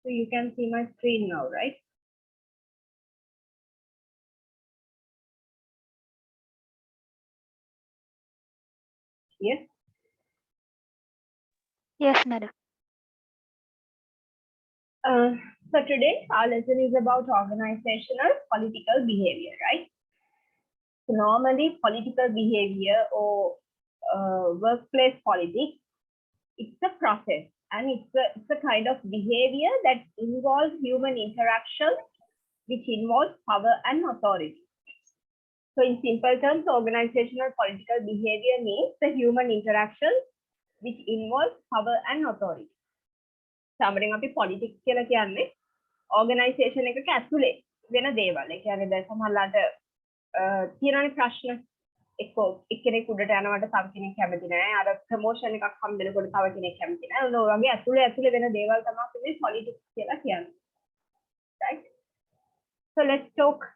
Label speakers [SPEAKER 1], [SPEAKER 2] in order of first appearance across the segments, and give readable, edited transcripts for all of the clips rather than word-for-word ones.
[SPEAKER 1] So you can see my screen now, right? Yes.
[SPEAKER 2] Yes, madam.
[SPEAKER 1] So today our lesson is about organizational political behavior, right? So normally political behavior or workplace politics, it's a process and it's a kind of behavior that involves human interaction which involves power and authority. So in simple terms, organizational political behavior means the human interaction which involves power and authority. සාමාන්‍යයෙන් අපි politics කියලා කියන්නේ organisation එකක ඇතුලේ වෙන දේවල්. ඒ කියන්නේ දැන් සමහරලාට තියෙනනේ ප්‍රශ්න එක්කෝ එක්කෙනෙක් උඩට යනවට තව කෙනෙක් කැමති නැහැ. අර ප්‍රොමෝෂන් එකක් හම්බෙනකොට තව කෙනෙක් කැමති නැහැ. ඔන්න ඔය වගේ ඇතුලේ වෙන දේවල් තමයි අපි politics කියලා කියන්නේ. Right? So let's talk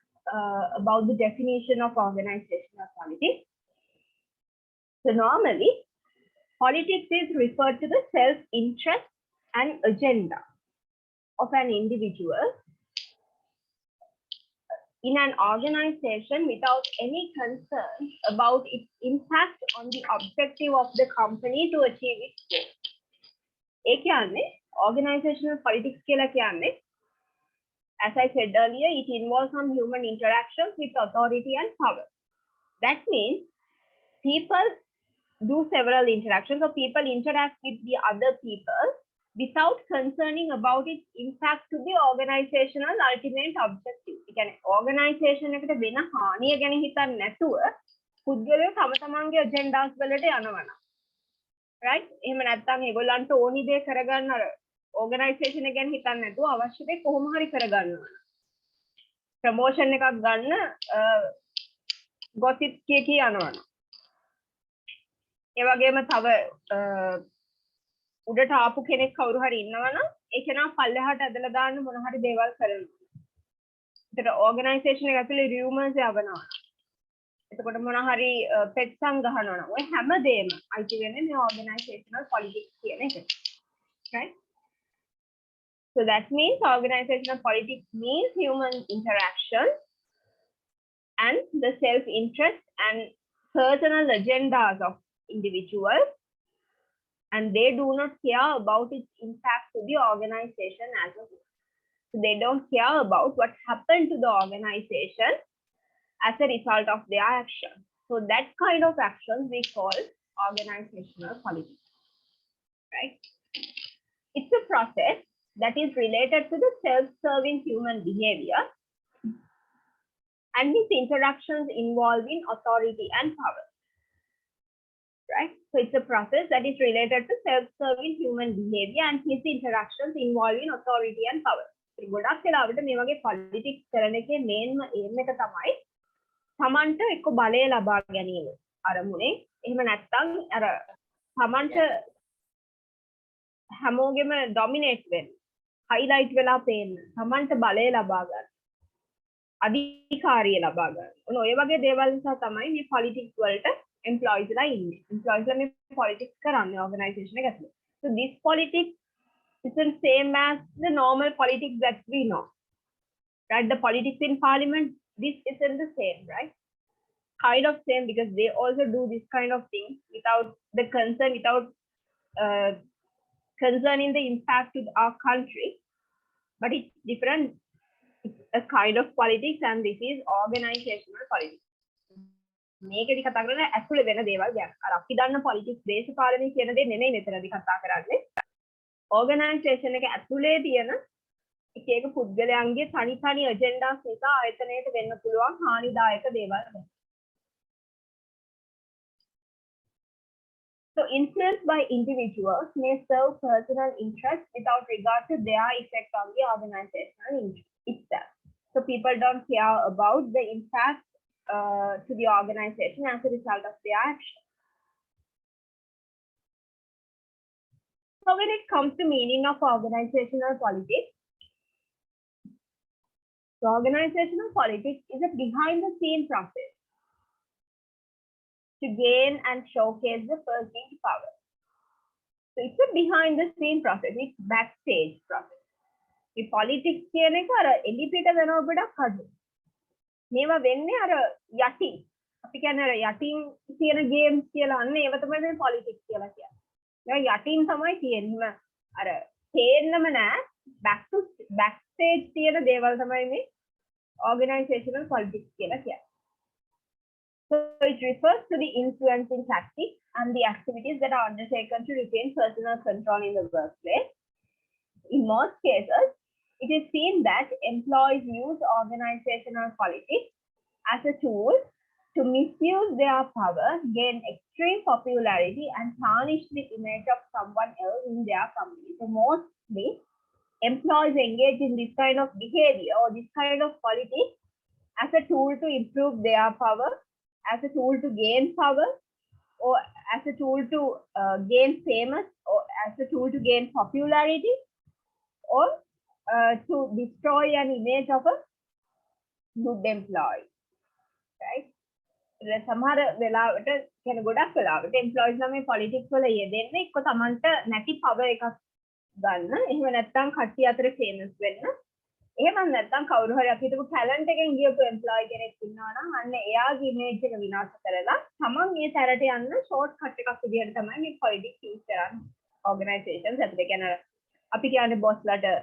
[SPEAKER 1] about the definition of organizational politics. So normally, politics is referred to the self-interest and agenda of an individual in an organization without any concern about its impact on the objective of the company to achieve its goal. ඒ කියන්නේ organizational politics කියලා කියන්නේ, as I said earlier, it involves some human interactions with authority and power. That means people do several interactions, or people interact with the other people without concerning about its impact to the organizational ultimate objective. ඒ කියන්නේ organization එකට වෙන හානිය ගැන හිතන්නේ නැතුව පුද්ගලයෝ තම තමන්ගේ agendas වලට යනවා. Right? එහෙම නැත්නම් ඒගොල්ලන්ට ඕනි දේ කරගන්න අර organization එක ගැන හිතන්නේ නැතුව අවශ්‍ය දේ කොහොම හරි කරගන්නවා. promotion එකක් ගන්න gossip කිය යනවා. ඒ වගේම තව උඩට ආපු කෙනෙක් කවුරු හරි ඉන්නවනම් ඒ කෙනා පල්ලෙහාට ඇදලා දාන්න මොන හරි දේවල් කරනවා. ඒතර ඕගනයිසේෂන් එක ඇතුලේ රියුමර්ස් යවනවා. එතකොට මොන හරි පෙට්සම් ගහනවා. ඔය හැමදේම අයිති වෙන්නේ මේ organizational politics කියන එකට. Right? So that means organizational politics means human interaction and the self-interest and personal agendas of individuals, and they do not care about its impact to the organization as a whole. So they don't care about what happened to the organization as a result of their action. So that kind of actions we call organizational politics. Right? It's a process that is related to the self-serving human behavior and its interactions involving authority and power. Right? So it's a process that is related to self-serving human behavior and his interactions involving authority and power. ගොඩක් වෙලාවට මේ වගේ politics කරන එකේ මේන්ම aim එක තමයි තමන්ට එක්ක බලය ලබා ගැනීම අරමුණේ. එහෙම නැත්නම් අර තමන්ට හැමෝගෙම dominate වෙන්න, highlight වෙලා පේන්න, තමන්ට බලය ලබා ගන්න, අධිකාරිය ලබා ගන්න. ඔන්න ඔය වගේ දේවල් නිසා තමයි මේ politics වලට employees ලා ඉන්නේ. employees ලා මේ politics කරන්නේ organization එක ඇතුලේ. So this politics isn't same as the normal politics that we know. Right? The politics in parliament, this isn't the same, right? Kind of same, because they also do this kind of thing without the concern, without concerning the impact to our country. But it's different. It's a kind of politics, and this is organizational politics. මේකදී කතා කරන්නේ ඇතුළේ වෙන දේවල් ගැන. අර අපි දන්න politics දේශපාලනය කියන දේ නෙමෙයි මෙතනදී කතා කරන්නේ. Organization එක ඇතුළේ තියෙන එක එක පුද්ගලයන්ගේ තනි agendas නිසා ආයතනයට වෙන්න පුළුවන් හානිදායක දේවල්. So influenced by individuals may serve personal interests without regard to their effect on the organizational itself. So people don't care about the impact to the organization as a result of their action. So when it comes to meaning of organizational politics, so organizational politics is a behind the scene process to gain and showcase the perceived power. So it's a behind the scene process, it's backstage process. මේ politics කියන එක අර එලිපිට වෙනව ගොඩක් අඩු. මේවා වෙන්නේ අර යටි. අපි කියන්නේ අර යටින් තියෙන ගේම්ස් කියලා අන්න ඒව තමයි මේ politics කියලා කියන්නේ. ඒක යටින් තමයි තියෙන්නේ. අර තේන්නම නෑ back stage තියෙන දේවල් තමයි මේ organizational politics කියලා කියන්නේ. So it refers to the influencing tactics and the activities that are undertaken to retain personal control in the workplace. In most cases, it is seen that employees use organizational politics as a tool to misuse their power, gain extreme popularity, and tarnish the image of someone else in their company. So mostly, employees engage in this kind of behavior or this kind of politics as a tool to improve their power, as a tool to gain power, or as a tool to gain famous, or as a tool to gain popularity, or to destroy an image of a good employee, right? සමහර වෙලාවට කියන ගොඩක් වෙලාවට employees නම් මේ politics වල යෙදෙන්නේ එක්ක තමන්ට නැති power එකක් ගන්න. එහෙම නැත්නම් කට්ටිය අතර famous වෙන්න. එහෙම නැත්නම් කවුරු හරි අපි හිතමු talent එකෙන් ගියපු employee කෙනෙක් ඉන්නවා නම් අන්න එයාගේ image එක විනාශ කරලා තමන් මේ තරට යන්න short cut එකක් විදිහට තමයි මේ politics use කරන්නේ. organizations ඇතුලේ කියන්නේ අපි කියන්නේ boss ලට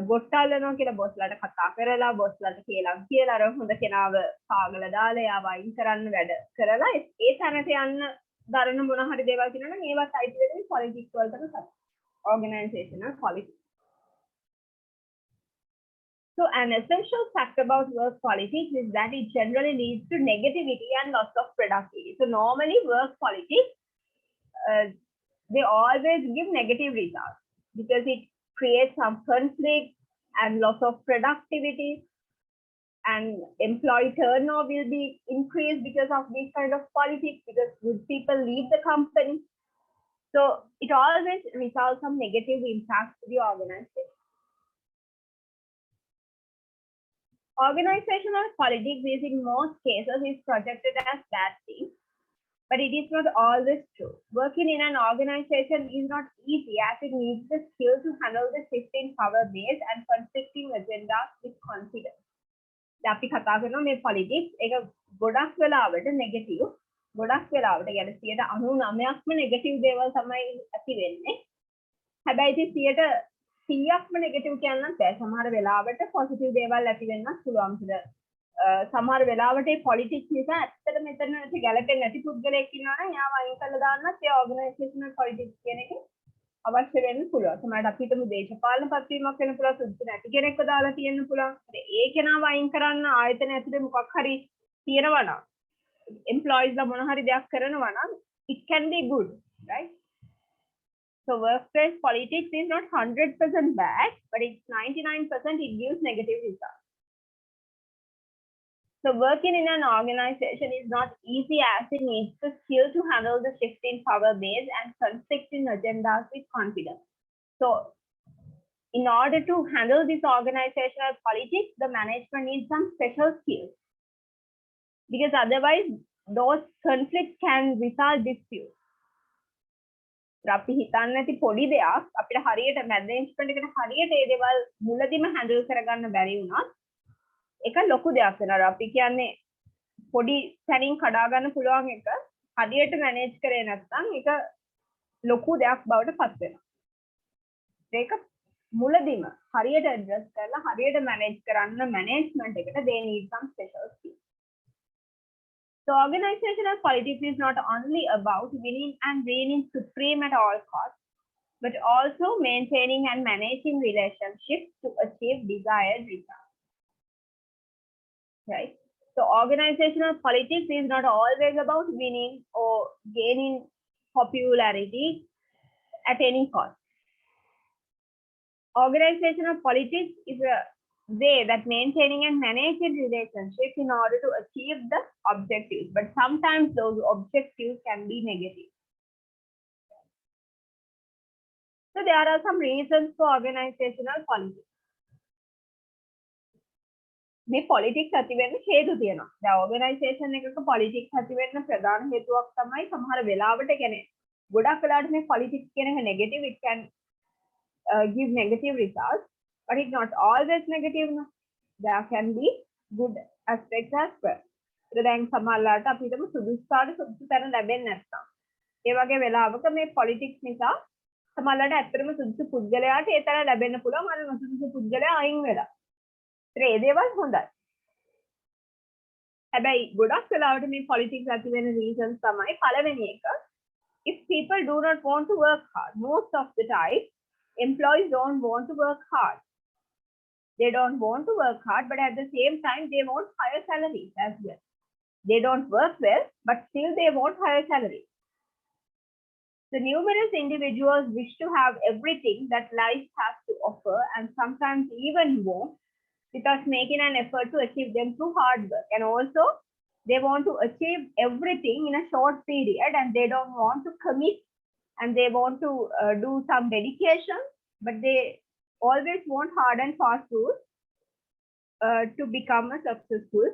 [SPEAKER 1] ගොට්ටල්නවා කියලා boss ලට කතා කරලා boss ලට කියලා අර හොඳ කෙනාව පාගල දාලා එයාව අයින් කරන්න වැඩ කරලා ඒ තරට යන්න දරන මොන හරි දේවල් කියනවා නම් ඒවත් අයිති වෙන්නේ politics වලට තමයි. organizational politics. So an essential fact about work politics is that it generally leads to negativity and loss of productivity. So normally work politics, they always give negative results because it creates some conflict and loss of productivity, and employee turnover will be increased because of this kind of politics, because good people leave the company. So it always results some negative impacts to the organization. Organizational politics is in most cases is projected as bad thing, but it is not always true. Working in an organization is not easy as it needs the skill to handle the shifting power base and conflicting agendas with confidence. අපි කතා කරනවා මේ politics එක ගොඩක් වෙලාවට negative, ගොඩක් වෙලාවට يعني 99%ක්ම negative දේවල් තමයි ඇති වෙන්නේ. හැබැයි ඉතින් 100%ක්ම negative කියන්න බෑ. සමහර වෙලාවට positive දේවල් ඇති වෙන්නත් පුළුවන් කියලා. සමහර වෙලාවට මේ politics නිසා ඇත්තට මෙතන ගැලපෙන්නේ නැති පුද්ගලයෙක් ඉන්නවා නම් එයාව අයින් කරලා දාන්නත් ඒ organizational politics කියන එක අවශ්‍ය වෙන්න පුළුවන්. සමහරවිට අපි හිතමු දේශපාලන පත්වීමක් වෙන්න පුළුවන්, සුදුසු නැති කෙනෙක්ව දාලා තියෙන්න පුළුවන්. ඒ කෙනාව අයින් කරන්න ආයතන ඇතුලේ මොකක් හරි තියෙනවා නම් employees ලා මොන හරි දෙයක් කරනවා නම් it can be good, right? So workplace politics is not 100% bad, but it's 99% it gives negative results. So working in an organization is not easy as it needs the skill to handle the shifting power base and conflicting agendas with confidence. So in order to handle this organizational politics, the management needs some special skills, because otherwise those conflicts can result disputes. අපි හිතන්නේ නැති පොඩි දෙයක් අපිට හරියට management එකට හරියට ඒ දේවල් මුලදීම හැන්ඩල් කරගන්න බැරි වුණා. ඒක ලොකු දෙයක් වෙනවා. අපි කියන්නේ පොඩි තැනින් කඩා ගන්න පුළුවන් එක හරියට මැනේජ් කරේ නැත්නම් ඒක ලොකු දෙයක් බවට පත් වෙනවා. ඒක මුලදීම හරියට ඇඩ්ජස්ට් කරලා හරියට මැනේජ් කරන්න මැනේජ්මන්ට් එකට they need some special skills. So organizational politics is not only about winning and reigning supreme at all costs, but also maintaining and managing relationships to achieve desired results. Right? So organizational politics is not always about winning or gaining popularity at any cost. Organizational politics is a way that maintaining and managing relationships in order to achieve the objectives, but sometimes those objectives can be negative. So there are some reasons for organizational politics. මේ politics ඇති වෙන්න හේතු තියෙනවා. දැන් organization එකක politics ඇති වෙන්න ප්‍රධාන හේතුවක් තමයි සමහර වෙලාවට කියන්නේ ගොඩක් වෙලාවට මේ politics කියන එක negative, it can give negative results. but it's not always negative. No? There can be good aspects as well. දැන් සමහරලාට අපිටම සුදුස්සාට සුදුසු තැන ලැබෙන්නේ නැත්නම් ඒ වගේ වෙලාවක මේ පොලිටික්ස් නිසා සමහරලාට ඇත්තටම සුදුසු පුද්ගලයාට ඒ තැන ලැබෙන්න පුළුවන් අර නොසුදුසු පුද්ගලයා අයින් වෙලා. ඒ දේවල් හොඳයි. හැබැයි ගොඩක් වෙලාවට මේ පොලිටික්ස් ඇති වෙන රීසන්ස් තමයි පළවෙනි එක if people do not want to work hard, most of the time employees don't want to work hard. They don't want to work hard, but at the same time they want higher salaries as well. They don't work well, but still they want higher salaries. The numerous individuals wish to have everything that life has to offer and sometimes even more without making an effort to achieve them through hard work. And also they want to achieve everything in a short period and they don't want to commit and they want to do some dedication, but they always want hard and fast rules to become a successful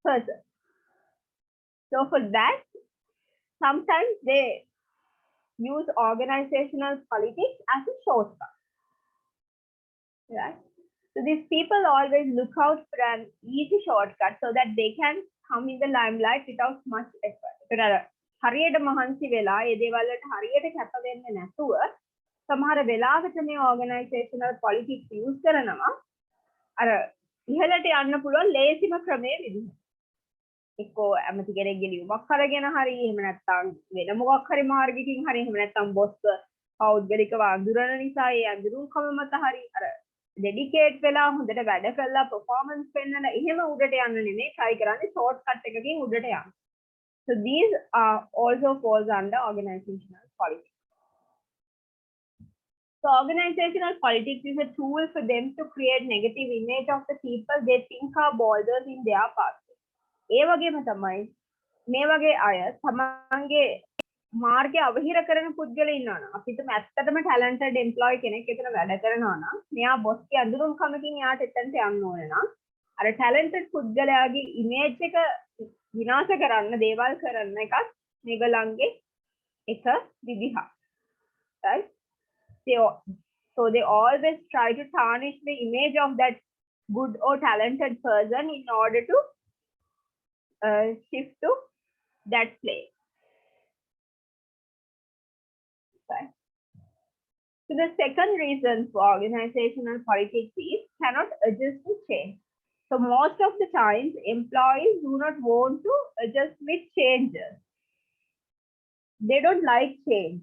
[SPEAKER 1] person. So for that, sometimes they use organizational politics as a shortcut. Right? So these people always look out for an easy shortcut so that they can come in the limelight without much effort. හරියට මහන්සි වෙලා ඒ දේවල් වලට හරියට කැප වෙන්නේ නැතුව සමහර වෙලාවට මේ organizational politics use කරනවා අර ඉහළට යන්න පුළුවන් ලේසිම ක්‍රමයේ විදිහට. එක්කෝ ඇමති කෙනෙක්ගේ ලියුමක් අරගෙන හරි එහෙම නැත්නම් වෙන මොකක් හරි මාර්ගයකින් හරි එහෙම නැත්නම් බොස් පෞද්ගලිකව අඳුරන නිසා ඒ අඳුරුම්කම මත හරි අර ඩෙඩිකේට් වෙලා හොඳට වැඩ කරලා performance පෙන්නන එහෙම උඩට යන්න නෙමෙයි try කරන්නේ short cut එකකින් උඩට යන්න. So these are also falls under organizational politics. So organizational politics is a tool for them to create negative image of the people they think are boulders in their path. ඒ වගේම තමයි මේ වගේ අය තමන්ගේ මාර්ගය අවහිර කරන පුද්ගලයෝ ඉන්නවනම් අපිටම ඇත්තටම ටැලන්ටඩ් එම්ප්ලොයි කෙනෙක් එතන වැඩ කරනවා නම් මෙයා බොස්ගේ අඳුරුම්කමකින් යාට එතනට යන්න ඕනේ නම් අර ටැලන්ටඩ් පුද්ගලයාගේ ඉමේජ් එක විනාශ කරන්න දේවල් කරන්න එකත් මේගොල්ලන්ගේ එක විදිහක්. Right? So they always try to tarnish the image of that good or talented person in order to shift to that place. Okay. So the second reason for organizational politics is cannot adjust to change. So most of the times employees do not want to adjust with changes. They don't like change.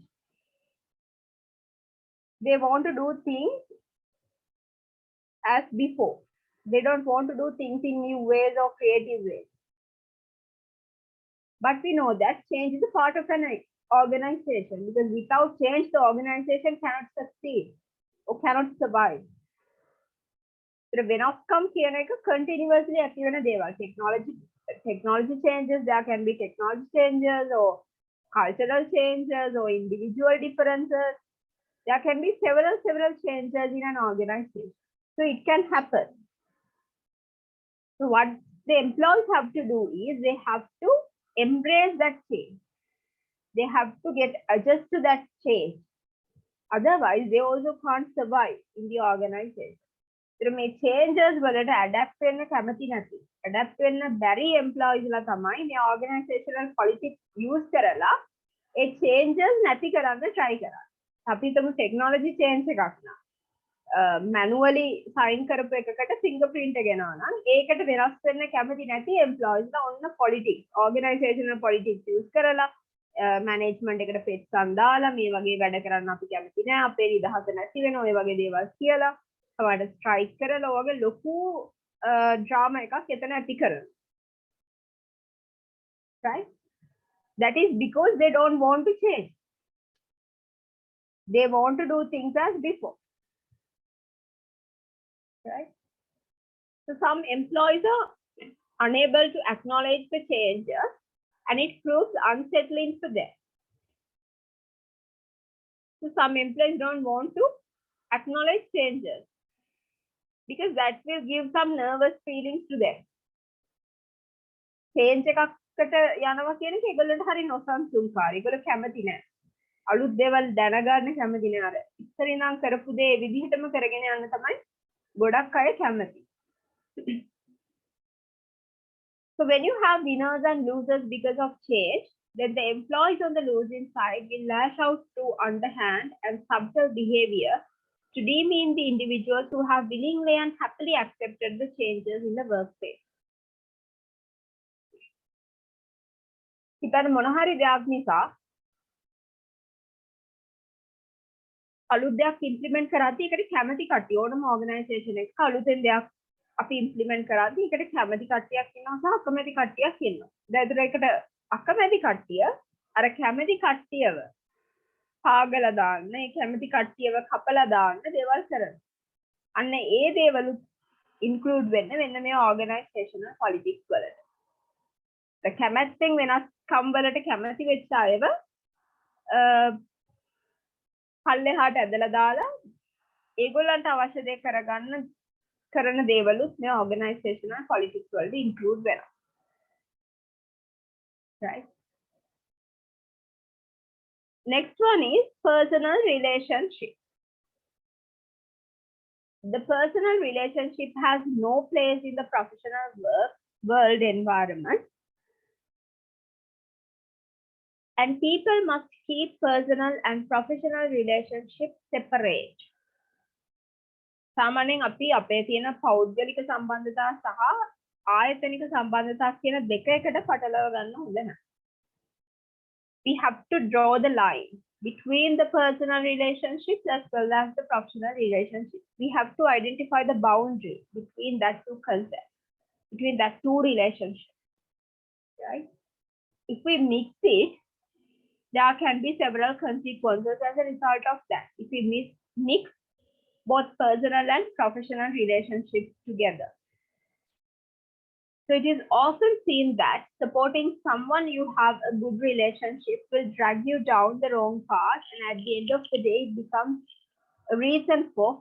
[SPEAKER 1] They want to do things as before. They don't want to do things in new ways or creative ways. But we know that change is a part of an organization because without change, the organization cannot succeed or cannot survive. So when outcome continuously technology changes, there can be technology changes or cultural changes or individual differences. There can be several changes in an organization. So it can happen. So what the employees have to do is they have to embrace that change. They have to get adjust to that change. Otherwise, they also can't survive in the organization. So මේ changes වලට adapt වෙන්න කැමති නැති. Adapt වෙන්න බැරි employees ලා තමයි මේ organizational politics use කරලා ඒ changes නැති කරන්න try කරන්නේ. අපි හිතමු technology change එකක් නා. manually sign කරපු එකකට fingerprint එක ගෙනවා නම් ඒකට වෙනස් වෙන්න කැමති නැති employees ලා ඔන්න politics organizational politics use කරලා management එකට පෙත්සම් දාලා මේ වගේ වැඩ කරන්න අපි කැමති නෑ අපේ නිදහස නැති වෙන ඔය වගේ දේවල් කියලා තවට ස්ට්‍රයික් කරලා ඔයගේ ලොකු drama එකක් එතන ඇති කරනවා. Right? That is because they don't want to change. They want to do things as before. Right? So some employees are unable to acknowledge the changes and it proves unsettling for them. So some employees don't want to acknowledge changes because that will give some nervous feelings to them. Change එකකට යනවා කියන එක ඒගොල්ලන්ට හරි නොසන්සුන්කාරී. ඒගොල්ලෝ කැමති නෑ. අලුත් දේවල් දැනගන්න කැමති නෑ. අර ඉස්සර ඉඳන් කරපු දේ විදිහටම කරගෙන යන්න තමයි ගොඩක් අය කැමති. So when you have winners and losers because of change, then the employees on the losing side will lash out through underhand and subtle behavior to demean the individuals who have willingly and happily accepted the changes in the workplace. හිතන්න මොන හරි දෙයක් නිසා අලුත් දෙයක් implement කරද්දී ඒකට කැමති කට්ටිය ඕනම ඕගනයිසේෂන් එකක අලුතෙන් දෙයක් අපි ඉම්ප්ලිමන්ට් කරද්දී ඒකට කැමති කට්ටියක් ඉන්නවා සහ අකමැති කට්ටියක් ඉන්නවා. දැන් ඒකට අකමැති කට්ටිය අර කැමති කට්ටියව පාගලා දාන්න, ඒ කැමති කට්ටියව කපලා දාන්න දේවල් කරනවා. අන්න ඒ දේවලු ඉන්ක්ලූඩ් වෙන්න වෙන මේ ඕගනයිසේෂනල් පොලිටික්ස් වලට. ඒ කැමැත්තෙන් වෙනස්කම් වලට කැමති වෙච්ච අයව පල්ලෙහාට ඇදලා දාලා ඒගොල්ලන්ට අවශ්‍ය දේ කරගන්න කරන දේවලුත් මේ ඕගනයිසේෂනල් පොලිටික්ස් වලට ඉන්ක්ලූඩ් වෙනවා. right? Next one is personal relationship. The personal relationship has no place in the professional world environment, and people must keep personal and professional relationships separate. සාමාන්‍යයෙන් අපි අපේ තියෙන පෞද්ගලික සම්බන්ධතා සහ ආයතනික සම්බන්ධතා කියන දෙක එකට පටලවා ගන්න හොඳ නැහැ. We have to draw the line between the personal relationships as well as the professional relationships. We have to identify the boundary between that two concepts, between that two relationships, right? If we mix it, there can be several consequences as a result of that. If we mix both personal and professional relationships together. So it is often seen that supporting someone you have a good relationship will drag you down the wrong path, and at the end of the day, it becomes a reason for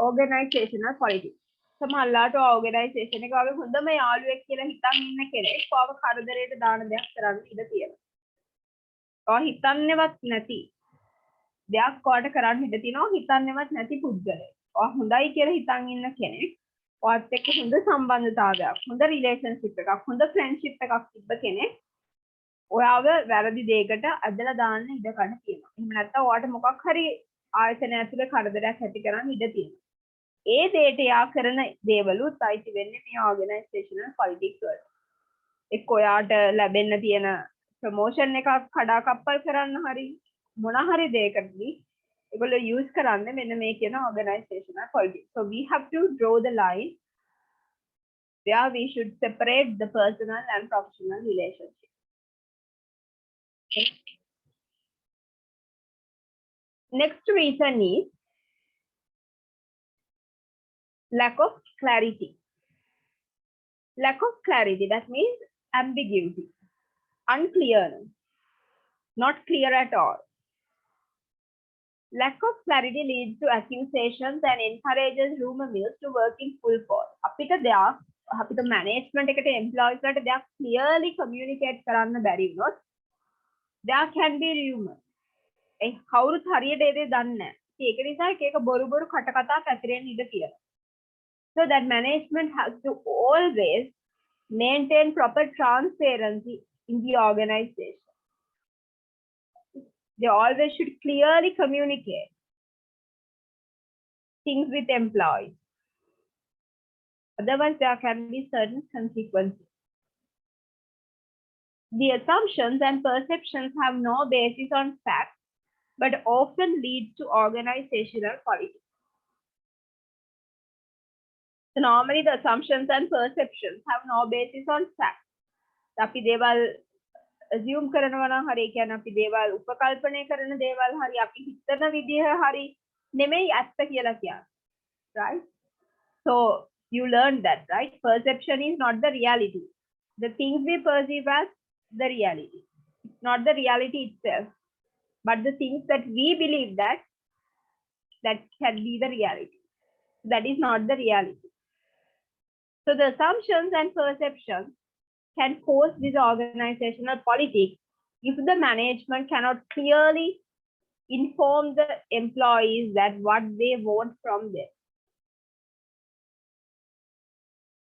[SPEAKER 1] organizational politics. සමහරවිට organization එක වගේ හොඳම යාළුවෙක් කියලා හිතන් ඉන්න කෙනෙක් පාව කරදරයට දාන දෙයක් කරන්න ඉඩ තියෙනවා. ඔය හිතන්නේවත් නැති දෙයක් ඔයාට කරන්න ඉඩ තියෙනවා හිතන්නේවත් නැති පුද්ගලයෙක්. ඔය හොඳයි කියලා හිතන් ඉන්න කෙනෙක් ඔයත් එක්ක හොඳ සම්බන්ධතාවයක්, හොඳ රිලේෂන්ෂිප් එකක්, හොඳ ෆ්‍රෙන්ඩ්ෂිප් එකක් තිබ්බ කෙනෙක් ඔයාව වැරදි දෙයකට අදලා දාන්න ඉඩ ගන්න තියෙනවා. එහෙම නැත්නම් ඔයාට මොකක් හරි ආයතනය ඇතුලේ කරදරයක් ඇති කරන්න ඉඩ තියෙනවා. ඒ දෙයට යා කරන දේවලුත් අයිති වෙන්නේ මේ ඕගනයිසේෂනල් පොලිටික්ස් වලට. එක්ක ඔයාට ලැබෙන්න තියෙන ප්‍රොමෝෂන් එකක් කඩාකප්පල් කරන්න හරි මොන හරි දෙයකදී ඒගොල්ලෝ යූස් කරන්නේ මෙන්න මේ කියන organizational politics. So we have to draw the line where we should separate the personal and professional relationship. Okay. Next reason is lack of clarity. Lack of clarity, that means ambiguity, unclearness, not clear at all. Lack of clarity leads to accusations and encourages rumor mills to work in full force. අපිට management එකට employees වලට දෙයක් clearly communicate කරන්න බැරි වුණොත් there can be rumors. ඒ කවුරුත් හරියට ඒ දේ දන්නේ නැහැ. ඒක නිසා එක බොරු කට කතා පැතිරෙන්න ඉඩ තියෙනවා. So that management has to always maintain proper transparency in the organization. They always should clearly communicate things with employees. Otherwise, there can be certain consequences. The assumptions and perceptions have no basis on facts, but often lead to organizational politics. So normally the assumptions and perceptions have no basis on facts. අපි දේවල් assume කරනවා නම් හරි කියන්නේ අපි දේවල් උපකල්පනය කරන දේවල් හරි අපි හිතන විදිහ හරි නෙමෙයි ඇත්ත කියලා කියන්නේ. Right? So you learn that, right? Perception is not the reality. The things we perceive as the reality. It's not the reality itself, but the things that we believe that can be the reality. That is not the reality. So the assumptions and perceptions can cause this organizational politics if the management cannot clearly inform the employees that what they want from them.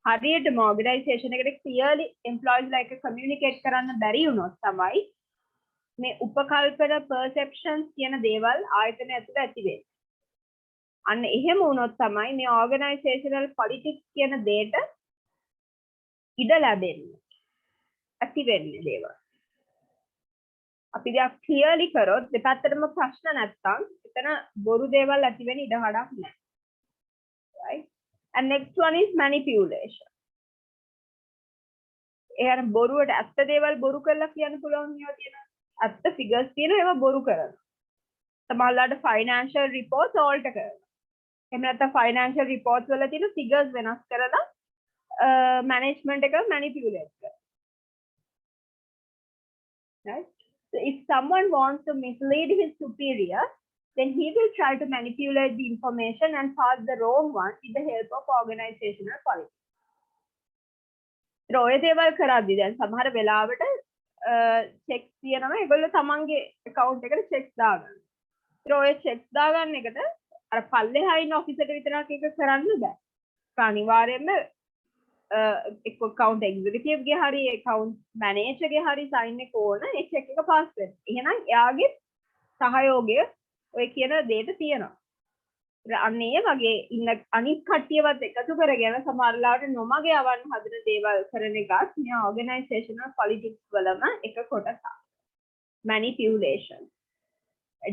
[SPEAKER 1] හරියටම organization එකට clearly employees like communicate කරන්න බැරි වුණොත් තමයි මේ උපකල්පන perceptions කියන දේවල් ආයතනය ඇතුළත ඇති වෙන්නේ. අන්න එහෙම වුණොත් තමයි මේ organizational politics කියන දෙයට ඉඩ ලැබෙන්නේ. ඇති වෙන්නේ දේවල්. අපි දැන් clearly කරොත් දෙපැත්තටම ප්‍රශ්න නැත්තම් එතන බොරු දේවල් ඇති වෙන්න ඉඩ හඩක් නැහැ. Right? And next one is manipulation. එයාර බොරුවට ඇත්ත දේවල් බොරු කරලා කියන්න පුළුවන් ඒවා තියෙනවා. ඇත්ත figures තියෙනවා ඒවා බොරු කරනවා. සමහරවිට financial reports alter කරනවා. එහෙම නැත්නම් financial reports වල තියෙන figures වෙනස් කරලා management එක manipulate කරනවා. Right? So if someone wants to mislead his superior, then he will try to manipulate the information and pass the wrong one with the help of organizational politics. ඔය දේවල් කරද්දී දැන් සමහර වෙලාවට checks තියනවා ඒගොල්ලෝ තමන්ගේ account එකට checks දාගන්න. ඔය checks දාගන්න එකට අර පල්ලෙහා ඉන්න officer ට විතරක් ඒක කරන්න බෑ. අනිවාර්යයෙන්ම එක්ක account executive ගේ හරි account manager ගේ හරි sign එක ඕන ඒ check එක pass වෙන්න. එහෙනම් එයාගේ සහයෝගය ඔය කියන දෙයට තියෙනවා. අන්න ඒ වගේ ඉන්න අනිත් කට්ටියවත් එකතු කරගෙන සමහරලාට නොමග යවන්න හදන දේවල් කරන එකත් මේ organizational politics වලම එක කොටසක්. Manipulation.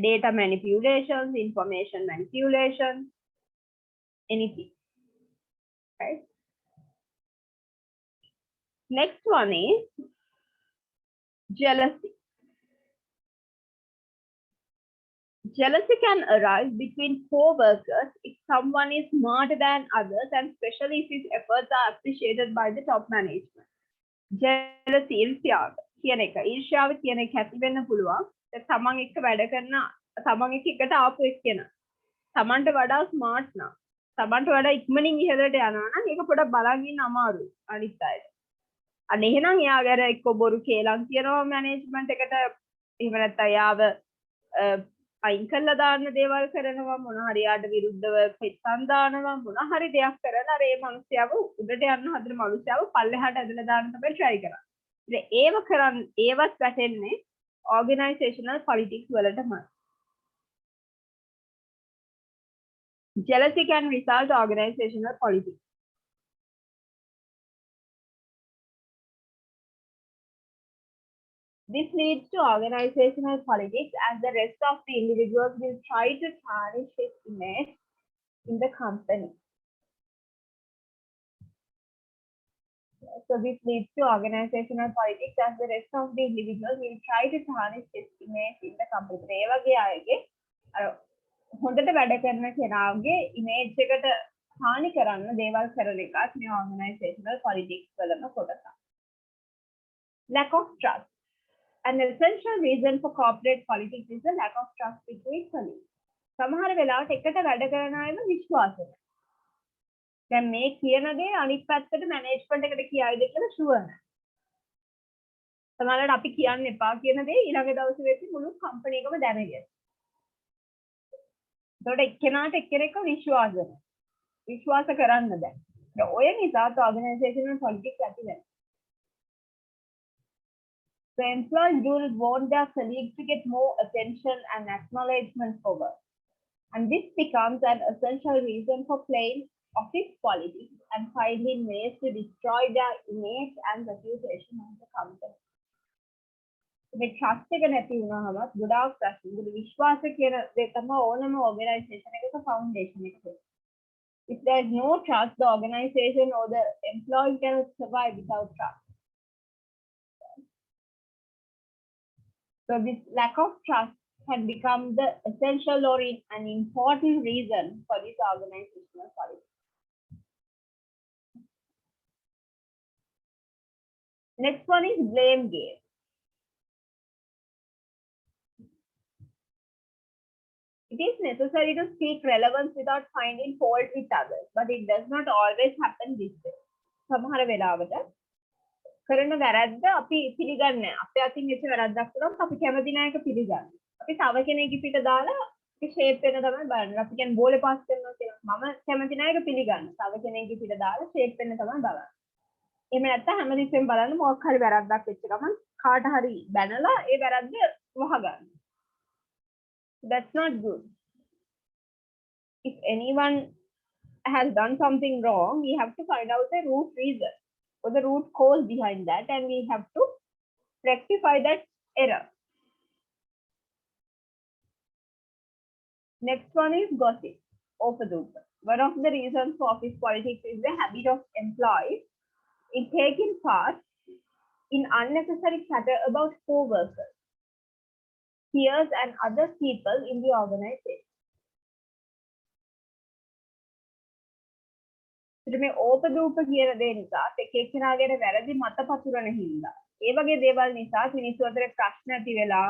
[SPEAKER 1] Data manipulations, information manipulation, anything. Right? Next one is jealousy. Jealousy can arise between co-workers if someone is smarter than others and especially if his efforts are appreciated by the top management. Jealousy ඊර්ෂ්‍යාව කියන එක. ඊර්ෂ්‍යාව කියන එක ඇති වෙන්න පුළුවන්. තමන් එක්ක වැඩ කරන තමන් එකට ආපු එක්කෙනා. තමන්ට වඩා ස්මාර්ට් නම් තමන්ට වඩා ඉක්මනින් ඉහළට යනවා නම් ඒක පොඩක් බලන් ඉන්න අමාරුයි අනිත් අයට. අන්න එහෙනම් එයාගේ අර එක්ක බොරු කේලම් කියනවා මැනේජ්මන්ට් එකට එහෙම නැත්නම් යාව අයින් කළා දාන්න දේවල් කරනවා මොන හරි යාට විරුද්ධව පෙත්තන් දානවා මොන හරි දෙයක් කරලා අර ඒ මිනිස්යාව උඩට යන්න හදන මිනිස්යාව පල්ලෙහාට ඇදලා දාන්න තමයි try කරන්නේ. ඉතින් ඒව කරන් ඒවත් වැටෙන්නේ organizational politics වලටමයි. Jealousy can result organizational politics. This leads to organizational politics as the rest of the individuals will try to tarnish his image in the company. So this leads to organizational politics as the rest of the individuals will try to tarnish his image in the company. ඒ වගේ අයගේ අර හොඳට වැඩ කරන කෙනාගේ image එකට හානි කරන්න දේවල් කරන එකත් මේ organizational politics වලම කොටසක්. Lack of trust. An essential reason for corporate politics is the lack of trust between colleagues. සමහර වෙලාවට එකට වැඩ කරන අයම විශ්වාසය නැහැ. දැන් මේ කියන දේ අනිත් පැත්තට මැනේජ්මන්ට් එකට කියයිද කියලා ෂුවර් නැහැ. සමහරවිට අපි කියන්න එපා කියන දේ ඊළඟ දවසේ වෙද්දී මුළු කම්පැනි එකම දැනගියද. ඒකට එක්කෙනාට එක්කෙනෙක්ව විශ්වාස නැහැ. විශ්වාස කරන්න බෑ. ඔය නිසා organizational politics ඇති වෙනවා. The employees do want their colleagues to get more attention and acknowledgement for work. And this becomes an essential reason for playing office politics and finding ways to destroy their image and reputation of the company. මේ trust එක නැති වුණාම ගොඩාක් ප්‍රශ්න. මොකද විශ්වාස කියන දේ තමයි ඕනම organization එකක foundation එක. If there is no trust, the organization or the employee cannot survive without trust. So this lack of trust can become the essential or an important reason for this organizational politics. Next one is blame game. It is necessary to seek relevance without finding fault with others, but it does not always happen this way. සමහර වෙලාවට කරන වැරද්ද අපි පිළිගන්නේ නැහැ. අපේ අතින් වෙච්ච වැරද්දක් වුණත් අපි කැමති නැහැ ඒක පිළිගන්න. අපි තව කෙනෙක්ගේ පිට දාලා ඒක ෂේප් වෙන තමයි බලන්නේ. අපි කියන්නේ බෝලේ පාස් කරනවා කියලා. මම කැමති නෑ ඒක පිළිගන්න. තව කෙනෙක්ගේ පිට දාලා ෂේප් වෙන තමයි බලන්නේ. එහෙම නැත්නම් හැමතිස්සෙම බලන්න මොකක් හරි වැරද්දක් වෙච්ච ගමන් කාට හරි බැනලා ඒ වැරද්ද වහගන්න. That's not good. If anyone has done something wrong, we have to find out the root reason or the root cause behind that, and we have to rectify that error. Next one is gossip. Overduper. One of the reasons for office politics is the habit of employees in taking part in unnecessary chatter about co-workers, peers, and other people in the organization. මේ ඕපදූප කියන දේ නිසා එක එක්කෙනාගේ වැරදි මත පතුරන හින්දා ඒ වගේ දේවල් නිසා මිනිස්සු අතර ප්‍රශ්න ඇති වෙලා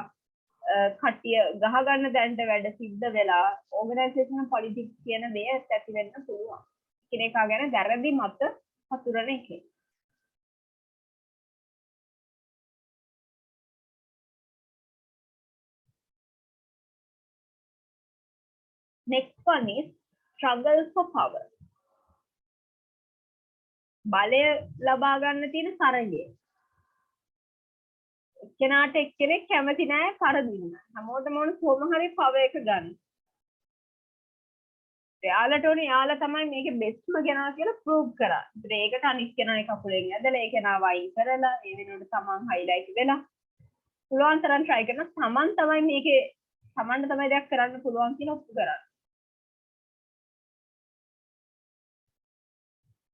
[SPEAKER 1] කට්ටිය ගහ ගන්න දැනට වැඩ සිද්ධ වෙලා ඕගනයිසේෂනල් පොලිටික්ස් කියන දේ ඇති වෙන්න පුළුවන්. කෙනෙක්ා ගැන වැරදි මත පතුරන එකේ. Next one is struggle for power. බලය ලබා ගන්න තියෙන තරගය. එක්කෙනාට එක්කෙනෙක් කැමති නෑ කරදින්න. හැමෝටම ඕන කොහොම හරි පවර් එක ගන්න. එයාලට ඕනේ එයාලා තමයි මේකේ බෙස්ට්ම කෙනා කියලා ප්‍රූව් කරා. ඒකට අනිත් කෙනා කකුලෙන් ඇදලා ඒ කෙනා වයින් කරලා ඒ වෙනුවට තමන් හයිලයිට් වෙලා පුළුවන් තරම් try කරන තමන් තමයි මේකේ තමන්ට තමයි දෙයක් කරන්න පුළුවන් කියලා ඔප්පු කරා.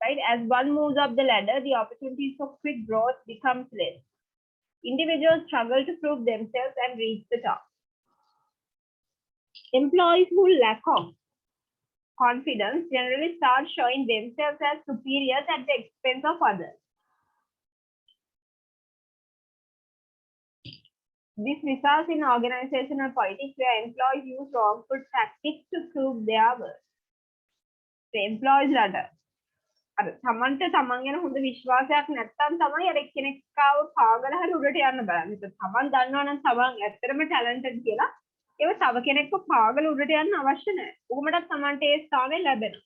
[SPEAKER 1] Right? As one moves up the ladder, the opportunities for quick growth becomes less. Individuals struggle to prove themselves and reach the top. Employees who lack of confidence generally start showing themselves as superiors at the expense of others. This results in organizational politics where employees use wrongful tactics to prove their worth. The employees ladder. අර තමන්ට තමන් ගැන හොඳ විශ්වාසයක් නැත්තම් තමයි අර එක්කෙනෙක්ව පාගල හරි උඩට යන්න බලන්නේ. ඒක තමන් දන්නවා නම් තමන් ඇත්තටම ටැලන්ටඩ් කියලා ඒක තව කෙනෙක්ව පාගල උඩට යන්න අවශ්‍ය නැහැ. උගමඩක් තමන්ට ඒ ස්ථානය ලැබෙනවා.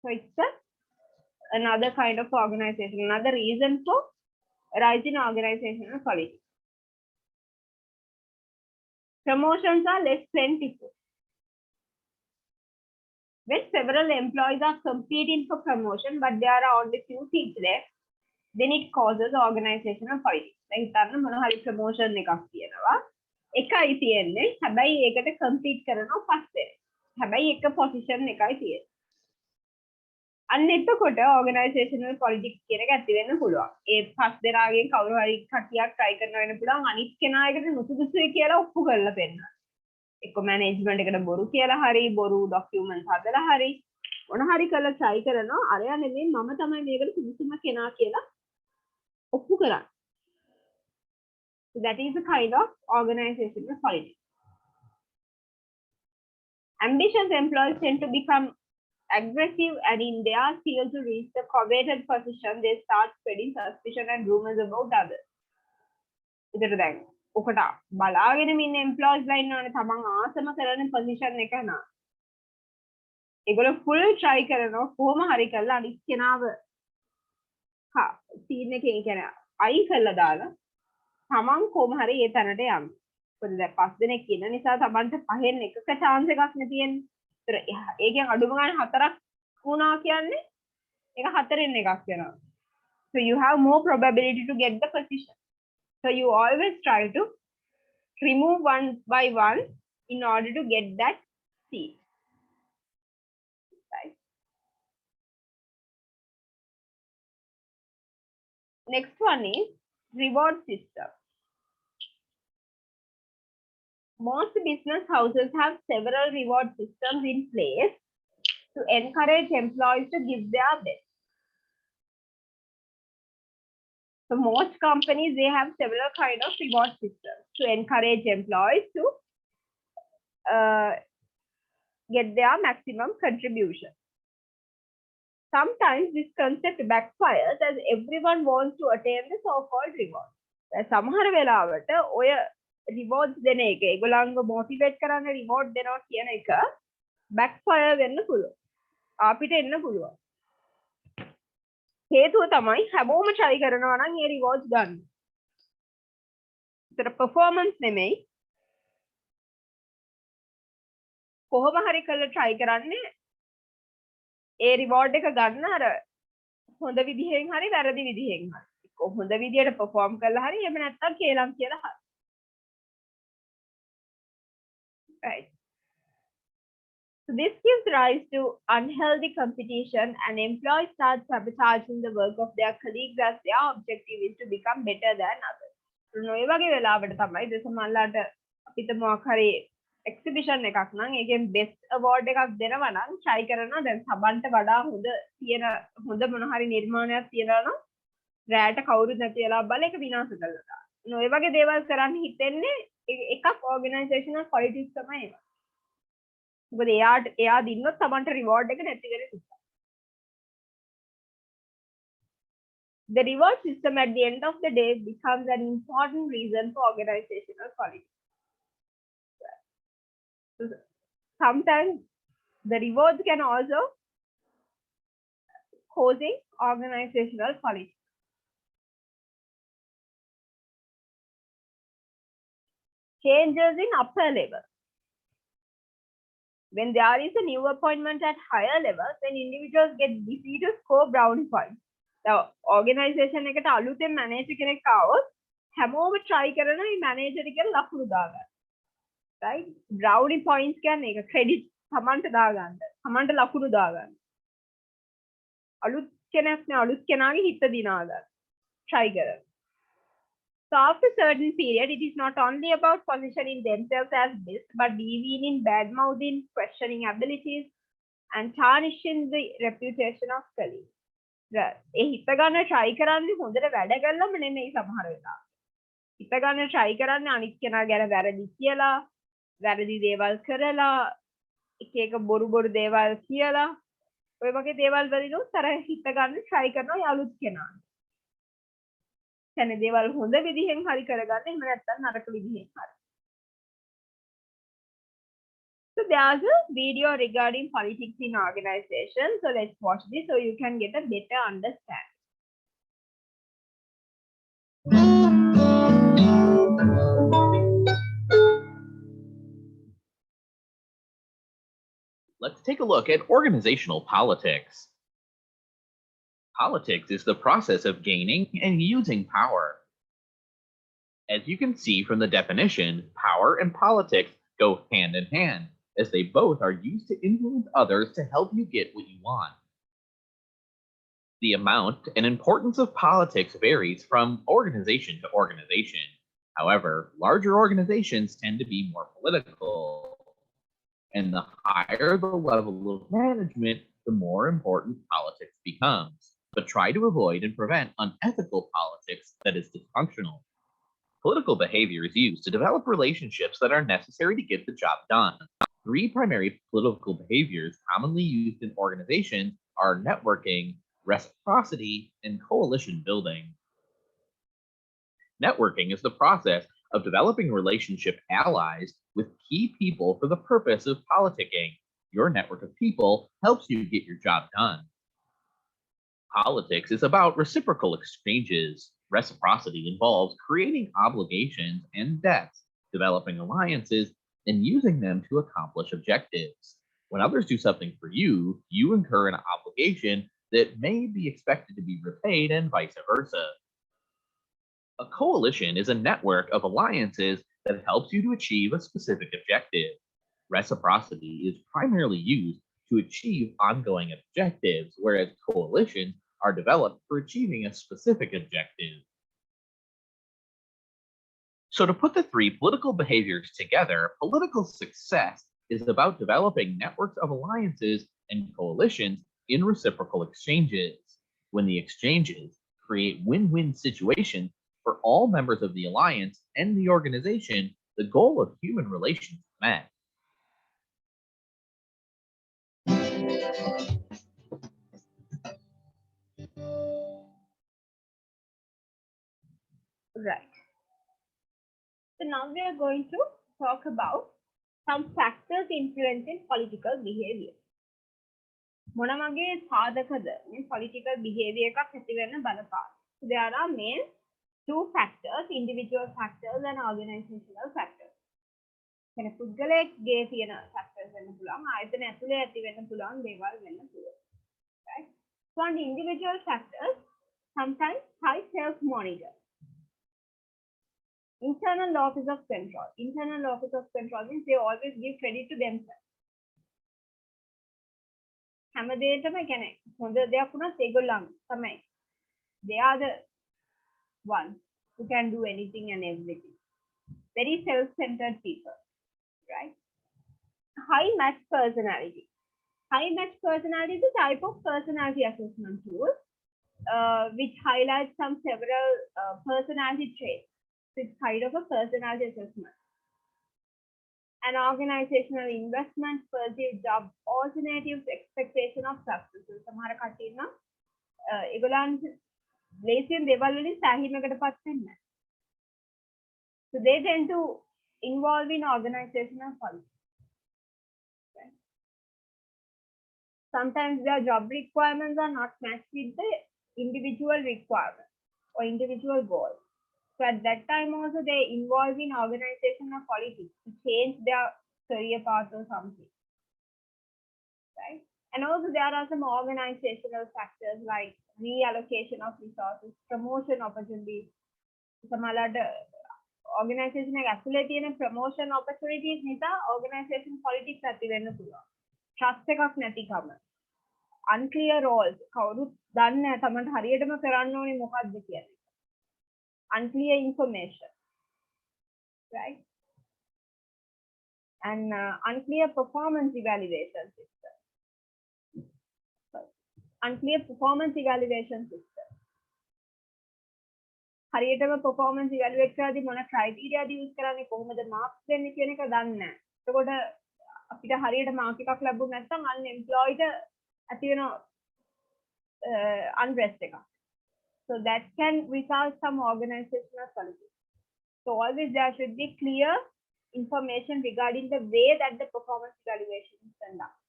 [SPEAKER 1] So it's another kind of organization, another reason for rising organizational politics. Promotions are less plentiful. When several employees are competing for promotion, but there are only few seats left, then it causes organizational politics. Like හිතන්න මොන හරි promotion එකක් තියෙනවා. එකයි තියෙන්නේ. හැබැයි ඒකට compete කරනවා පස්සේ. හැබැයි එක position එකයි තියෙන්නේ. අන්න එතකොට organizational politics කියන එක ඇති වෙන්න පුළුවන්. ඒ පස් දෙනාගෙන් කවුරු හරි කටියක් try කරන්න වෙන්න පුළුවන්. අනිත් කෙනා එකට නුසුදුසුයි කියලා ඔප්පු කරලා පෙන්නන. එක්ක මැනේජ්මන්ට් එකට බොරු කියලා හරි බොරු ડોකියුමන්ට් හදලා හරි මොන හරි කරලා try කරනවා අරයා නෙමෙයි මම තමයි මේකට සුදුසුම කෙනා කියලා ඔප්පු කරන්නේ. So that is a kind of organizational politics. Ambitious employees tend to become aggressive and in their zeal to reach the coveted position they start spreading suspicion and rumors about others. ඉතින් දැන් ඔකට බලාගෙන ඉන්න එම්ප්ලොයිස්ලා ඉන්නවනේ තමන් ආසම කරන position එක නා. ඒගොල්ලෝ ෆුල් try කරනවා කොහොම හරි කරලා අනිත් කෙනාව සීන් එකේ කියන්නේ අයි කරලා දාලා තමන් කොහොම හරි ඒ තැනට යන්න. මොකද දැන් පස් දෙනෙක් ඉන්න නිසා තමන්ට පහෙන් එකක chance එකක් නේ තියෙන්නේ. ඒතර ඒකෙන් අඩුම ගානේ හතරක් වුණා කියන්නේ ඒක හතරෙන් එකක් වෙනවා. So you have more probability to get the position. So you always try to remove one by one in order to get that seat. Right. Next one is reward system. Most business houses have several reward systems in place to encourage employees to give their best. So most companies, they have several kind of reward systems to encourage employees to get their maximum contribution. Sometimes this concept backfires as everyone wants to attain the so-called reward. සමහර වෙලාවට ඔය rewards දෙන එක ඒගොල්ලන්ව motivate කරන්න reward දෙනවා කියන එක බැක්ෆයර් වෙන්න පුළුවන්. අපිට එන්න පුළුවන්. හේතුව තමයි හැමෝම try කරනවා නම් ඒ රිවෝඩ්ස් ගන්න. ඒතර performance නෙමෙයි. කොහොම හරි කරලා try කරන්නේ ඒ රිවෝඩ් එක ගන්න අර හොඳ විදිහෙන් හරි වැරදි විදිහෙන් හරි. හොඳ විදියට perform කළා හරි එහෙම නැත්නම් කේලම් කියලා හරි. Right. So this gives rise to unhealthy competition and employees start sabotaging the work of their colleagues as their objective is to become better than others. So ඔය වගේ වෙලාවට තමයි දෙසමල්ලාට අපිට මොකක් හරි exhibition එකක් නම් ඒකෙන් best award එකක් දෙනවා නම් try කරනවා දැන් සබන්ට වඩා හොඳ මොන හරි නිර්මාණයක් තියනවා නම් රැට කවුරුත් නැති වෙලා බලලා ඒක විනාශ කරලා දානවා. ඔය වගේ දේවල් කරන්න හිතෙන්නේ එකක් organizational politics තමයි ඒක. මොකද එයා දින්නොත් සබන්ට reward එක නැති වෙන නිසා. The reward system at the end of the day becomes an important reason for organizational politics. Sometimes the rewards can also causing organizational politics. Changes in upper level. When there is a new appointment at higher levels, then individuals get busy to score brownie points. The organization එකට අලුතෙන් manager කෙනෙක් ආවොත් හැමෝම try කරන මේ manager එකට ලකුණු දාගන්න. Right? Brownie points කියන්නේ ඒක credit සමන්ට දාගන්න. සමන්ට ලකුණු දාගන්න. අලුත් කෙනාගේ හිත දිනා ගන්න. try කරන්න. So after a certain period, it is not only about positioning themselves as best, but deviating, bad-mouthing, questioning abilities, and tarnishing the reputation of colleagues. ඒ හිත ගන්න try කරන්නේ හොඳට වැඩ කළාම නෙමෙයි සමහර වෙලාවට. හිත ගන්න try කරන්නේ අනිත් කෙනා ගැන වැරදි කියලා, වැරදි දේවල් කරලා, එක බොරු දේවල් කියලා, ඔය වගේ දේවල් වලිනුත් අර හිත ගන්න try කරනවා යාළුත් කෙනා. කියන්නේ දේවල් හොඳ විදිහෙන් හරි කරගන්න එහෙම නැත්නම් නරක විදිහෙන් හරි. So there's a video regarding politics in organization. So let's watch this so you can get a better understanding.
[SPEAKER 2] Let's take a look at organizational politics. Politics is the process of gaining and using power. As you can see from the definition, power and politics go hand in hand, as they both are used to influence others to help you get what you want. The amount and importance of politics varies from organization to organization. However, larger organizations tend to be more political, and the higher the level of management, the more important politics becomes. But try to avoid and prevent unethical politics that is dysfunctional. Political behavior is used to develop relationships that are necessary to get the job done. Three primary political behaviors commonly used in organizations are networking, reciprocity, and coalition building. Networking is the process of developing relationship allies with key people for the purpose of politicking. Your network of people helps you get your job done. Politics is about reciprocal exchanges. Reciprocity involves creating obligations and debts, developing alliances, and using them to accomplish objectives. When others do something for you, you incur an obligation that may be expected to be repaid and vice versa. A coalition is a network of alliances that helps you to achieve a specific objective. Reciprocity is primarily used to achieve ongoing objectives, whereas coalitions are developed for achieving a specific objective. So to put the three political behaviors together, political success is about developing networks of alliances and coalitions in reciprocal exchanges. When the exchanges create win-win situations for all members of the alliance and the organization, the goal of human relations is met.
[SPEAKER 1] Right. So now we are going to talk about some factors influencing political behavior. මොනවගේ සාධකද මේ political behavior එකක් ඇති වෙන්න බලපාන. So there are main two factors, individual factors and organizational factors. කියන්නේ පුද්ගලයෙක්ගේ තියෙන factors වෙන්න පුළුවන්, ආයතන ඇතුලේ ඇති වෙන්න පුළුවන් දේවල් වෙන්න පුළුවන්. Right? So on the individual factors, sometimes high self-monitor. Internal locus of control. Internal locus of control means they always give credit to themselves. හැමදේටම කියන්නේ හොඳ දෙයක් වුණත් ඒගොල්ලන් තමයි. They are the ones who can do anything and everything. Very self-centered people, right? High match personality. High match personality is a type of personality assessment tool which highlights several personality traits. It's kind of a personality assessment. An organizational investment, perceived job alternatives, expectation of success. සමහර කට්ටිය නම් ඒගොල්ලන් ලේසියෙන් දේවල් වලින් සෑහීමකටපත් වෙන්නේ. So they tend to involve in organizational politics. Okay. Sometimes their job requirements are not matched with the individual requirements or individual goals. So at that time also they involve in organizational politics to change their career path or something. Right? And also there are some organizational factors like reallocation of resources, promotion opportunities. සමහරවිට organization එක ඇතුලේ තියෙන promotion opportunities නිසා organization politics ඇති වෙන්න පුළුවන්. trust එකක් නැතිකම. unclear roles. කවුරුත් දන්නේ නැහැ තමන්ට හරියටම කරන්න ඕනේ මොකක්ද කියන්නේ. Unclear information, right? And unclear performance evaluation system. Unclear performance evaluation system. හරියටම performance evaluate කරද්දී මොන criteria ද use කරන්නේ කොහොමද marks දෙන්නේ කියන එක දන්නේ නැහැ. එතකොට අපිට හරියට mark එකක් ලැබුණ නැත්නම් unemployed ඇති වෙන unrest එකක්. So that can result some organizational politics. So always there should be clear information regarding the way that the performance evaluation is conducted.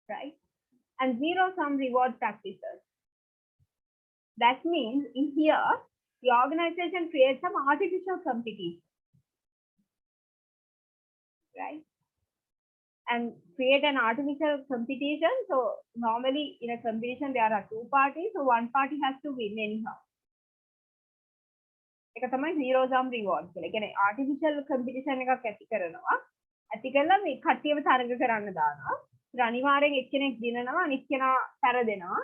[SPEAKER 1] Right? And zero-sum reward practices. That means in here, the organization creates some artificial competition. Right? And create an artificial competition. So normally in a competition there are two parties, so one party has to win anyhow. එක තමයි zero sum reward කියලා. කියන්නේ artificial competition එකක් ඇති කරනවා. ඇති කළා මේ කට්ටියම තරඟ කරන්න දානවා. අනිවාර්යෙන් එක්කෙනෙක් දිනනවා අනිත් කෙනා පෙරදෙනවා.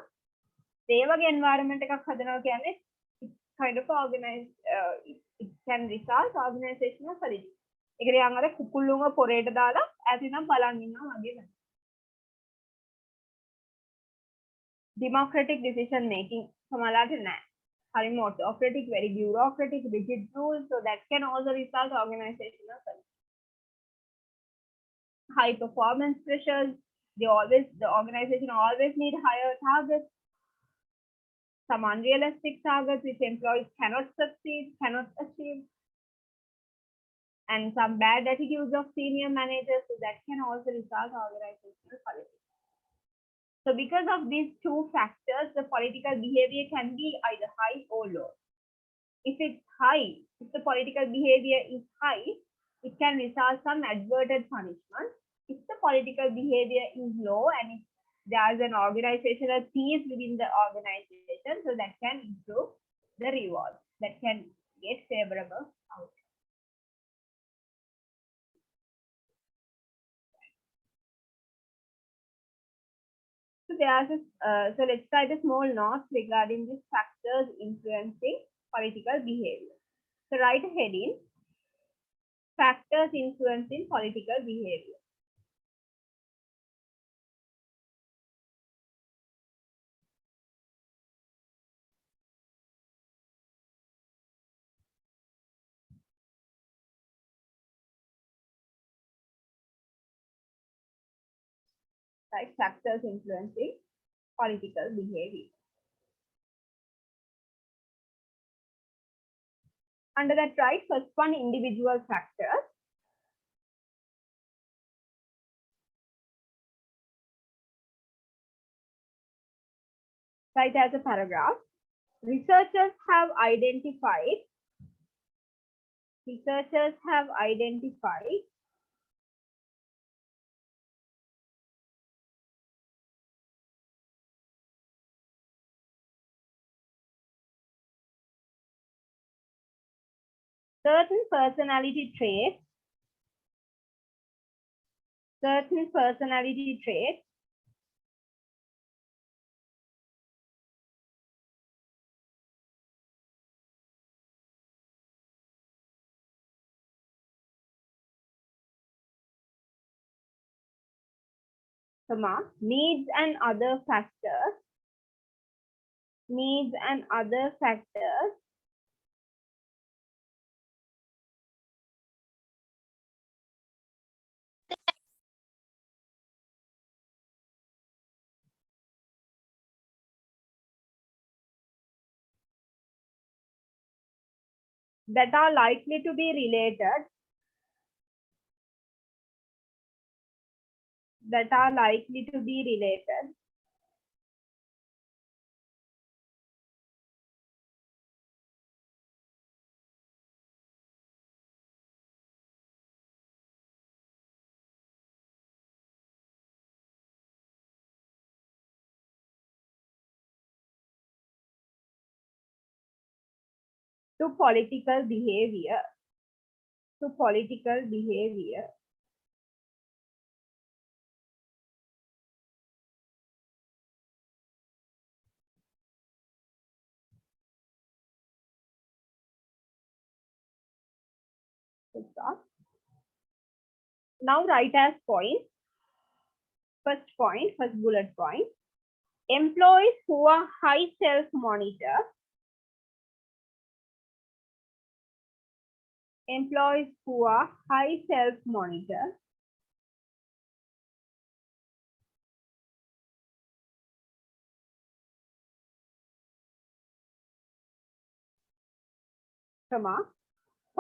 [SPEAKER 1] ඒ වගේ environment එකක් හදනවා කියන්නේ kind of organized it can result organizational politics. ඒකට යන් අර කුකුල්ලුම පොරේට දාලා ඇතිනම් බලන් ඉන්නවා වගේ වෙනවා. Democratic decision making සමහරවිට නැහැ. හරිම autocratic, very bureaucratic, rigid rules, so that can also result organizational politics. High performance pressures, the organization always need higher targets. Some unrealistic targets which employees cannot succeed, cannot achieve. And some bad attitudes of senior managers, so that can also result organizational politics. So because of these two factors, the political behavior can be either high or low. If it's high, if the political behavior is high, it can result some adverted punishment. If the political behavior is low and if there's an organizational peace within the organization, so that can improve the reward, that can get favorable outcome. So let's try the small notes regarding these factors influencing political behavior. So write a heading, factors influencing political behavior. Right, factors influencing political behavior. Under that, write first one, individual factors. Write as a paragraph. Researchers have identified certain personality traits needs and other factors that are likely to be related to political behavior. Now write as point. First bullet point. Employees who are high self-monitor.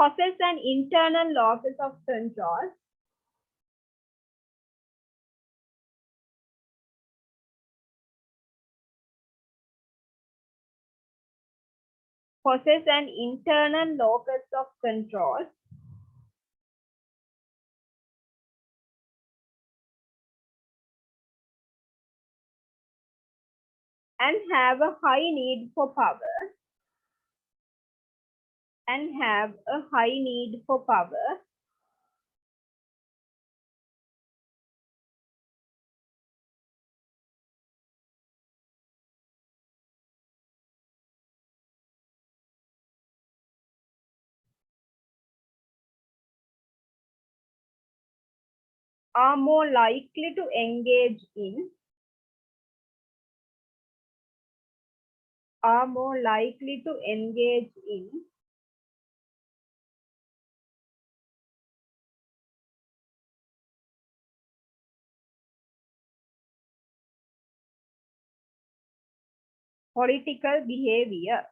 [SPEAKER 1] Possess an internal locus of control. And have a high need for power. Are more likely to engage in political behavior.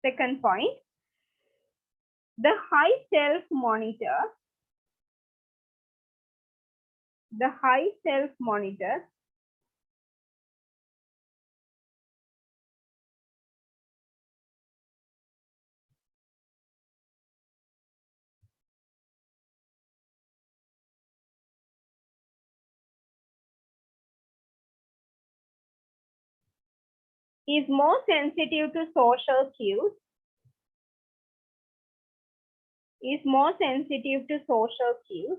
[SPEAKER 1] Second point, the high self-monitor is more sensitive to social cues.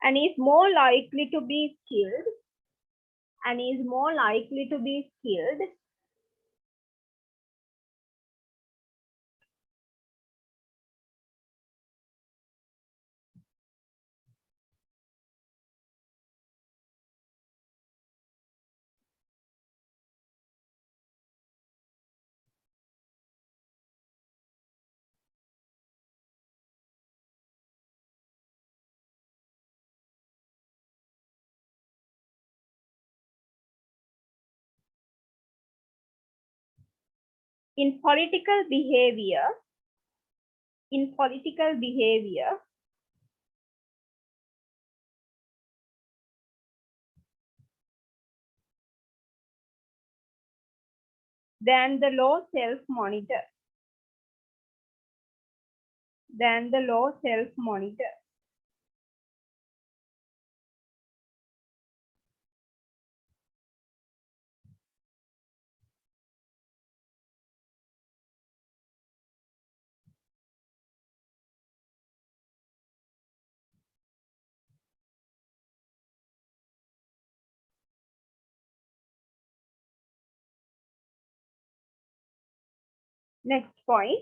[SPEAKER 1] and is more likely to be skilled, and is more likely to be skilled in political behavior, in political behavior than the law self-monitor, than the law self-monitor. Next point.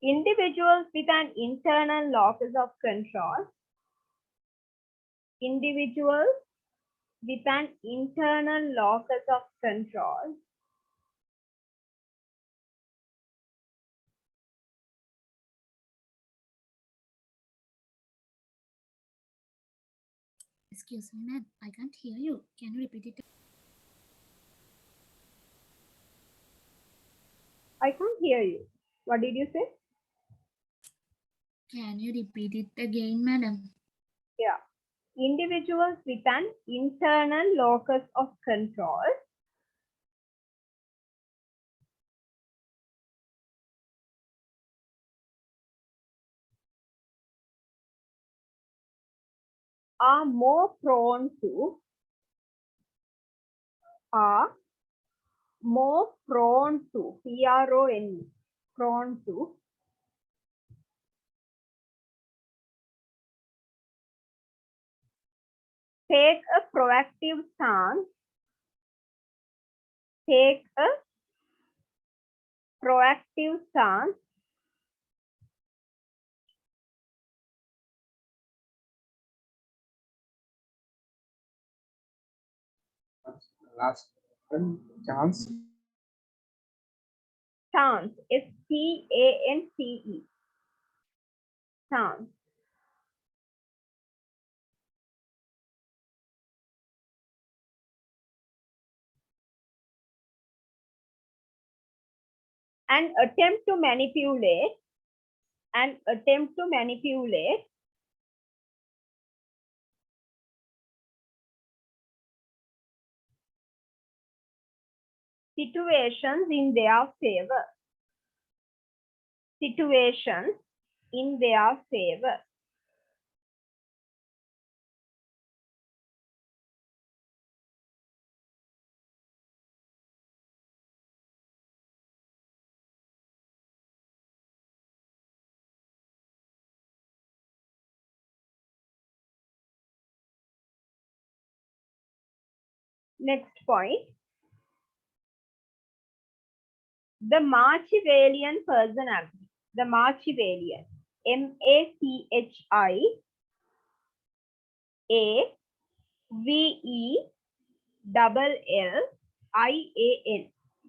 [SPEAKER 1] Individuals with an internal locus of control, individuals with an internal locus of control
[SPEAKER 3] Excuse me, ma'am. I can't hear you. Can you repeat it?
[SPEAKER 1] I can't hear you. What did you say?
[SPEAKER 3] Can you repeat it again, madam?
[SPEAKER 1] Yeah. Individuals with an internal locus of control are more prone to PRONE, prone to take a proactive stance, take a proactive stance
[SPEAKER 4] Last one, chance.
[SPEAKER 1] stance, STANCE, stance. An attempt to manipulate, an attempt to manipulate situations in their favor, situations in their favor. Next point. The Machiavellian personality. The Machiavellian. Machiavellian.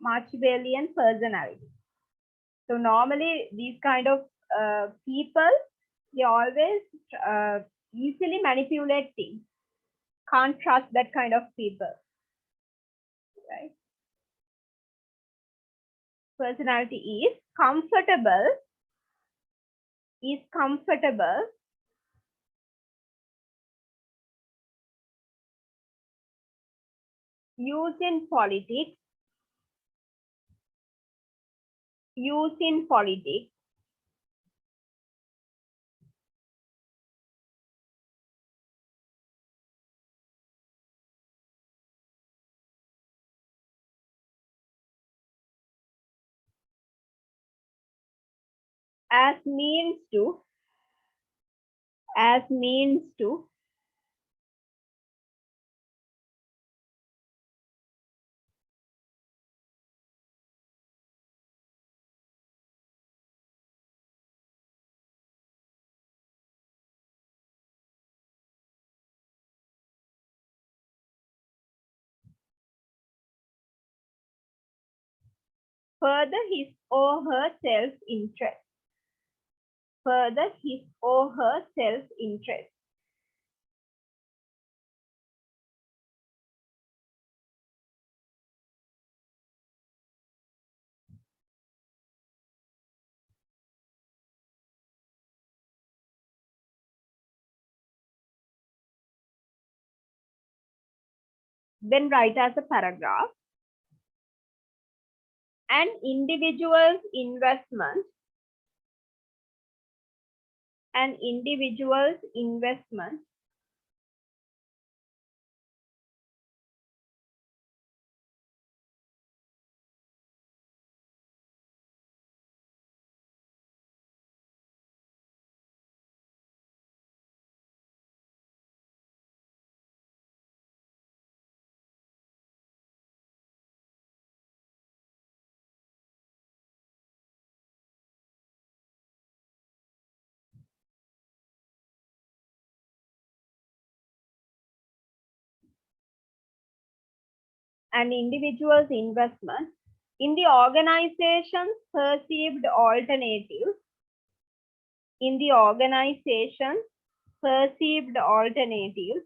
[SPEAKER 1] Machiavellian personality. So normally these kind of people, they always easily manipulate things. Can't trust that kind of people, right? Personality is comfortable used in politics as means to as means to further his or her self-interest. Further his or her self-interest. Then write as a paragraph. An individual's investment. An individual's investment an individual's investment in the organization's perceived alternatives. In the organization's perceived alternatives.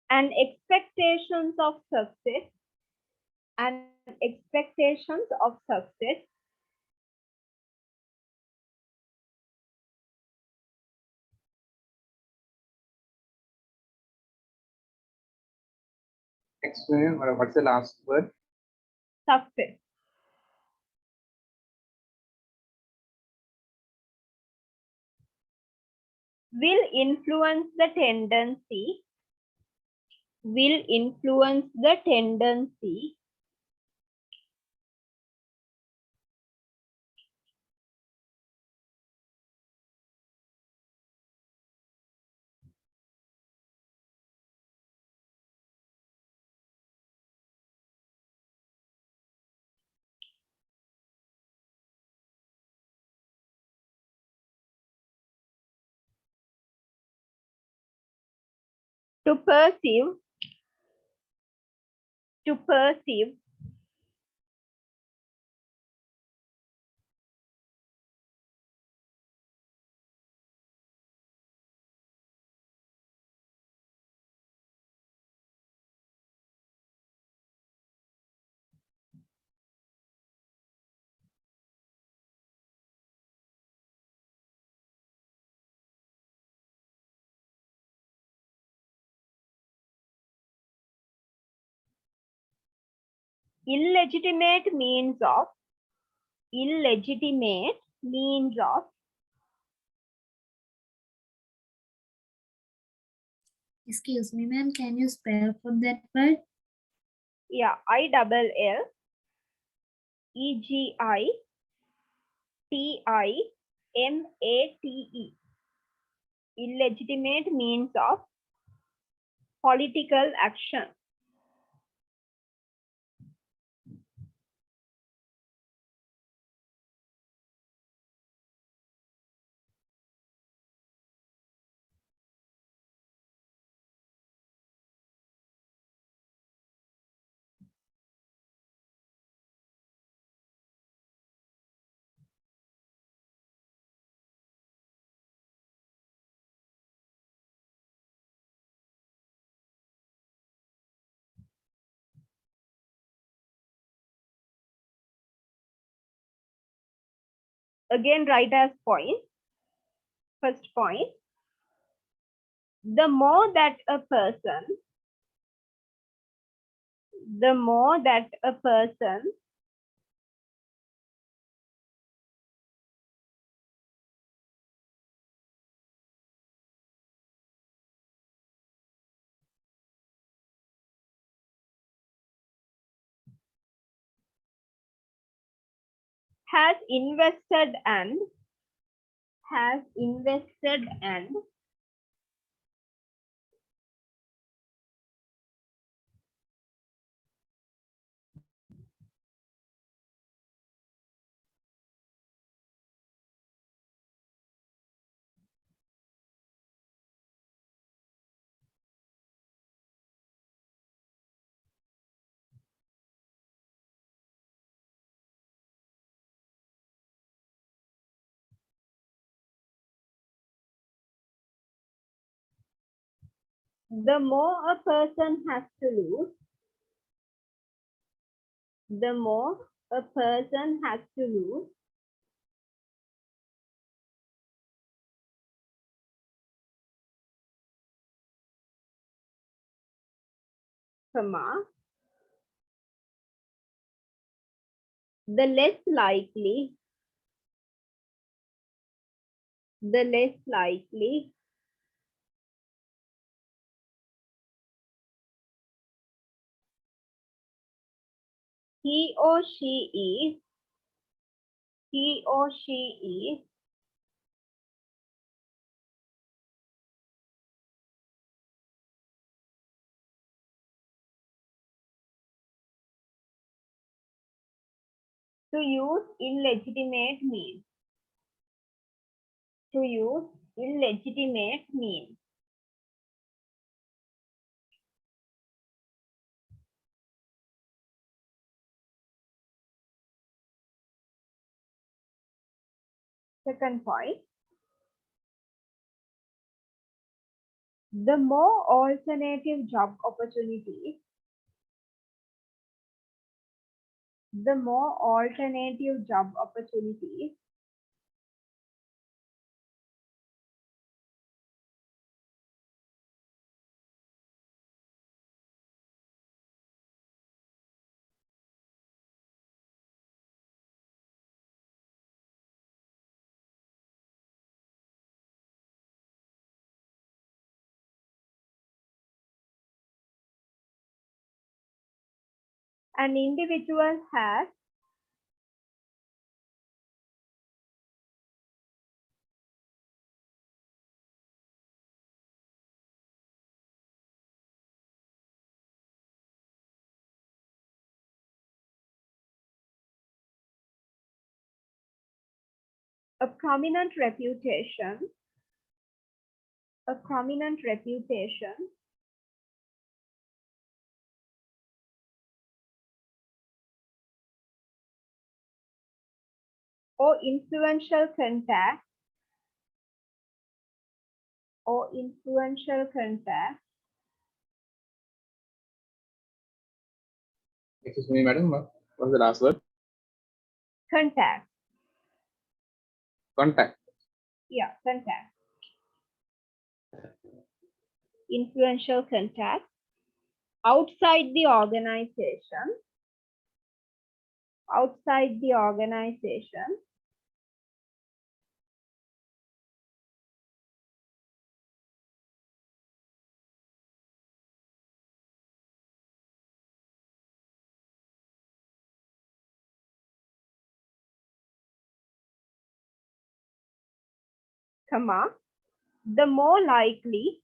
[SPEAKER 1] And expectations of success. And expectations of success.
[SPEAKER 4] Explain what's the last word?
[SPEAKER 1] Success. Will influence the tendency. Will influence the tendency. To perceive. To perceive. Illegitimate means of. Illegitimate means of.
[SPEAKER 3] Excuse me, ma'am. Can you spell for that word?
[SPEAKER 1] Yeah, ILLEGITIMATE. Illegitimate means of political action. Again, write as point. First point. The more that a person the more that a person has invested and the more a person has to lose, the more a person has to lose, comma, the less likely he or she is to use illegitimate means. To use illegitimate means. Second point, the more alternative job opportunities, an individual has a prominent reputation or influential contact
[SPEAKER 4] Excuse me, madam. What was the last word?
[SPEAKER 1] contact.
[SPEAKER 4] Contact.
[SPEAKER 1] Yeah, contact. Influential contact outside the organization, comma, the more likely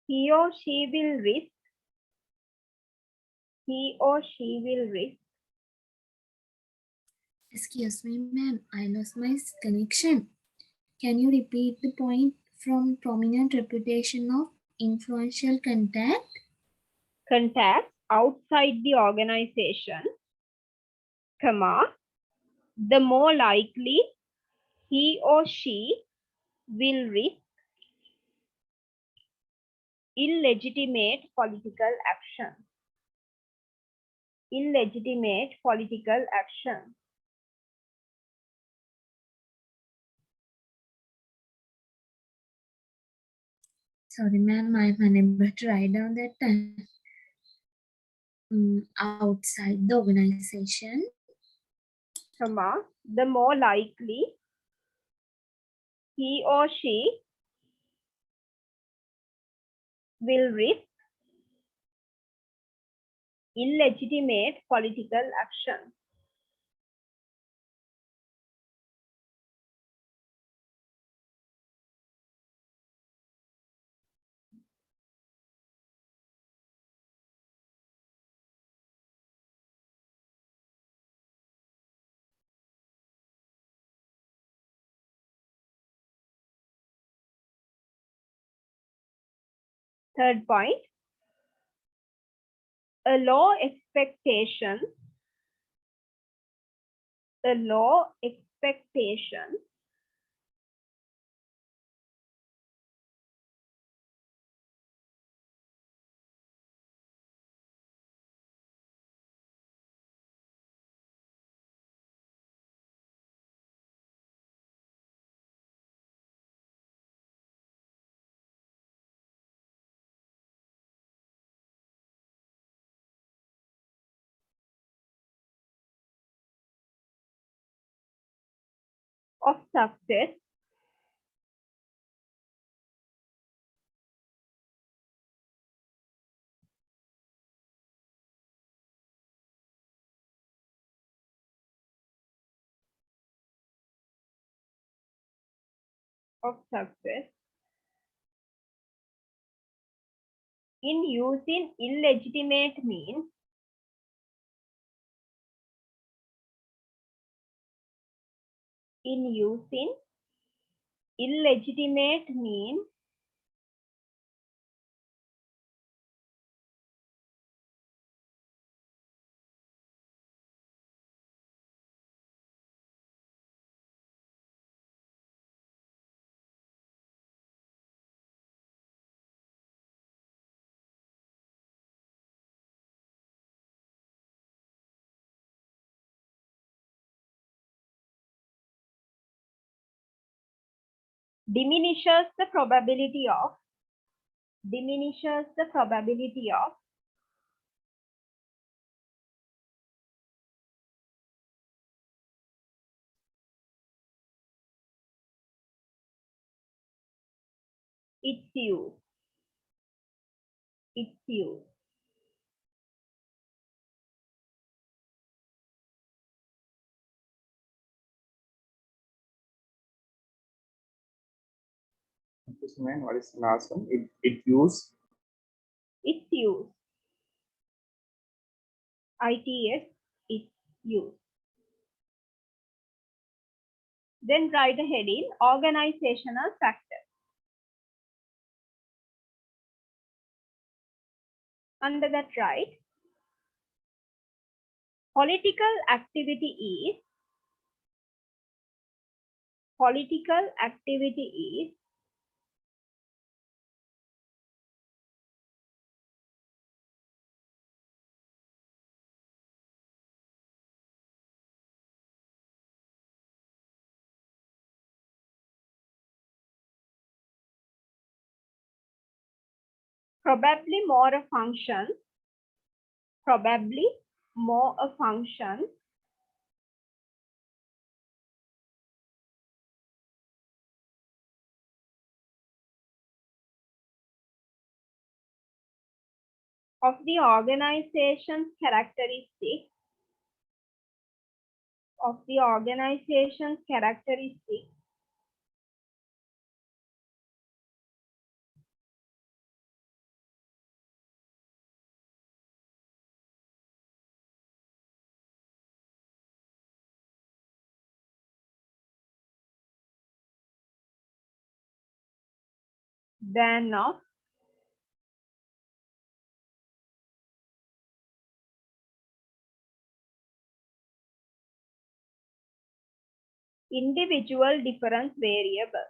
[SPEAKER 1] he or she will risk
[SPEAKER 3] Excuse me, ma'am. I lost my connection. Can you repeat the point from prominent reputation of influential contact?
[SPEAKER 1] contact outside the organization, comma, the more likely he or she will risk illegitimate political action. Illegitimate political action.
[SPEAKER 3] Sorry, ma'am, I'm unable to write down that time. Outside the organization,
[SPEAKER 1] Comma, the more likely he or she will risk illegitimate political action. Third point, a law expectation of success in using illegitimate means diminishes the probability of its use.
[SPEAKER 4] Excuse me, what is the last one? It use.
[SPEAKER 1] Its use. ITS, its use. Then write a heading, organizational factors. Under that write, political activity is probably more a function of the organization's characteristics than of individual difference variable.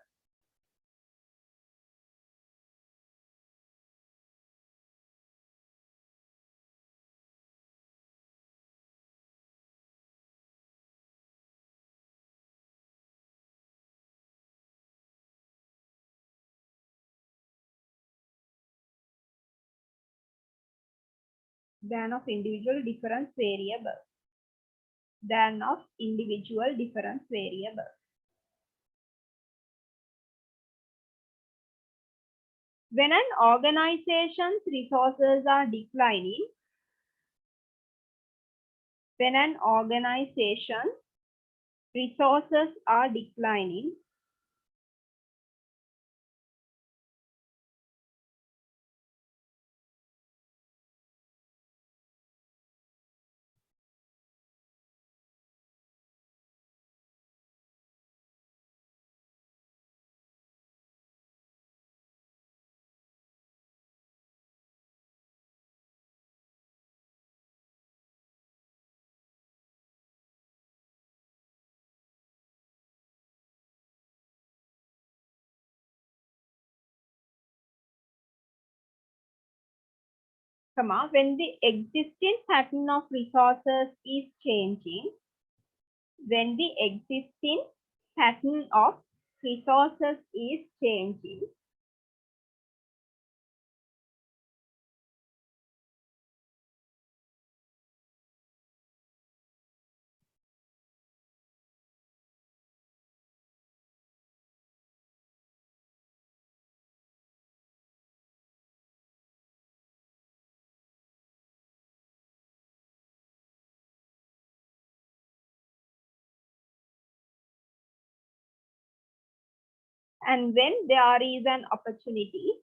[SPEAKER 1] Than of individual difference variable. Than of individual difference variable. When an organization's resources are declining, when an organization's resources are declining, when the existing pattern of resources is changing, when the existing pattern of resources is changing, and when there is an opportunity,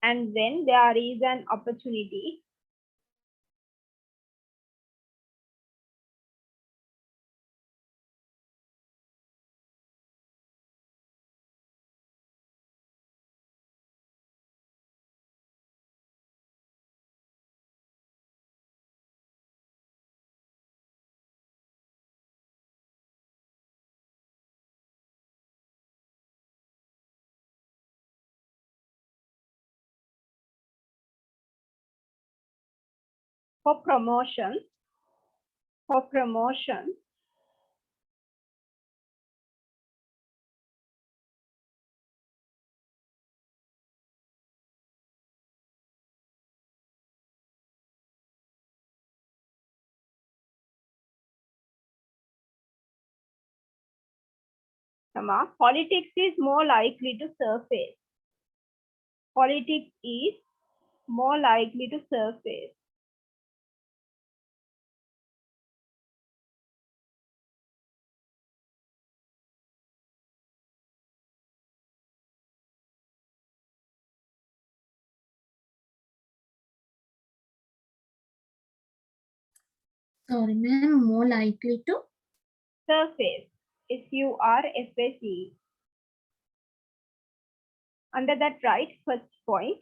[SPEAKER 1] and when there is an opportunity, for promotion, politics is more likely to surface. Politics is more likely to surface.
[SPEAKER 3] Sorry, ma'am, more likely to?
[SPEAKER 1] Surface. SURFACE. Under that, right, first point,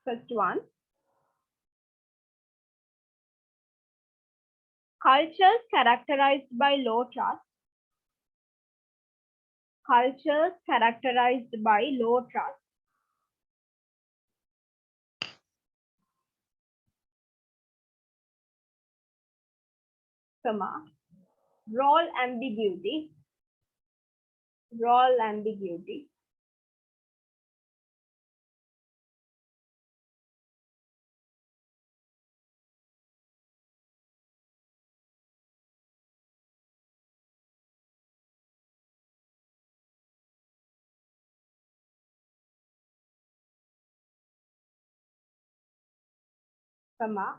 [SPEAKER 1] first one. Cultures characterized by low trust. Cultures characterized by low trust. Role ambiguity. Role ambiguity.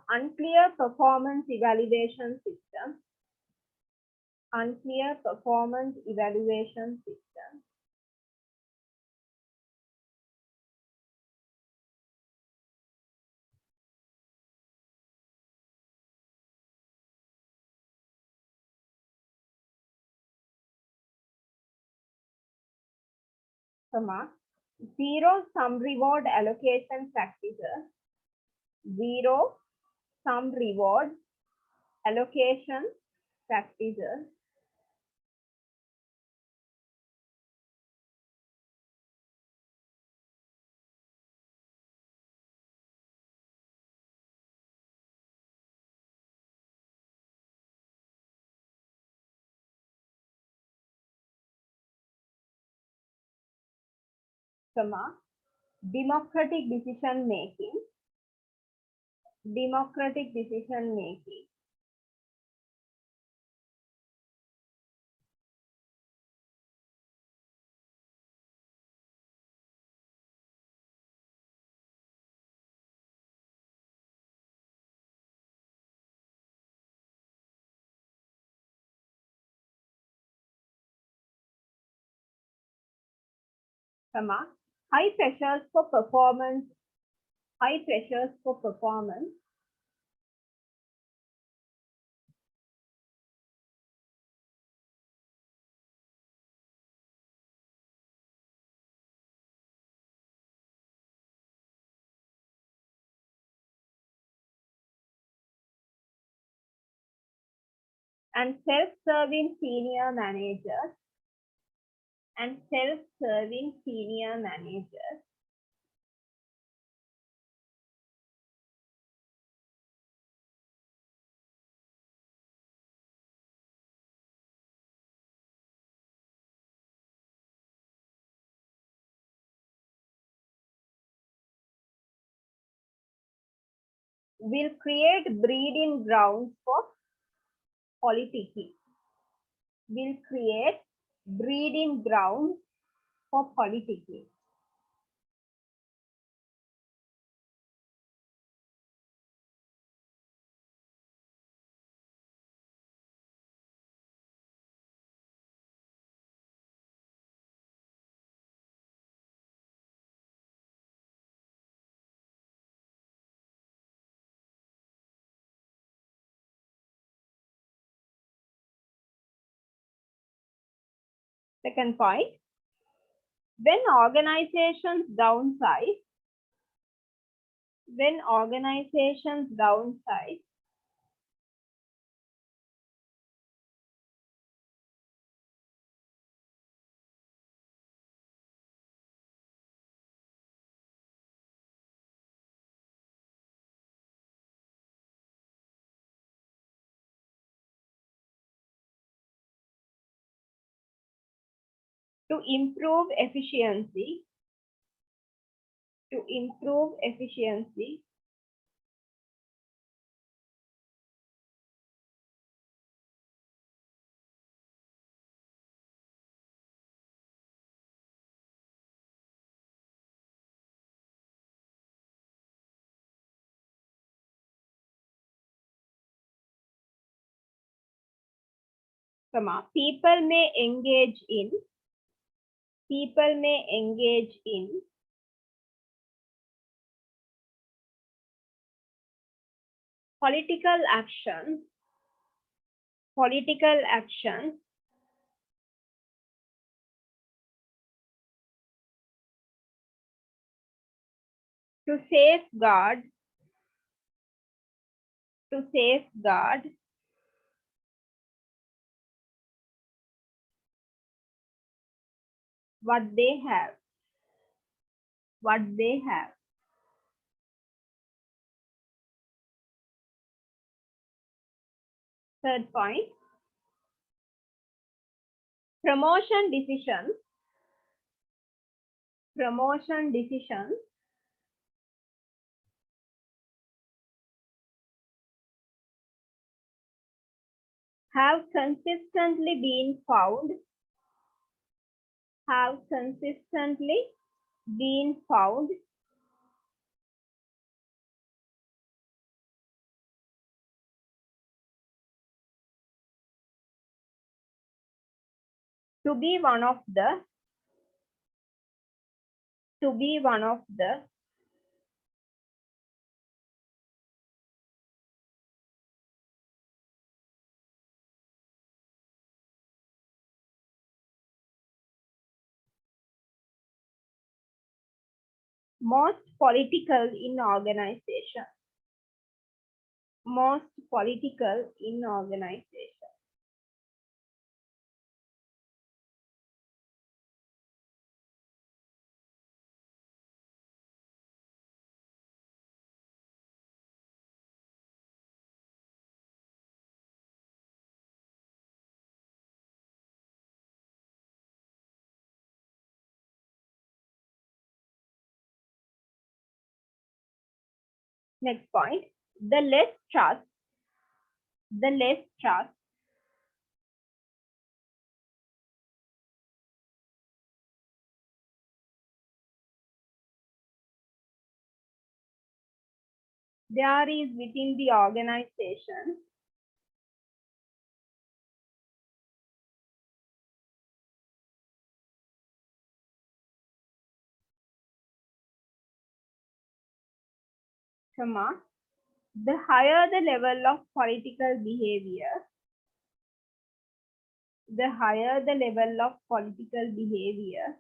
[SPEAKER 1] Unclear performance evaluation system. Unclear performance evaluation system. Zero sum reward allocation practices. Zero sum reward allocation practices. comma, democratic decision making, democratic decision making, comma, high pressures for performance, high pressures for performance, and self-serving senior managers, and self-serving senior managers, will create breeding grounds for politicking. Will create breeding grounds for politicking. Second point, when organizations downsize, to improve efficiency, comma, people may engage in political actions to safeguard what they have. Third point, promotion decisions have consistently been found to be one of the most political in organization. Next point, the less trust there is within the organization, comma, the higher the level of political behavior, the higher the level of political behavior,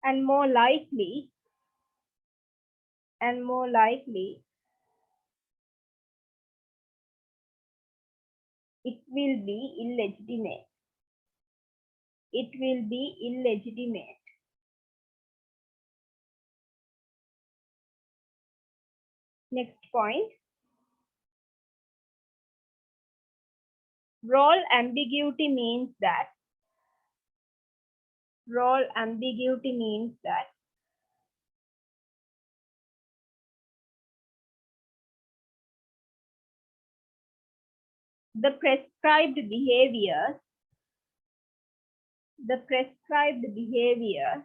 [SPEAKER 1] and more likely it will be illegitimate. It will be illegitimate. Next point, role ambiguity means that the prescribed behavior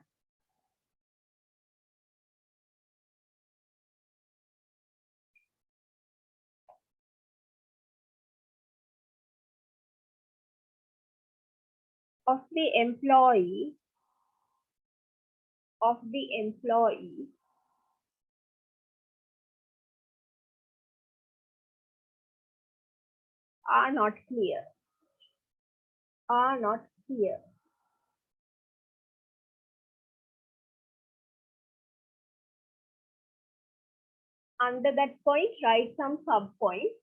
[SPEAKER 1] of the employee are not clear. Under that point, write some subpoints.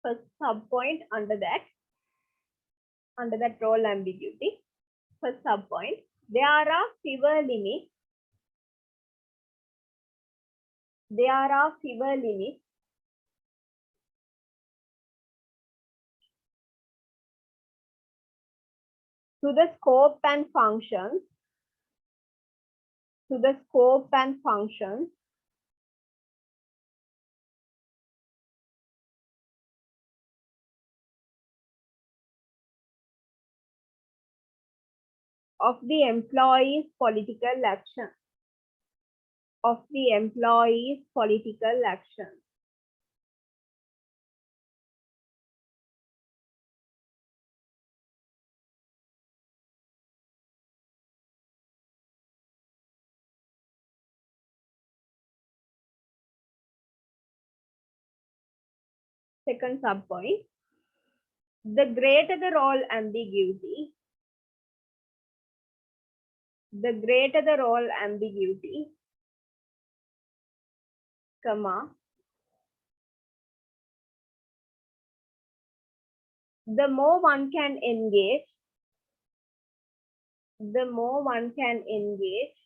[SPEAKER 1] First subpoint under that role ambiguity. First subpoint, there are fewer limits to the scope and functions of the employee's political action. Second subpoint, the greater the role ambiguity, comma, the more one can engage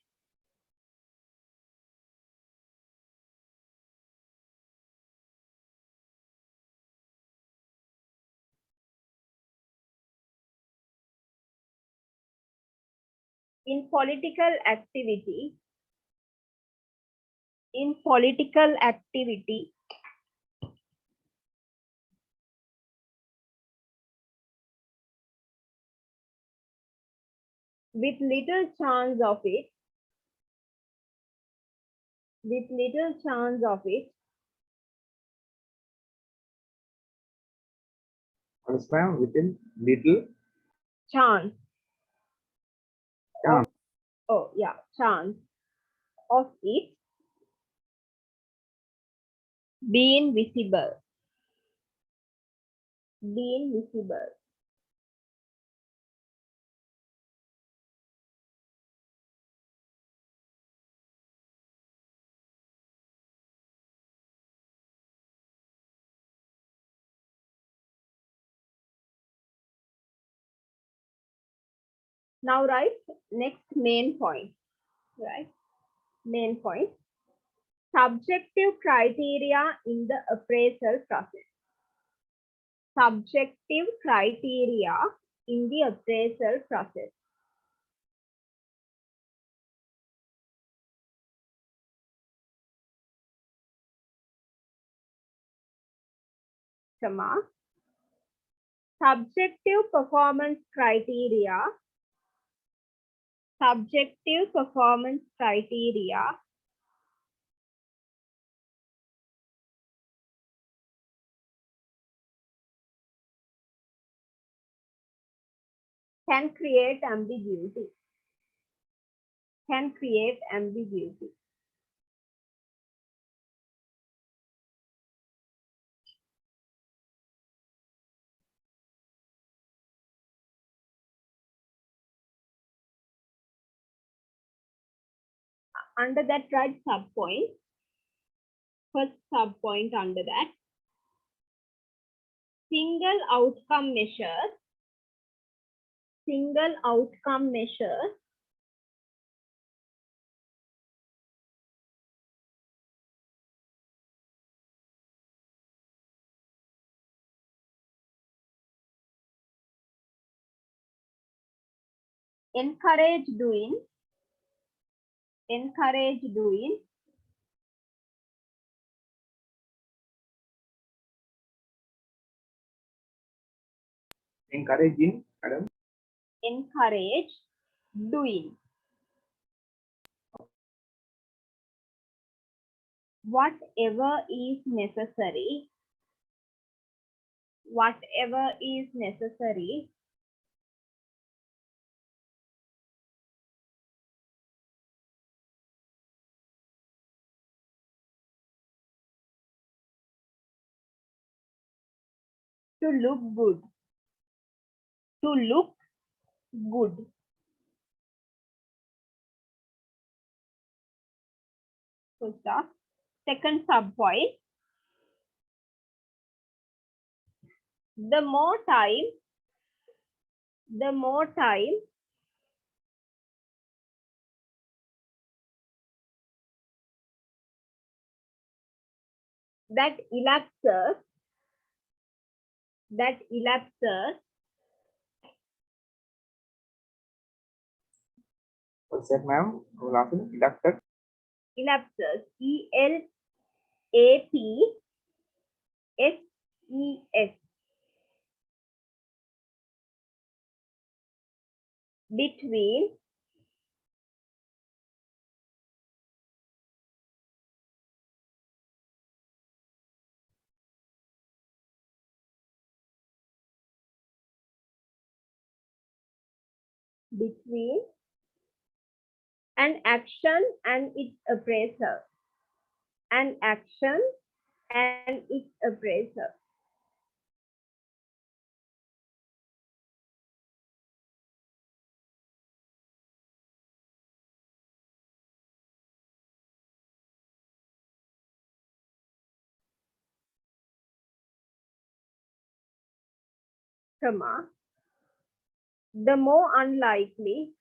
[SPEAKER 1] in political activity with little chance of it
[SPEAKER 4] Understand? Within little
[SPEAKER 1] chance
[SPEAKER 4] Chance.
[SPEAKER 1] chance of it being visible. Now write next main point, right? main point. Subjective criteria in the appraisal process. Subjective criteria in the appraisal process. Subjective performance criteria. Subjective performance criteria can create ambiguity. Can create ambiguity. Under that, write subpoint. First subpoint under that. Single outcome measures. Single outcome measures encourage doing. Encourage doing.
[SPEAKER 4] Encouraging, madam.
[SPEAKER 1] Encourage doing. Whatever is necessary. Whatever is necessary to look good. To look good. So stop. Second subpoint. The more time that elapses
[SPEAKER 4] What's that, ma'am? Last one, elected.
[SPEAKER 1] elapses ELAPSES between an action and its appraiser. An action and its appraiser. Comma. The more unlikely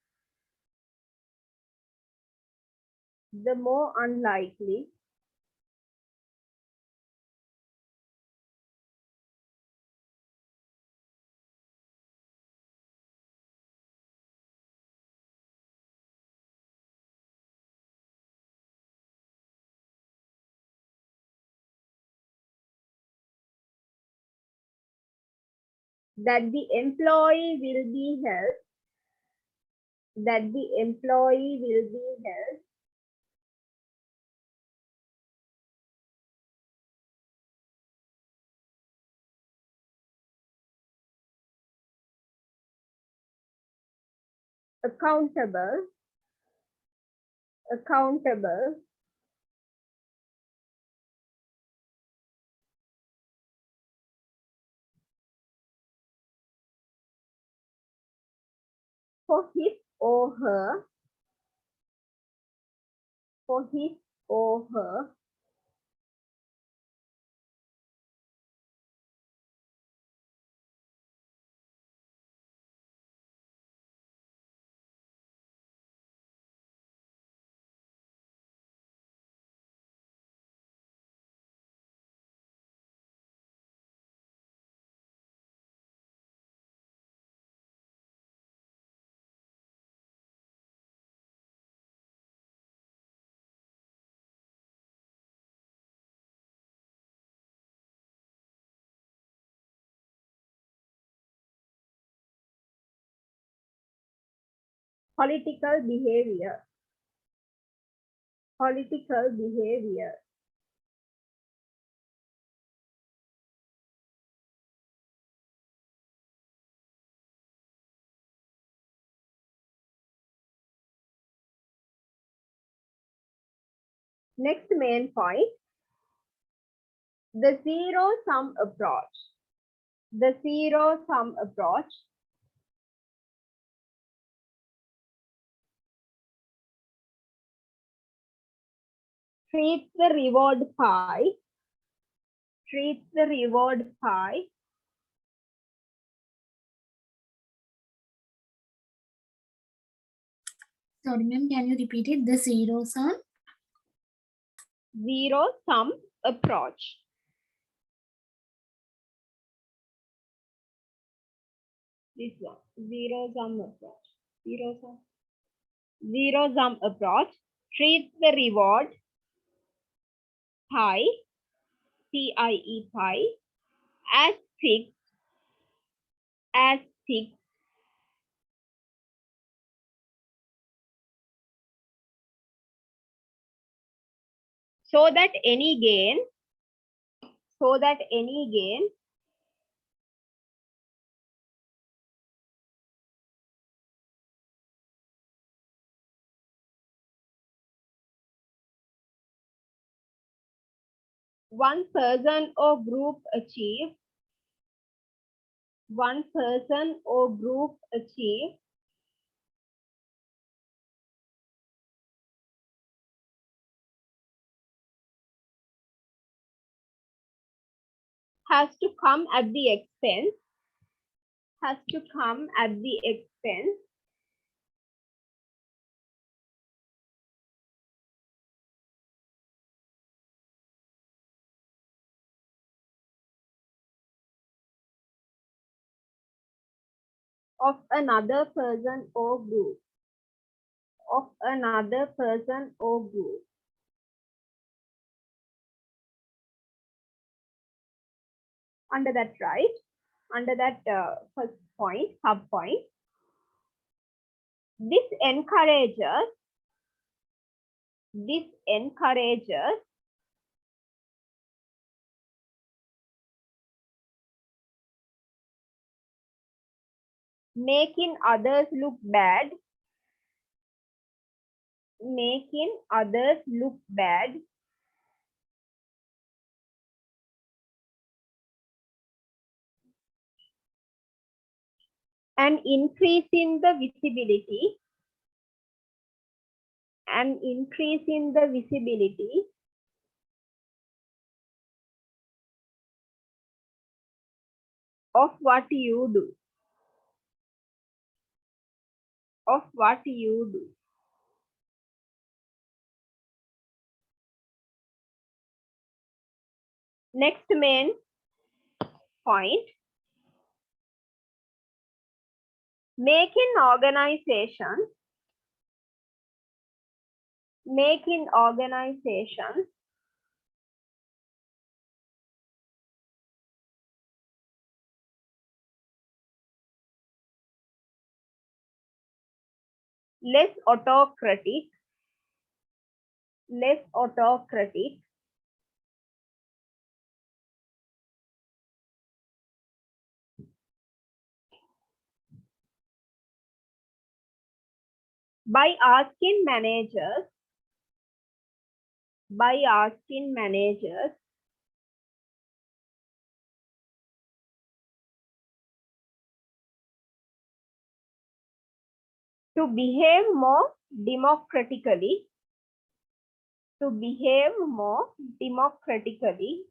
[SPEAKER 1] that the employee will be held accountable for his or her Political behavior. Political behavior. Next main point, the zero-sum approach. The zero-sum approach treats the reward pie
[SPEAKER 3] Sorry, ma'am, can you repeat it? The zero sum?
[SPEAKER 1] zero-sum approach. This one, zero-sum approach. Zero-sum approach treats the reward pie, PIE pie, as fixed so that any gain one person or group achieve has to come at the expense of another person or group. Under that, right? Under that first point, sub point, this encourages making others look bad and increasing the visibility of what you do. Next main point, making organizations less autocratic by asking managers to behave more democratically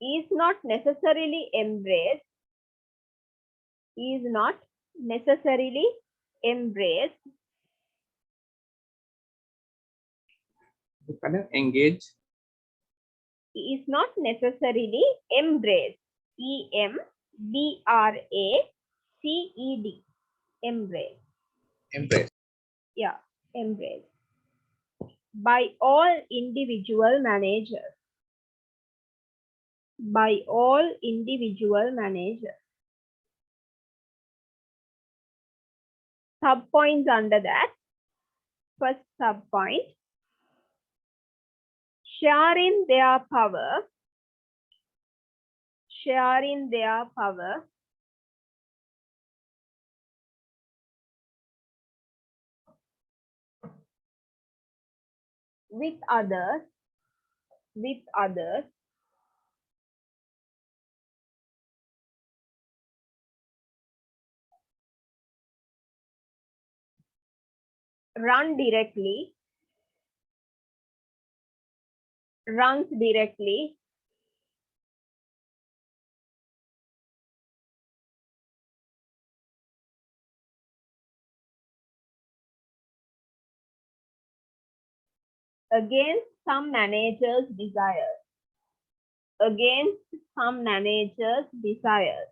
[SPEAKER 1] is not necessarily embraced
[SPEAKER 4] Engage.
[SPEAKER 1] is not necessarily embraced. EMBRACED. Embrace.
[SPEAKER 4] Embrace.
[SPEAKER 1] Yeah, embrace. by all individual managers. By all individual managers. Subpoints under that. First subpoint. Sharing their power. Sharing their power. With others. With others. Run directly. Runs directly. Against some managers' desires. Against some managers' desires.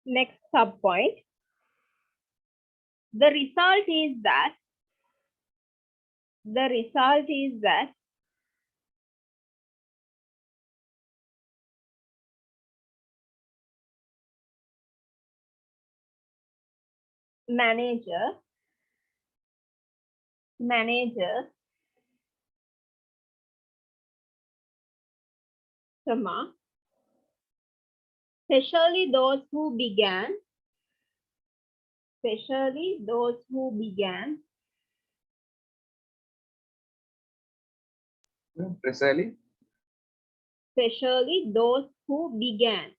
[SPEAKER 1] Next subpoint. The result is that managers comma, especially those who began especially those who began
[SPEAKER 4] Precisely.
[SPEAKER 1] especially those who began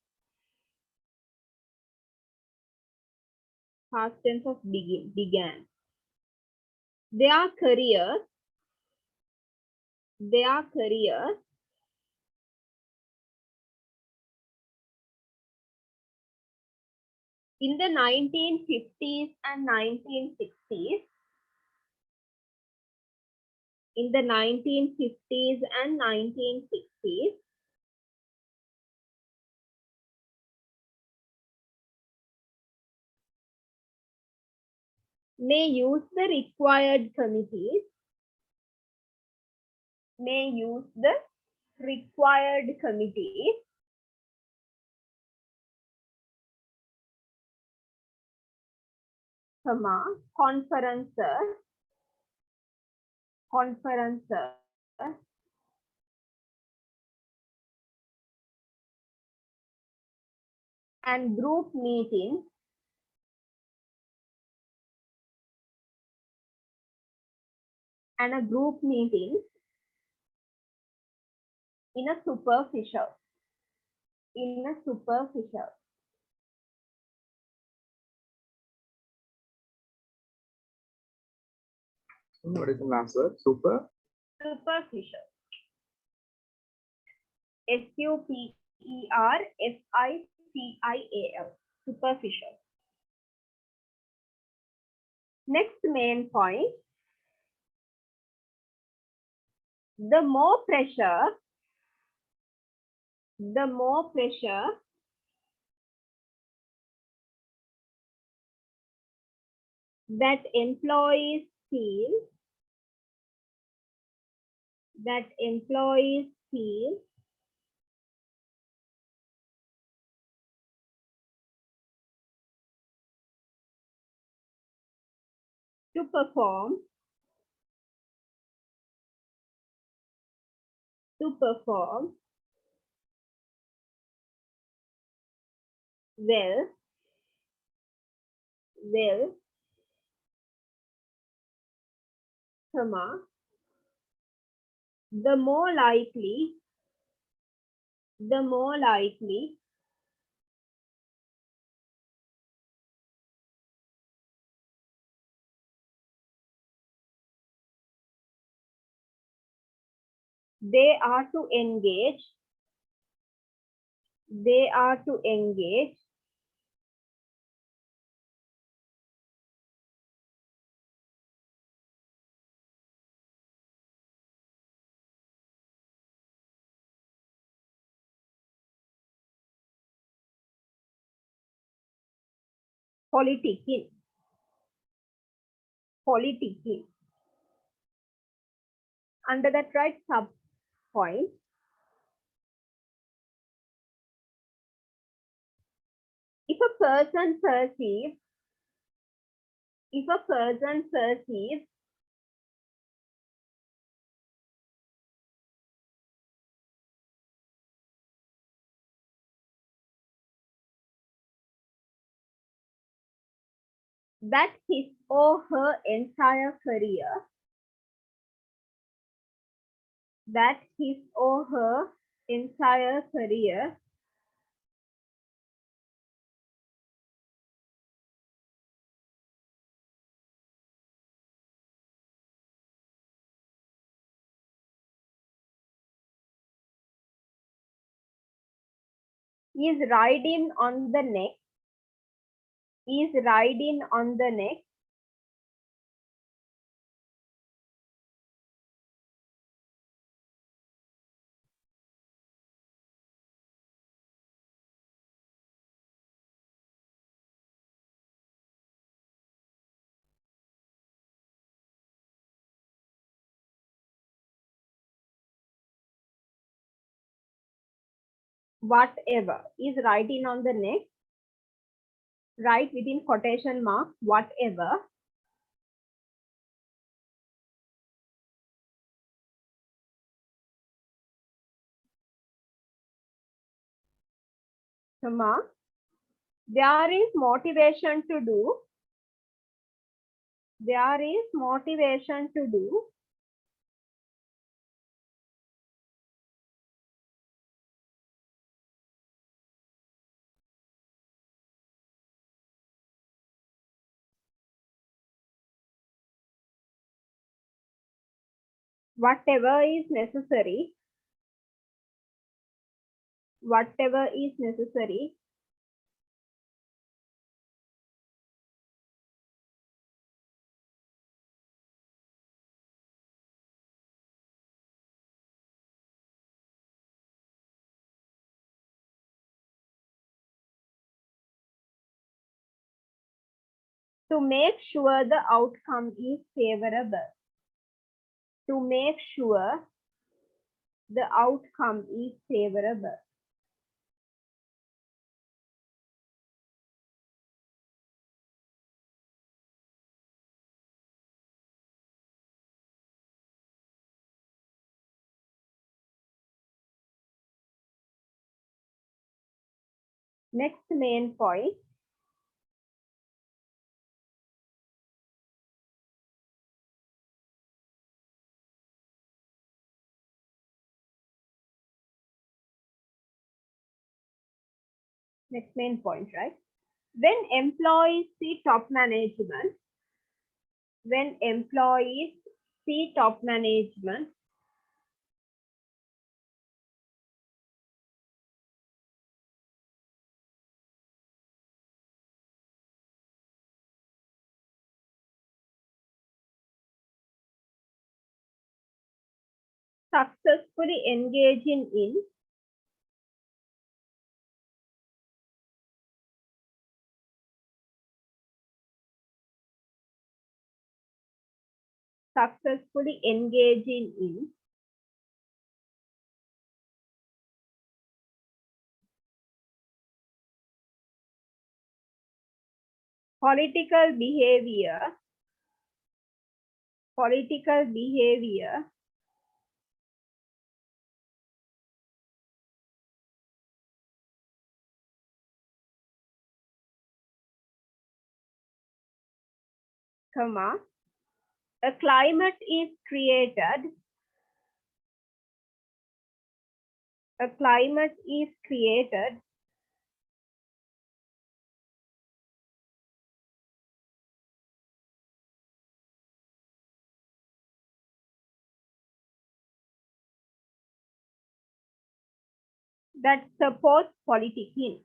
[SPEAKER 1] past tense of began their careers in the 1950s and 1960s in the 1950s and 1960s may use the required committees comma, conferences and group meetings in a superficial
[SPEAKER 4] What is the answer? Superficial.
[SPEAKER 1] superficial superficial. Next main point. The more pressure that employees feel to perform well, comma, the more likely they are to engage politicking. Politicking. Under that right sub point, if a person perceives that his or her entire career is riding on the neck whatever, is riding on the neck, write within quotation mark whatever, comma, there is motivation to do whatever is necessary to make sure the outcome is favorable. To make sure the outcome is favorable. Next main point. Next main point, right? When employees see top management, successfully engaging in political behavior comma, a climate is created that supports politicking.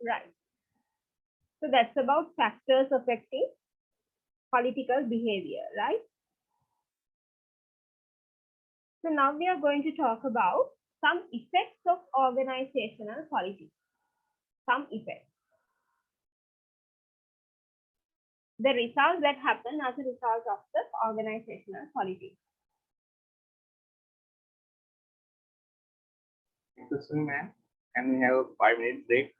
[SPEAKER 1] Right. So that's about factors affecting political behavior, right? So now we are going to talk about some effects of organizational politics. Some effects. The results that happen as a result of the organizational politics.
[SPEAKER 4] Excuse me, ma'am. Can we have a 5 minute break?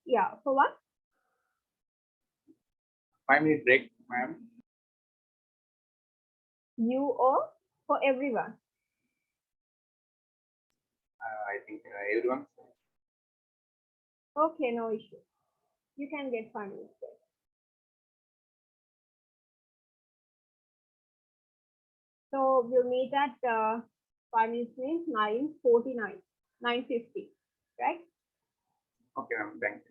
[SPEAKER 1] Yeah, for what?
[SPEAKER 4] 5 minute break, ma'am.
[SPEAKER 1] You or for everyone?
[SPEAKER 4] I think everyone.
[SPEAKER 1] Okay, no issue. You can get 5 minutes break. So we'll meet at 5 minutes means 9:49, 9:50, right?
[SPEAKER 4] Okay, ma'am. Thank you.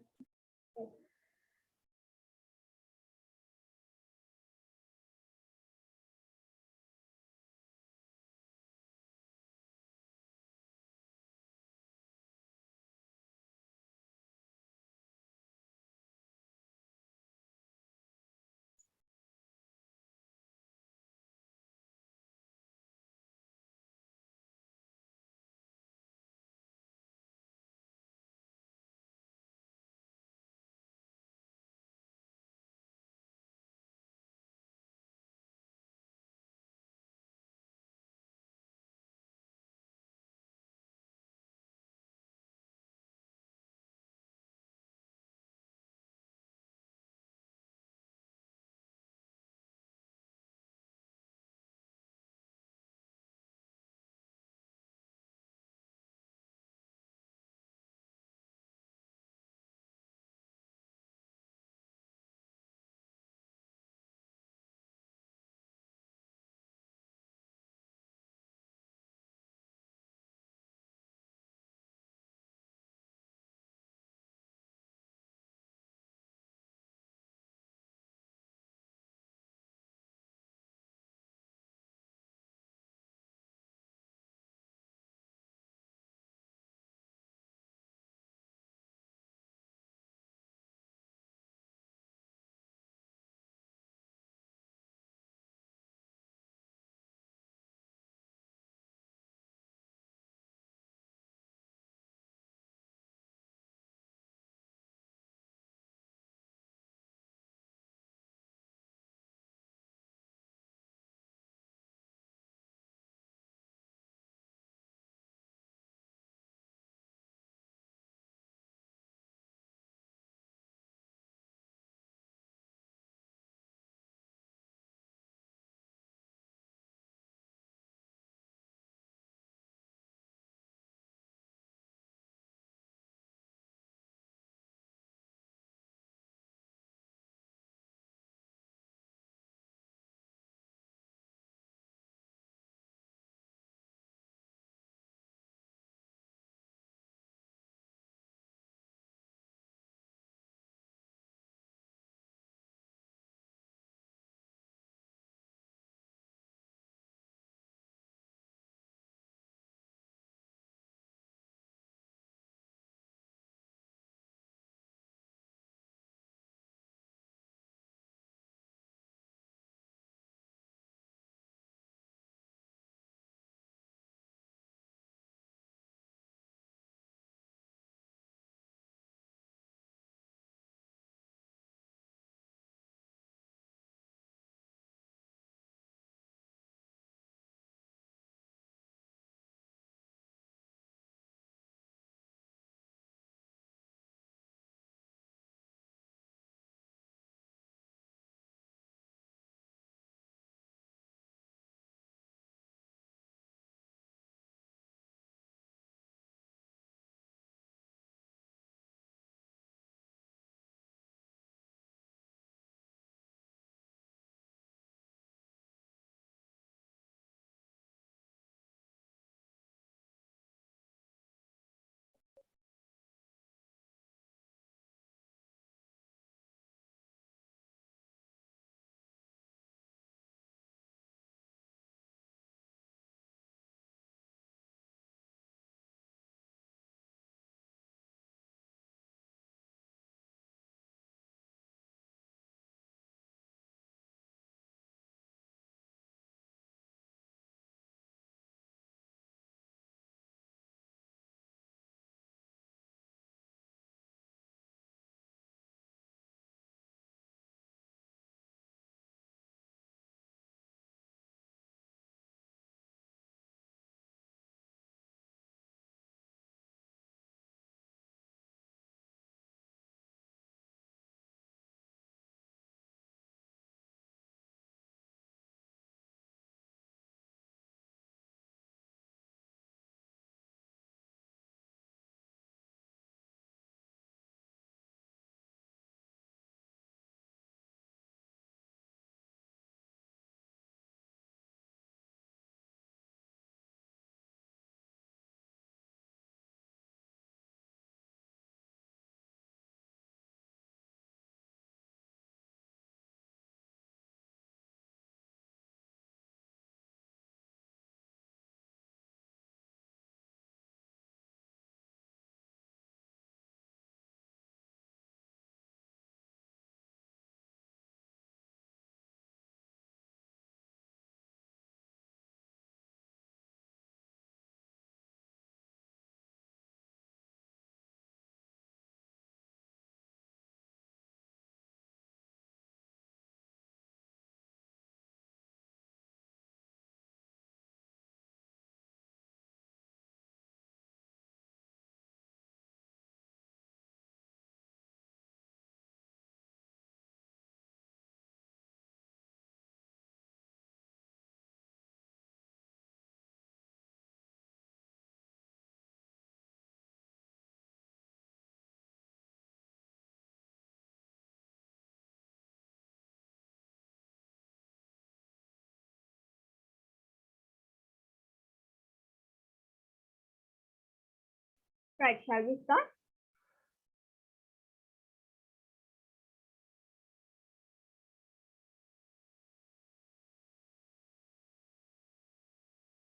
[SPEAKER 1] Right, shall we start?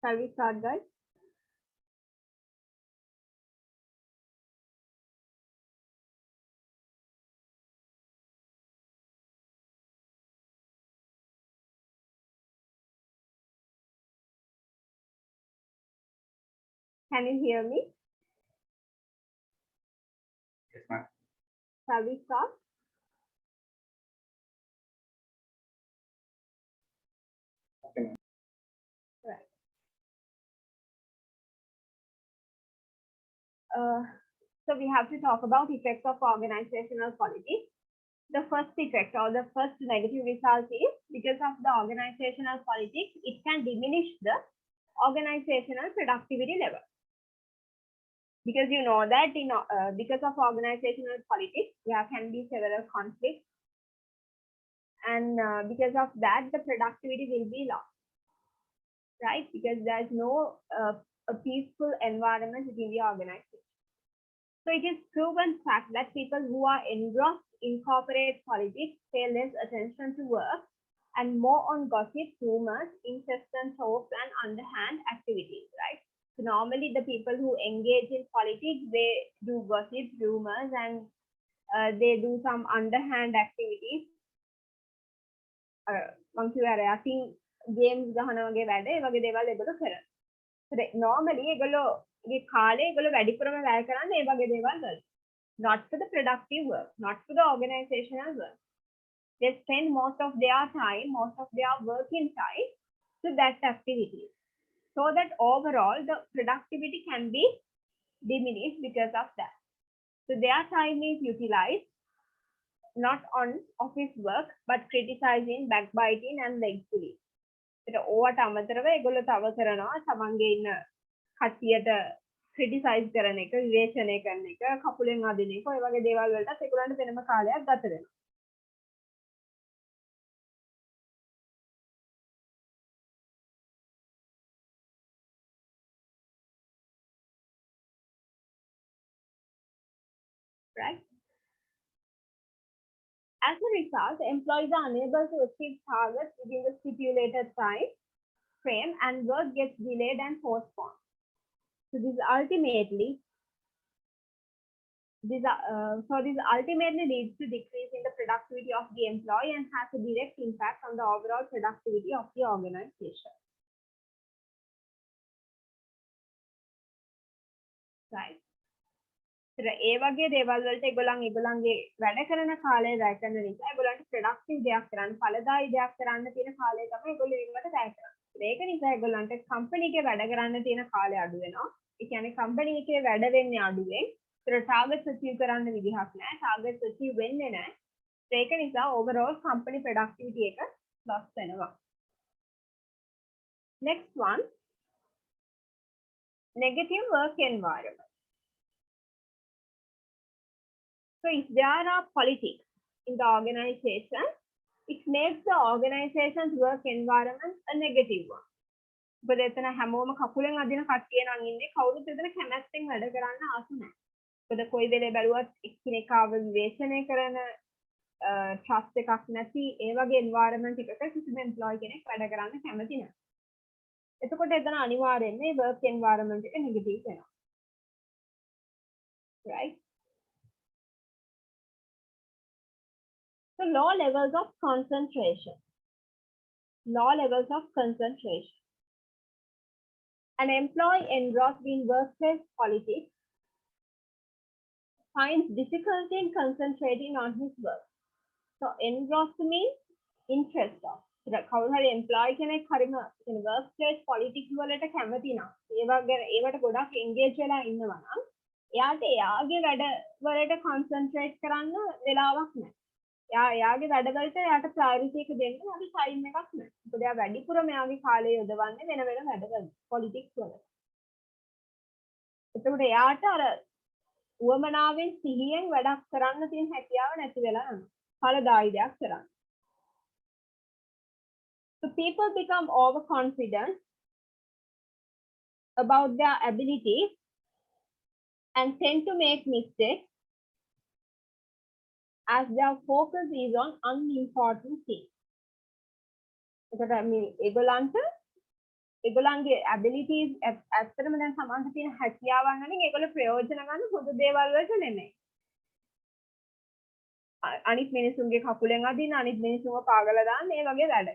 [SPEAKER 1] Shall we start, guys? Can you hear me?
[SPEAKER 4] Yes, ma'am.
[SPEAKER 1] Shall we start?
[SPEAKER 4] Okay, ma'am.
[SPEAKER 1] Right. So we have to talk about effects of organizational politics. The first effect or the first negative result is because of the organizational politics, it can diminish the organizational productivity level. Because you know that because of organizational politics, there can be several conflicts, and because of that, the productivity will be lost, right? Because there's no a peaceful environment within the organization. So it is proven fact that people who are engrossed in corporate politics pay less attention to work and more on gossip, rumors, incessant talks, and underhand activities, right? So normally the people who engage in politics, they do gossip, rumors, and they do some underhand activities. මං කිව්වා අර යටින් games ගහන වගේ වැඩ ඒ වගේ දේවල් ඒගොල්ලෝ කරනවා. normally ඒගොල්ලෝගේ කාලේ ඒගොල්ලෝ වැඩිපුරම වැය කරන්නේ ඒ වගේ දේවල් වලට. Not for the productive work, not for the organizational work. They spend most of their time, most of their working time to that activity. So that overall the productivity can be diminished because of that. So their time is utilized not on office work but criticizing, backbiting and leg pulling. ඕවට අමතරව ඒගොල්ලෝ තව කරනවා තමන්ගේ ඉන්න කට්ටියට criticise කරන එක, විවේචනය කරන එක, කකුලෙන් අදින එක, ඔය වගේ දේවල් වලටත් ඒගොල්ලන්ට වෙනම කාලයක් ගත වෙනවා. Right? As a result, employees are unable to achieve targets within the stipulated time frame and work gets delayed and postponed. So this ultimately leads to decrease in the productivity of the employee and has a direct impact on the overall productivity of the organization. Right. ඒ වගේ දේවල් වලට ඒගොල්ලන්ගේ වැඩ කරන කාලය වැය කරන නිසා ඒගොල්ලන්ට ප්‍රොඩක්ටිව් දෙයක් කරන්න, ඵලදායී දෙයක් කරන්න තියෙන කාලය තමයි ඒගොල්ලෝ ඒකට වැය කරන්නේ. ඒක නිසා ඒගොල්ලන්ට කම්පැනි එකේ වැඩ කරන්න තියෙන කාලය අඩු වෙනවා. ඒ කියන්නේ කම්පැනි එකේ වැඩ වෙන්නේ අඩුවෙන්. ඒතර ටාගට්ස් අචීව් කරන්න විදිහක් නැහැ. ටාගට්ස් අචීව් වෙන්නේ නැහැ. ඒක නිසා ඕවරෝල් කම්පැනි ප්‍රොඩක්ටිවිටි එක loss වෙනවා. Next one, negative work environment. So if there are politics in the organization, it makes the organization's work environment a negative one. මොකද එතන හැමෝම කකුලෙන් අදින කට්ටිය නම් ඉන්නේ කවුරුත් එතන කැමැත්තෙන් වැඩ කරන්න ආසු නැහැ. මොකද කොයි වෙලේ බැලුවත් එක්කිනෙකාව විවේචනය කරන trust එකක් නැති ඒ වගේ environment එකක කිසිම employee කෙනෙක් වැඩ කරන්න කැමති නැහැ. එතකොට එතන අනිවාර්යෙන්ම මේ work environment එක negative වෙනවා. Right? So low levels of concentration. Low levels of concentration. An employee engrossed in workplace politics finds difficulty in concentrating on his work. So engrossed means interest of. කවුරු හරි employee කෙනෙක් හරිම workplace politics වලට කැමති නම් ඒවට ගොඩක් engage වෙලා ඉන්නවා නම් එයාට එයාගේ වැඩ වලට concentrate කරන්න වෙලාවක් නැහැ. එයාගේ වැඩවලට එයාට priority එක දෙන්න හරි time එකක් නැහැ. මොකද එයා වැඩිපුරම එයාගේ කාලය යොදවන්නේ වෙන වෙන වැඩවල politics වල. එතකොට එයාට අර උවමනාවෙන් සිහියෙන් වැඩක් කරන්න තියෙන හැකියාව නැති වෙලා යනවා. ඵලදායී දෙයක් කරන්න. So people become overconfident about their abilities and tend to make mistakes as their focus is on unimportant things. එතකොට මේ ඒගොල්ලන්ගේ abilities ඇත්තටම දැන් සමහරට තියෙන හැකියාවන් වලින් ඒගොල්ලෝ ප්‍රයෝජන ගන්න පොදු දේවල් වලට නෙමෙයි. අනිත් මිනිසුන්ගේ කකුලෙන් අදින්න අනිත් මිනිසුන්ව පාගලා දාන්න මේ වගේ වැඩ.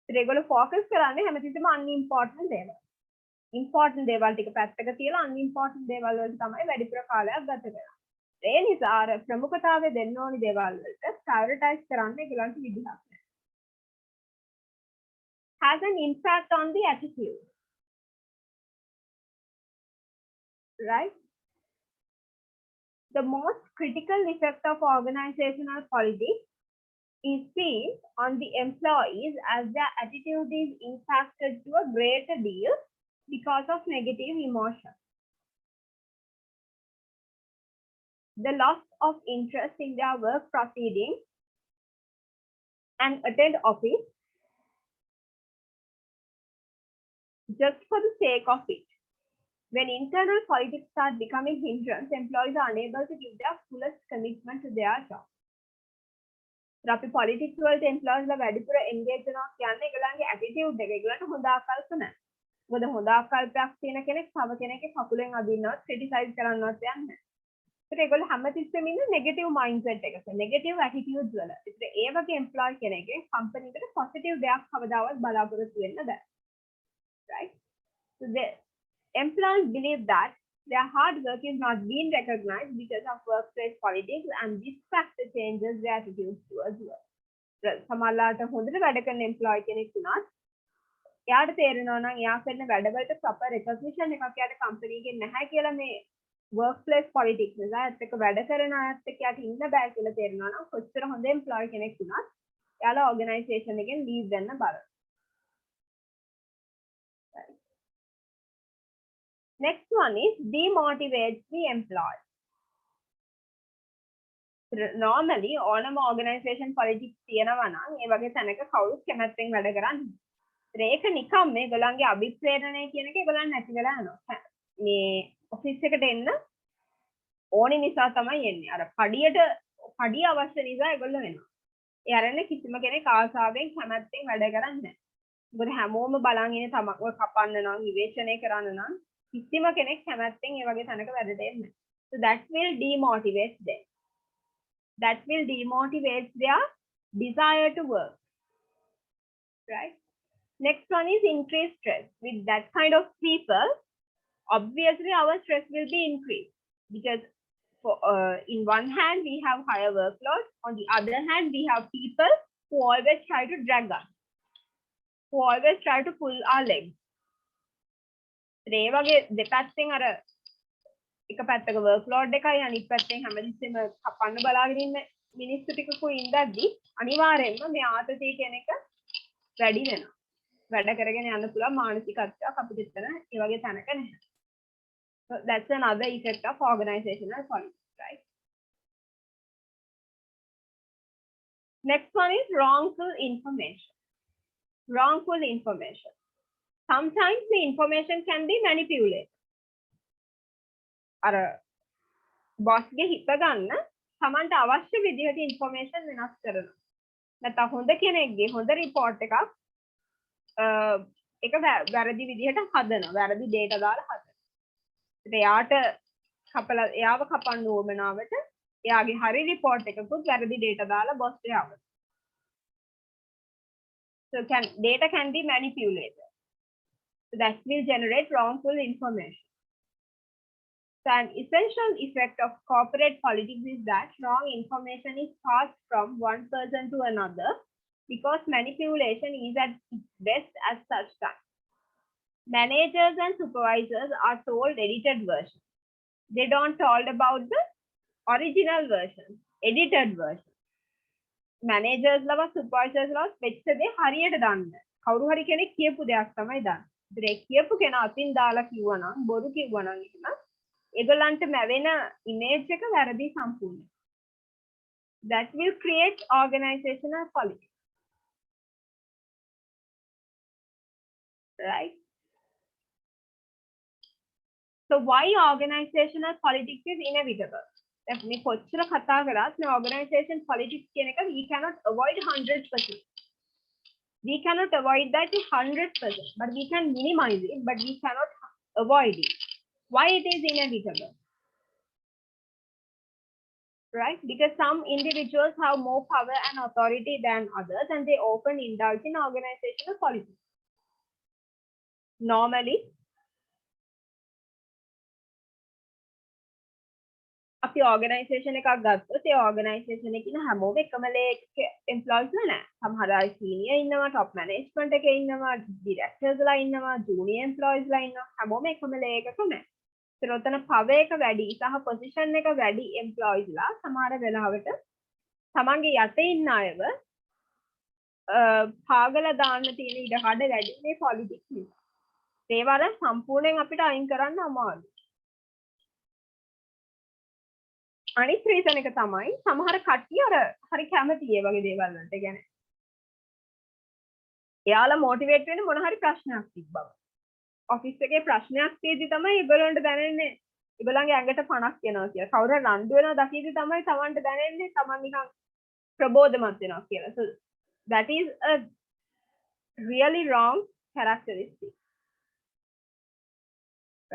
[SPEAKER 1] ඒත් ඒගොල්ලෝ ફોකස් කරන්නේ හැමතිස්සෙම unimportant දේවල්. important දේවල් ටික පැත්තක තියලා unimportant දේවල් වලට තමයි වැඩිපුර කාලයක් ගත කරන්නේ. ඒ නිසා අර ප්‍රමුඛතාවය දෙන්න ඕනි දේවල් වලට prioritize කරන්න ඒගොල්ලන්ට විදිහක් නැහැ. Has an impact on the attitude. Right? The most critical effect of organizational politics is seen on the employees as their attitude is impacted to a greater deal because of negative emotion. The loss of interest in their work proceedings and attend office just for the sake of it. When internal politics start becoming hindrance, employees are unable to give their fullest commitment to their job. අපි politics වලට employees ලා වැඩිපුර engage වෙනවා කියන්නේ ඒගොල්ලන්ගේ attitude එක ඒගොල්ලන්ට හොඳ ආකල්ප නැහැ. මොකද හොඳ ආකල්පයක් තියෙන කෙනෙක් තව කෙනෙක්ගේ කකුලෙන් අදින්නවත් criticize කරන්නවත් යන්නේ නැහැ. ඒත් ඒගොල්ලෝ හැමතිස්සෙම ඉන්නේ negative mindset එකක, negative attitudes වල. ඒත් ඒ වගේ employee කෙනෙක්ගේ company එකට positive දෙයක් කවදාවත් බලාපොරොත්තු වෙන්න බෑ. Right? So the employees believe that their hard work is not being recognized because of workplace politics, and this factor changes their attitudes towards work. සමහරවිට හොඳට වැඩ කරන employee කෙනෙක් වුණත් එයාට තේරෙනවා නම් එයා කරන වැඩවලට proper recognition එකක් එයාට company එකෙන් නැහැ කියලා මේ workplace politics නිසා ඒත් එක්ක වැඩ කරන අයත් එක්ක එයාට ඉන්න බෑ කියලා තේරෙනවා නම් කොච්චර හොඳ employee කෙනෙක් වුණත් එයාලා organization එකෙන් leave වෙන්න බලනවා. Next one is demotivates the employee. Normally, ඕනම organisation politics තියෙනවා නම් ඒ වගේ තැනක කවුරුත් කැමැත්තෙන් වැඩ කරන්නේ. ඒක නිකම් මේගොල්ලන්ගේ අභිප්‍රේරණය කියන එක ඒගොල්ලන් නැති වෙලා යනවා. මේ ඔෆිස් එකට එන්න ඕනි නිසා තමයි එන්නේ. අර පඩිය අවශ්‍ය නිසා ඒගොල්ලෝ වෙනවා. ඒ අරන්නේ කිසිම කෙනෙක් ආසාවෙන් කැමැත්තෙන් වැඩ කරන්නේ නැහැ. මොකද හැමෝම බලන් ඉන්නේ තමක්ව කපන්න නම් විවේචනය කරන්න නම් කිසිම කෙනෙක් කැමැත්තෙන් ඒ වගේ තැනක වැඩට එන්නේ නැහැ. So that will demotivate them. That will demotivate their desire to work. Right? Next one is increased stress. With that kind of people, obviously our stress will be increased because in one hand we have higher workload, on the other hand we have people who always try to drag us, who always try to pull our legs. ඒ වගේ දෙපැත්තෙන් අර එක පැත්තක workload එකයි අනිත් පැත්තෙන් හැමතිස්සෙම කපන්න බලාගෙන ඉන්න මිනිස්සු ටිකකු ඉඳද්දි අනිවාර්යෙන්ම මේ ආතතිය කියන එක වැඩි වෙනවා. වැඩ කරගෙන යන්න පුළුවන් මානසිකත්වයක් අපිට එතන ඒ වගේ තැනක නැහැ. So that's another effect of organizational politics, right? Next one is wrongful information. Wrongful information. Sometimes the information can be manipulated. අර bossගේ හිත ගන්න Tamanට අවශ්‍ය විදිහට information වෙනස් කරනවා. නැත්නම් හොඳ කෙනෙක්ගේ හොඳ report එකක් ඒක වැරදි විදිහට හදනවා. වැරදි data දාලා හදනවා. එයාට එයාව කපන්න ඕමනාවට එයාගේ හරි report එකකුත් වැරදි data දාලා boss එයාව. So data can be manipulated. So that will generate wrongful information. So an essential effect of corporate politics is that wrong information is passed from one person to another because manipulation is at its best at such time. Managers and supervisors are told edited version. They don't told about the original version, edited version. Managers ලව supervisors ලව වෙච්ච දේ හරියට දන්න. කවුරු හරි කෙනෙක් කියපු දෙයක් තමයි දන්නේ. ඒ කියපු කෙනා අතින් දාලා කිව්වනම් බොරු කිව්වනම් එහෙම ඒගොල්ලන්ට මැවෙන image එක වැරදි සම්පූර්ණ. That will create organizational politics. Right? So why organizational politics is inevitable? That මේ කොච්චර කතා කරත් මේ organization politics කියන එක we cannot avoid 100%. We cannot avoid that 100%, but we can minimize it, but we cannot avoid it. Why it is inevitable? Right? Because some individuals have more power and authority than others, and they often indulge in organizational politics. Normally, අපි organisation එකක් ගත්තොත් ඒ organisation එකේ ඉන්න හැමෝම එකම employees නෑ. සමහර අය senior ඉන්නවා, top management එකේ ඉන්නවා, directors ලා ඉන්නවා, junior employees ලා ඉන්නවා. හැමෝම එකම එකක නෑ. ඒතර උතන power එක වැඩි සහ position එක වැඩි employees ලා සමහර වෙලාවට තමන්ගේ යටේ ඉන්න අයව පාගල දාන්න තියෙන ඉඩකඩ වැඩි මේ politics නිසා. ඒවල සම්පූර්ණයෙන් අපිට අයින් කරන්න අමාරුයි. අනිත් රීසන් එක තමයි සමහර කට්ටිය අර හරි කැමති ඒ වගේ දේවල් වලට. ඒ කියන්නේ එයාලා මොටිවේට් වෙන්නේ මොන හරි ප්‍රශ්නයක් තිබ්බම. ඔෆිස් එකේ ප්‍රශ්නයක් තියෙදි තමයි ඒගොල්ලන්ට දැනෙන්නේ ඒගොල්ලන්ගේ ඇඟට පණක් එනවා කියලා. කවුරු රණ්ඩු වෙනවා දකිද්දි තමයි Tamanට දැනෙන්නේ Taman නිකන් ප්‍රබෝධමත් වෙනවා කියලා. So that is a really wrong characteristic.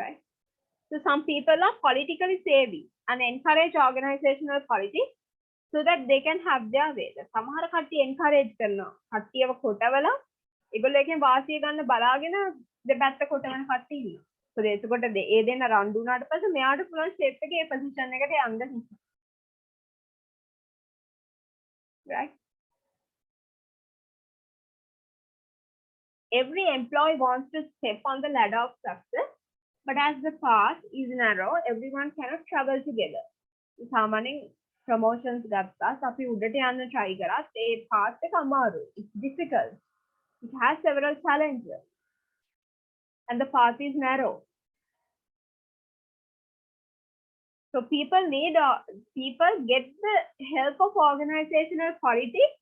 [SPEAKER 1] Right? So some people are politically savvy and encourage organizational politics so that they can have their way. සමහර කට්ටිය encourage කරනවා. කට්ටියව කොටවලා ඒගොල්ලෝ එකෙන් වාසිය ගන්න බලාගෙන දෙපැත්ත කොටවන කට්ටිය ඉන්නවා. So එතකොට ඒ දෙන්න රණ්ඩු වුණාට පස්සේ මෙයාට පුළුවන් shape එකේ ඒ position එකට යන්න හිතෙනවා. Right? Every employee wants to step on the ladder of success. But as the path is narrow, everyone cannot travel together. සාමාන්‍යයෙන් promotions ගත්තා අපි උඩට යන්න try කරත් ඒ path එක අමාරුයි. It's difficult. It has several challenges. And the path is narrow. So people get the help of organizational politics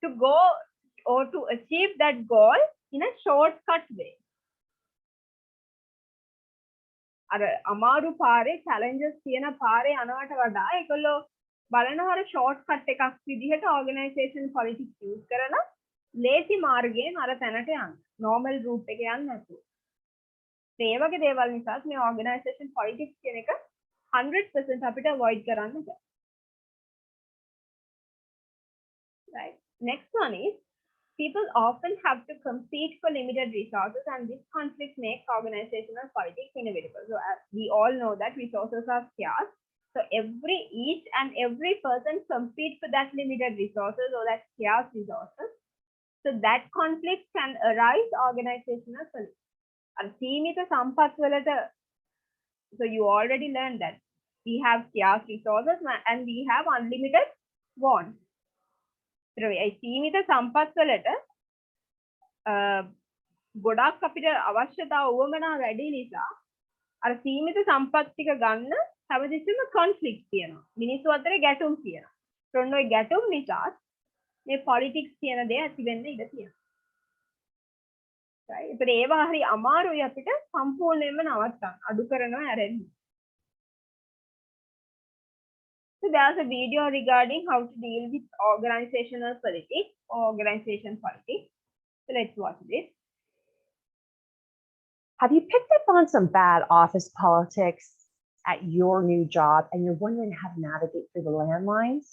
[SPEAKER 1] to go or to achieve that goal in a shortcut way. අර අමාරු පාරේ challenges තියෙන පාරේ යනවට වඩා ඒගොල්ලෝ බලනවා අර shortcut එකක් විදිහට organization politics use කරලා ලේසි මාර්ගයෙන් අර තැනට යන්න. normal route එක යන්න නැතුව. ඒ වගේ දේවල් නිසා මේ organization politics කියන එක 100% අපිට avoid කරන්න බෑ. Right. Next one is people often have to compete for limited resources, and this conflict makes organizational politics inevitable. So as we all know that resources are scarce. So each and every person competes for that limited resources or that scarce resources. So that conflict can arise organizational politics. And සීමිත සම්පත් වලට, so you already learned that we have scarce resources and we have unlimited wants. සීමිත සම්පත් වලට ගොඩක් අපිට අවශ්‍යතාව උවමනා වැඩි නිසා අර සීමිත සම්පත් ටික ගන්න හැමතිස්සෙම කොන්ෆ්ලික්ට් තියෙනවා. මිනිස්සු අතරේ ගැටුම් තියෙනවා. ඔන්න ඔය ගැටුම් නිසා මේ පොලිටික්ස් කියන දේ ඇති වෙන්න ඉඩ තියෙනවා. right? ඒත් ඒවා හරි අමාරුයි අපිට සම්පූර්ණයෙන්ම නවත්තන්න. අඩු කරනවා ඇරෙන්න. So there's a video regarding how to deal with organizational politics or organization politics. So let's watch this.
[SPEAKER 5] Have you picked up on some bad office politics at your new job and you're wondering how to navigate through the landmines?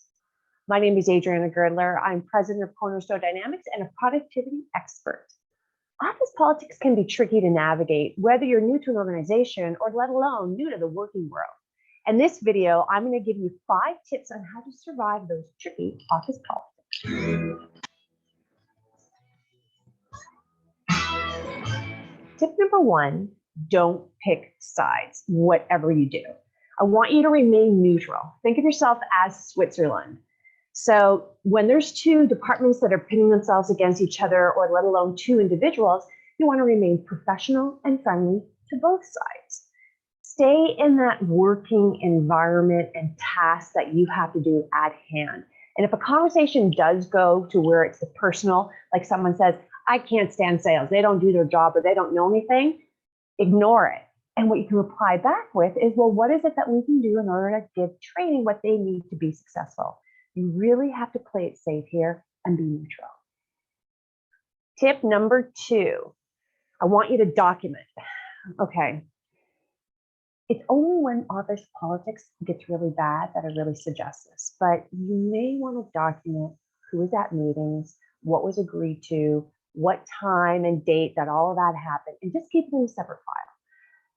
[SPEAKER 5] My name is Adriana Girdler. I'm president of Cornerstone Dynamics and a productivity expert. Office politics can be tricky to navigate, whether you're new to an organization or let alone new to the working world. In this video, I'm going to give you 5 tips on how to survive those tricky office politics. Tip number 1, don't pick sides, whatever you do. I want you to remain neutral. Think of yourself as Switzerland. So when there's 2 departments that are pitting themselves against each other, or let alone 2 individuals, you want to remain professional and friendly to both sides. Stay in that working environment and tasks that you have to do at hand. And if a conversation does go to where it's the personal, like someone says, I can't stand sales, they don't do their job or they don't know anything, ignore it. And what you can reply back with is, well, what is it that we can do in order to give training what they need to be successful? You really have to play it safe here and be neutral. Tip number 2, I want you to document. Okay. It's only when office politics gets really bad that I really suggest this, but you may want to document who was at meetings, what was agreed to, what time and date that all of that happened, and just keep it in a separate file.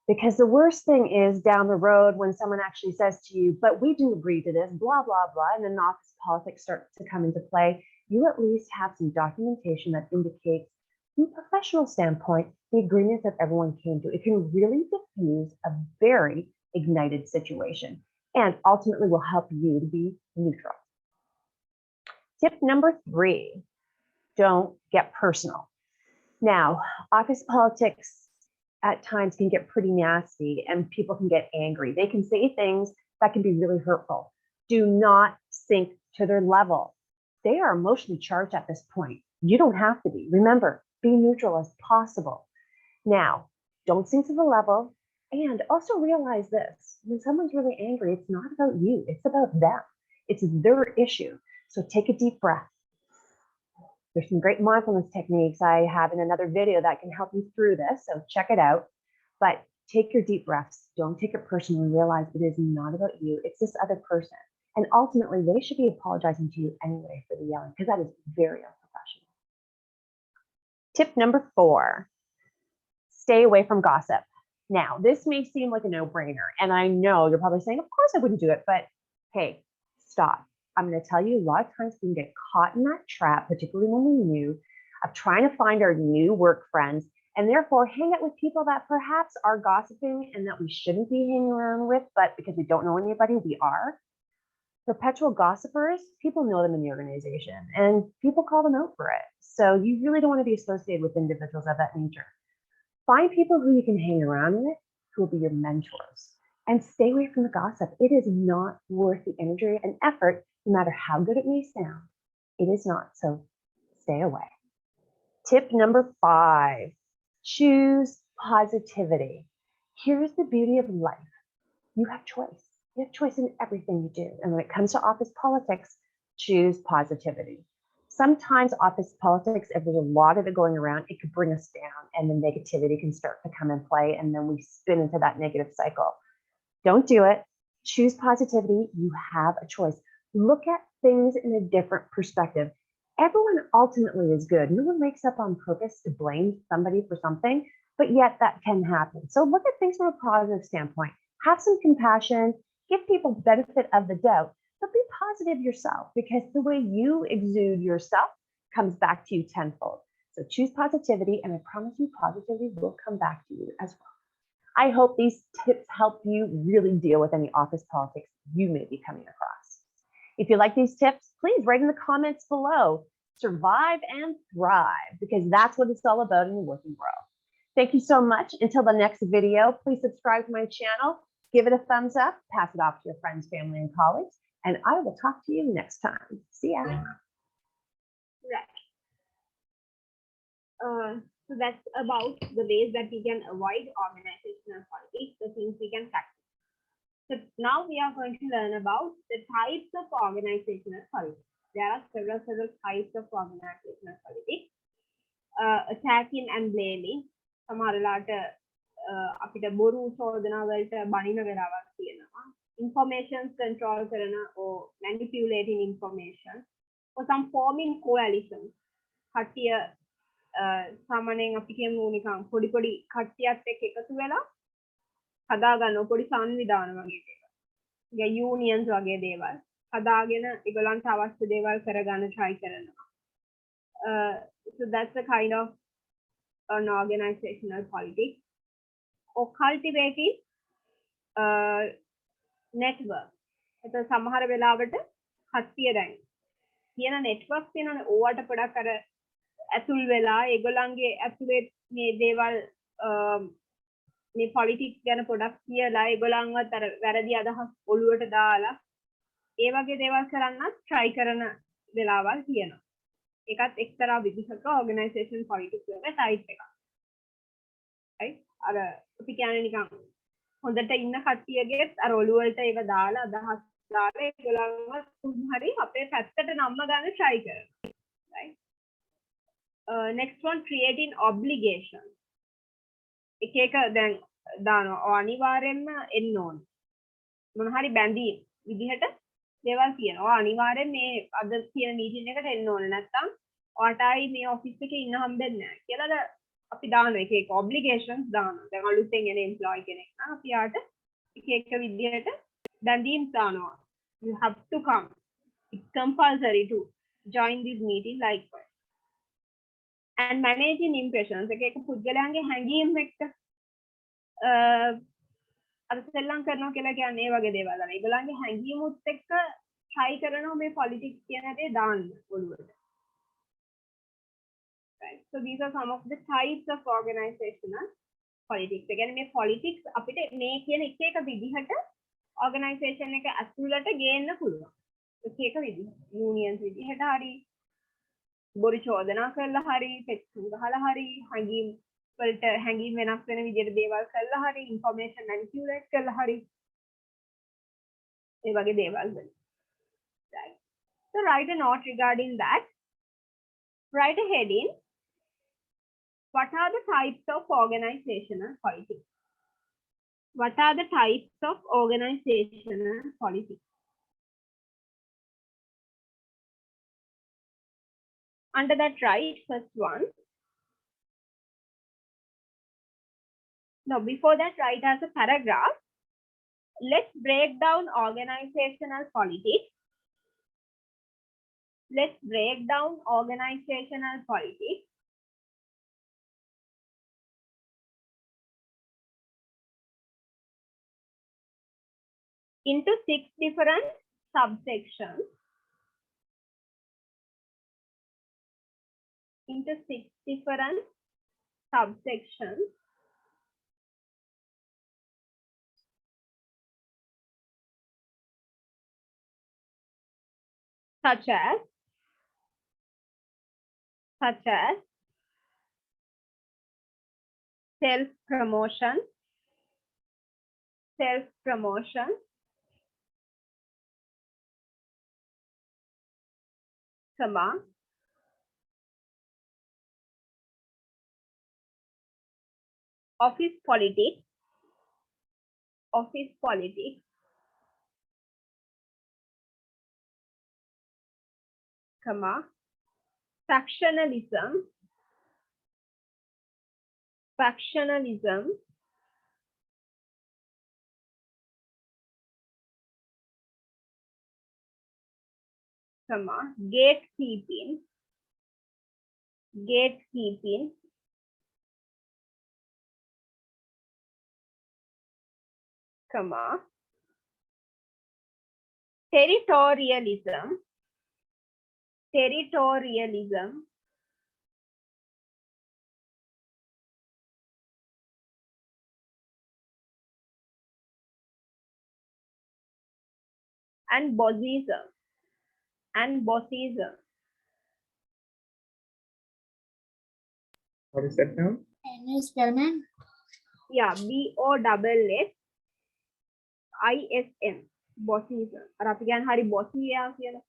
[SPEAKER 5] Because the worst thing is down the road when someone actually says to you, but we didn't agree to this, blah, blah, blah, and then office politics start to come into play, you at least have some documentation that indicates, from a professional standpoint, the agreements that everyone came to. It can really diffuse a very ignited situation and ultimately will help you to be neutral. Tip number 3, don't get personal. Now, office politics at times can get pretty nasty and people can get angry. They can say things that can be really hurtful. Do not sink to their level. They are emotionally charged at this point. You don't have to be. Remember, be neutral as possible. Now, don't sink to the level, and also realize this. When someone's really angry, it's not about you. It's about them. It's their issue. So take a deep breath. There's some great mindfulness techniques I have in another video that can help you through this, so check it out. But take your deep breaths. Don't take it personally. Realize it is not about you. It's this other person. And ultimately, they should be apologizing to you anyway for the yelling, because that is very unprofessional. Tip number 4, stay away from gossip. Now, this may seem like a no-brainer, and I know you're probably saying, of course I wouldn't do it, but hey, stop. I'm going to tell you, a lot of times we can get caught in that trap, particularly when we're new, of trying to find our new work friends and therefore hang out with people that perhaps are gossiping and that we shouldn't be hanging around with, but because we don't know anybody, we are. Perpetual gossipers, people know them in the organization and people call them out for it. So you really don't want to be associated with individuals of that nature. Find people who you can hang around with, who will be your mentors, and stay away from the gossip. It is not worth the energy and effort, no matter how good it may sound. It is not, so stay away. Tip number 5, choose positivity. Here's the beauty of life. You have choice. You have choice in everything you do. And when it comes to office politics, choose positivity. Sometimes office politics, if there's a lot of it going around, it could bring us down and the negativity can start to come and play and then we spin into that negative cycle. Don't do it. Choose positivity. You have a choice. Look at things in a different perspective. Everyone ultimately is good. No one wakes up on purpose to blame somebody for something, but yet that can happen. So look at things from a positive standpoint. Have some compassion. Give people benefit of the doubt, but be positive yourself, because the way you exude yourself comes back to you tenfold. So choose positivity, and I promise you positivity will come back to you as well. I hope these tips help you really deal with any office politics you may be coming across. If you like these tips, please write in the comments below. Survive and thrive, because that's what it's all about in the working world. Thank you so much. Until the next video, please subscribe to my channel, give it a thumbs up, pass it off to your friends, family, and colleagues, and I will talk to you next time. See ya.
[SPEAKER 1] Right. So that's about the ways that we can avoid organizational politics, the things we can practice. So now we are going to learn about the types of organizational politics. There are several types of organizational politics. Attacking and blaming. සමහරලාට අපිට බොරු චෝදනා වලට බනින වෙලාවක් තියෙනවා. Information control කරන or manipulating information or some forming coalitions. කට්ටිය සාමාන්‍යයෙන් අපි කියමු නිකන් පොඩි පොඩි කට්ටියත් එක්ක එකතු වෙලා හදාගන්න පොඩි සංවිධාන වගේ දේවල්. ඒ unions වගේ දේවල් හදාගෙන ඒගොල්ලන්ට අවශ්‍ය දේවල් කරගන්න try කරනවා. So that's the kind of an organizational politics. Or cultivating network. So සමහර වෙලාවට කට්ටිය දැන් කියන networks තියෙනනේ ඕවට පොඩක් අර ඇතුල් වෙලා ඒගොල්ලන්ගේ ඇතුලේ මේ දේවල් මේ politics ගැන පොඩක් කියලා ඒගොල්ලන්වත් අර වැරදි අදහස් ඔළුවට දාලා ඒ වගේ දේවල් කරන්නත් try කරන වෙලාවල් තියෙනවා. ඒකත් එක්තරා විදිහක organization politics වල type එකක්. right? අර අපි කියන්නේ නිකන් හොඳට ඉන්න කට්ටියගෙත් අර ඔළුව වලට ඒක දාලා අදහස් දාලා ඒගොල්ලන්ව හරි අපේ පැත්තට නම්ම ගන්න try කරනවා, right? Next one, creating obligation. එක එක දැන් දානවා අනිවාර්යෙන්ම එන්න ඕන මොන හරි බැඳීම් විදිහට දේවල් කියනවා අනිවාර්යෙන් මේ අද කියන මීටින් එකට එන්න ඕනේ නැත්නම් ඔයාටයි මේ ඔෆිස් එකේ ඉන්න හම්බෙන්නේ නැහැ කියලා අපි දානවා එක එක obligations දානවා දැන් අලුතෙන් එන employee කෙනෙක් නම් අපි යාට එක එක විදිහට බැඳීම් දානවා you have to come, it's compulsory to join this meeting likewise. And managing impressions එක එක පුද්ගලයන්ගේ හැඟීම් එක්ක අර සෙල්ලම් කරනවා කියලා කියන්නේ ඒ වගේ දේවල් අර ඒගොල්ලන්ගේ හැඟීමුත් එක්ක try කරනවා මේ politics කියන දේ දාන්න ඔළුවට. Right, so these are some of the types of organizational politics. ඒ කියන්නේ මේ politics අපිට මේ කියන එක එක විදිහට organization එක ඇතුළට ගේන්න පුළුවන්. එක එක විදිහ. unions විදිහට හරි බොරු චෝදනා කරලා හරි පෙට්ටු ගහලා හරි හැඟීම් වලට හැඟීම් වෙනස් වෙන විදිහට දේවල් කරලා හරි information manipulate කරලා හරි ඒ වගේ දේවල් වල. Right, so write a note regarding that. Write a heading, what are the types of organizational politics? What are the types of organizational politics? Under that, write first one. Now, before that, write as a paragraph. Let's break down organizational politics. Let's break down organizational politics into 6 different subsections. Into 6 different subsections. Such as self-promotion, office politics, factionalism, gatekeeping, territorialism, and bossism.
[SPEAKER 4] What is that now?
[SPEAKER 3] Can you spell, ma'am?
[SPEAKER 1] Yeah, BOSSISM, bossism. අර අපි කියන්නේ හරි bossy එයා කියලා.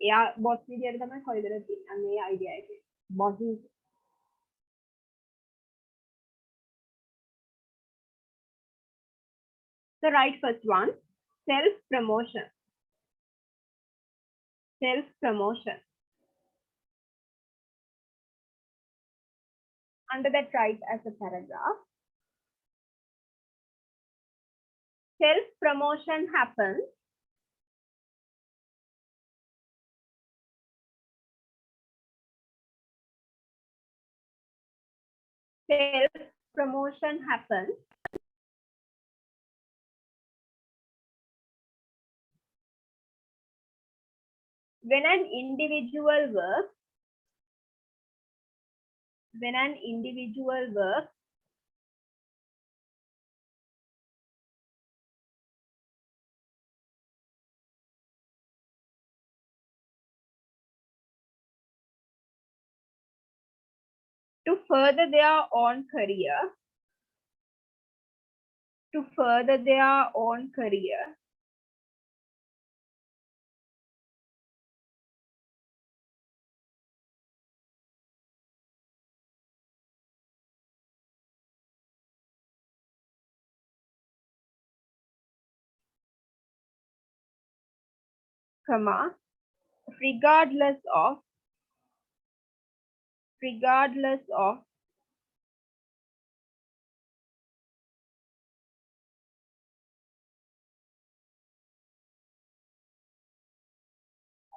[SPEAKER 1] එයා boss විදියට තමයි කොයිදර තියෙන්නේ. අන්න ඒ idea එක. bossism. So write first one, self-promotion. Under that, write as a paragraph. Self-promotion happens when an individual works to further their own career to further their own career, comma, regardless of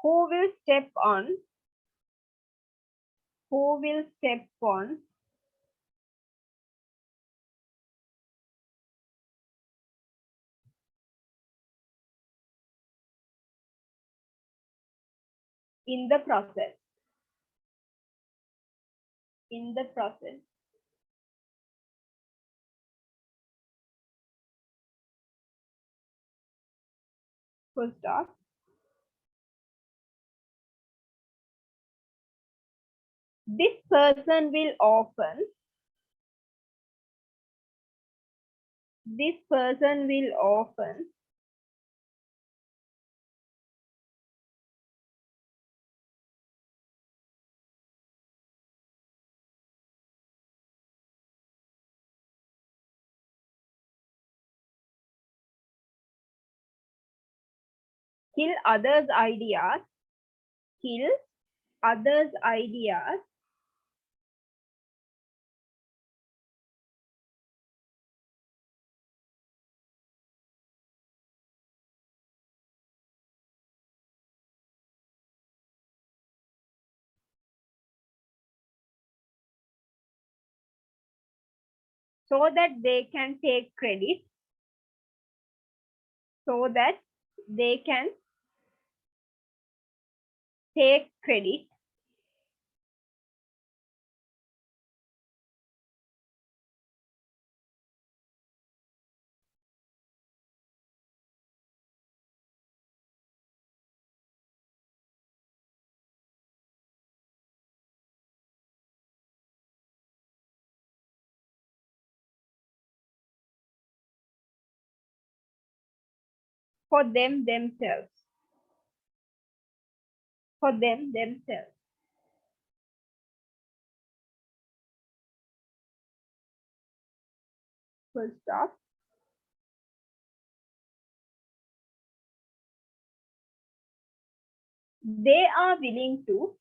[SPEAKER 1] who will step on in the process. Full stop. This person will often kill others' ideas so that they can take credit, for them themselves. Full stop. They are willing to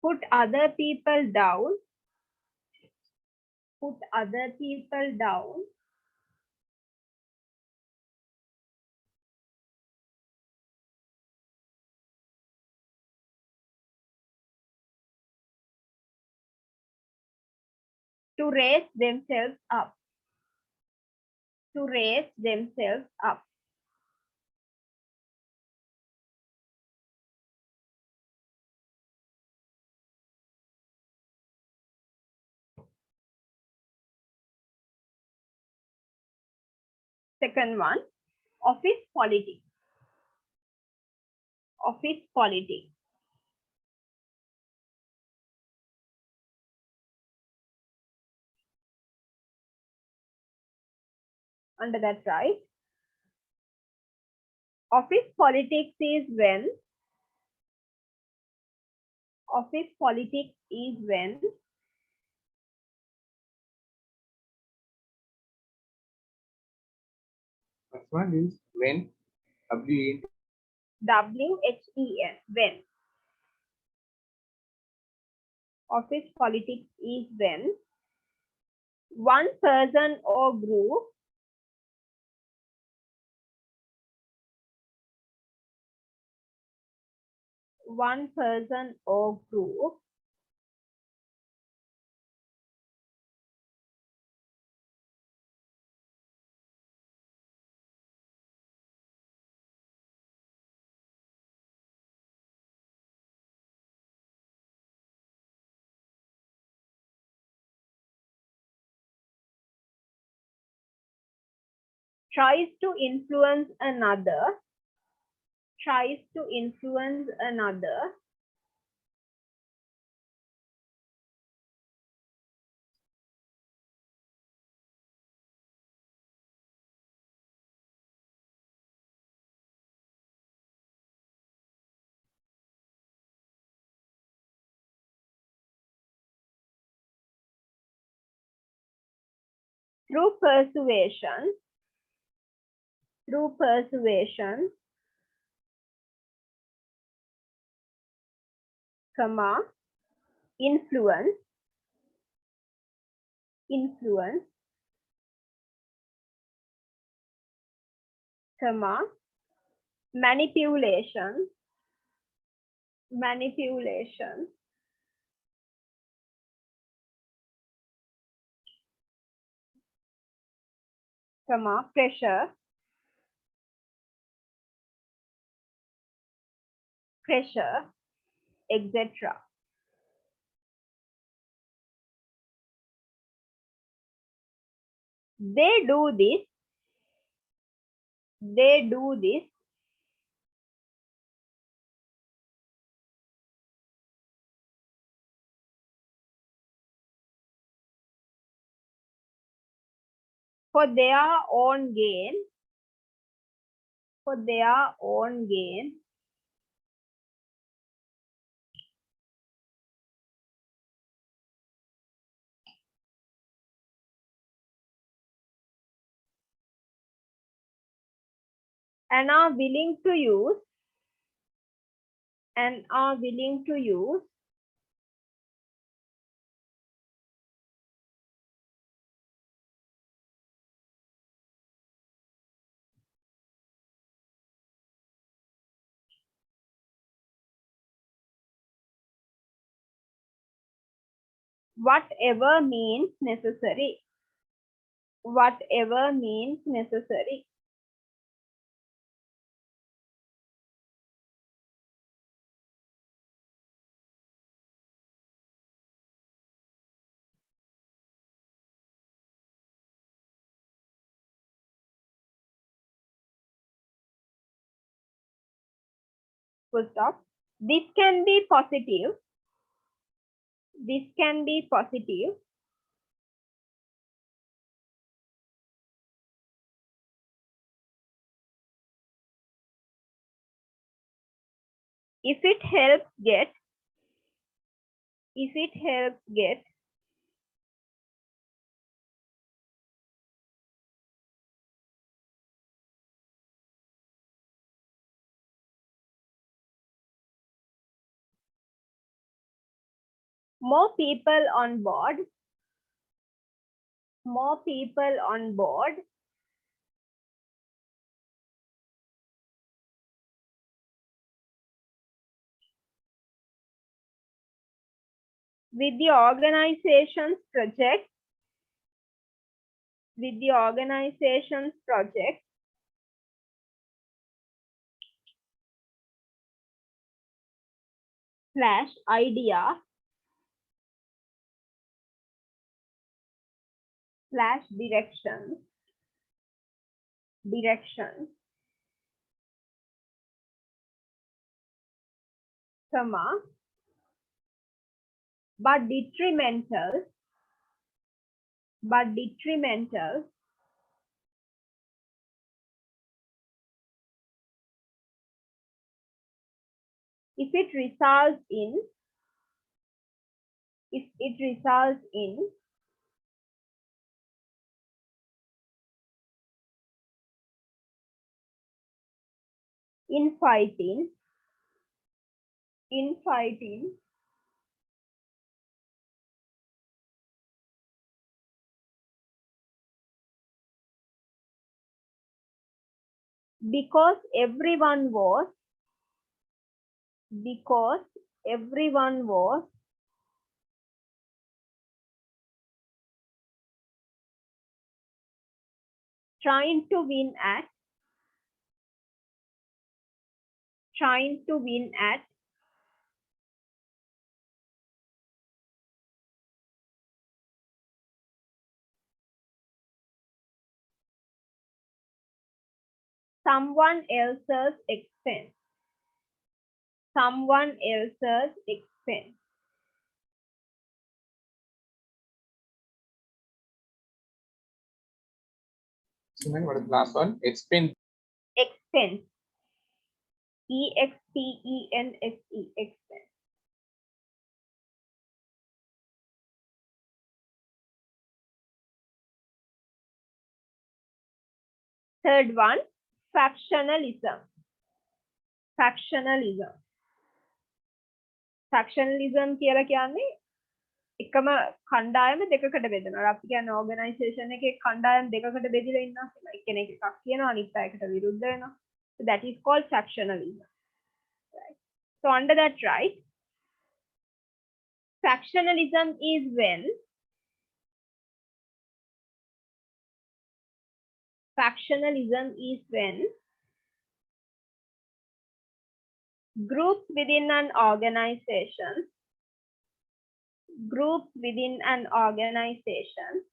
[SPEAKER 1] put other people down to raise themselves up. Second one, office politics. Under that, right? Office politics is when
[SPEAKER 4] First one is when, W-E-N,
[SPEAKER 1] WHEN, when. Office politics is when one person or group tries to influence another, tries to influence another, through persuasion, through persuasion, comma, influence, influence, comma, manipulation, manipulation, comma, pressure, pressure, etc. They do this, they do this for their own gain, for their own gain, and are willing to use, and are willing to use whatever means necessary, whatever means necessary. Full stop. This can be positive, this can be positive, if it helps get, if it helps get more people on board, more people on board, with the organization's project, with the organization's project, slash idea, slash direction, direction, comma, but detrimental, but detrimental if it results in, if it results in infighting, infighting, because everyone was, because everyone was trying to win at, trying to win at someone else's expense. Someone else's expense.
[SPEAKER 4] Suman, what is the last one? Expense.
[SPEAKER 1] Expense. E-X-P-E-N-S-E. Expense. Third one, factionalism. Factionalism. Factionalism කියලා කියන්නේ එකම කණ්ඩායම දෙකකට බෙදෙනවා. අපි කියන්නේ organisation එකේ කණ්ඩායම් දෙකකට බෙදලා ඉන්නවා කියලා. එක්කෙනෙක් එකක් කියනවා අනිත් අයකට විරුද්ධ වෙනවා. So that is called factionalism. Right. So under that, right, factionalism is when groups within an organization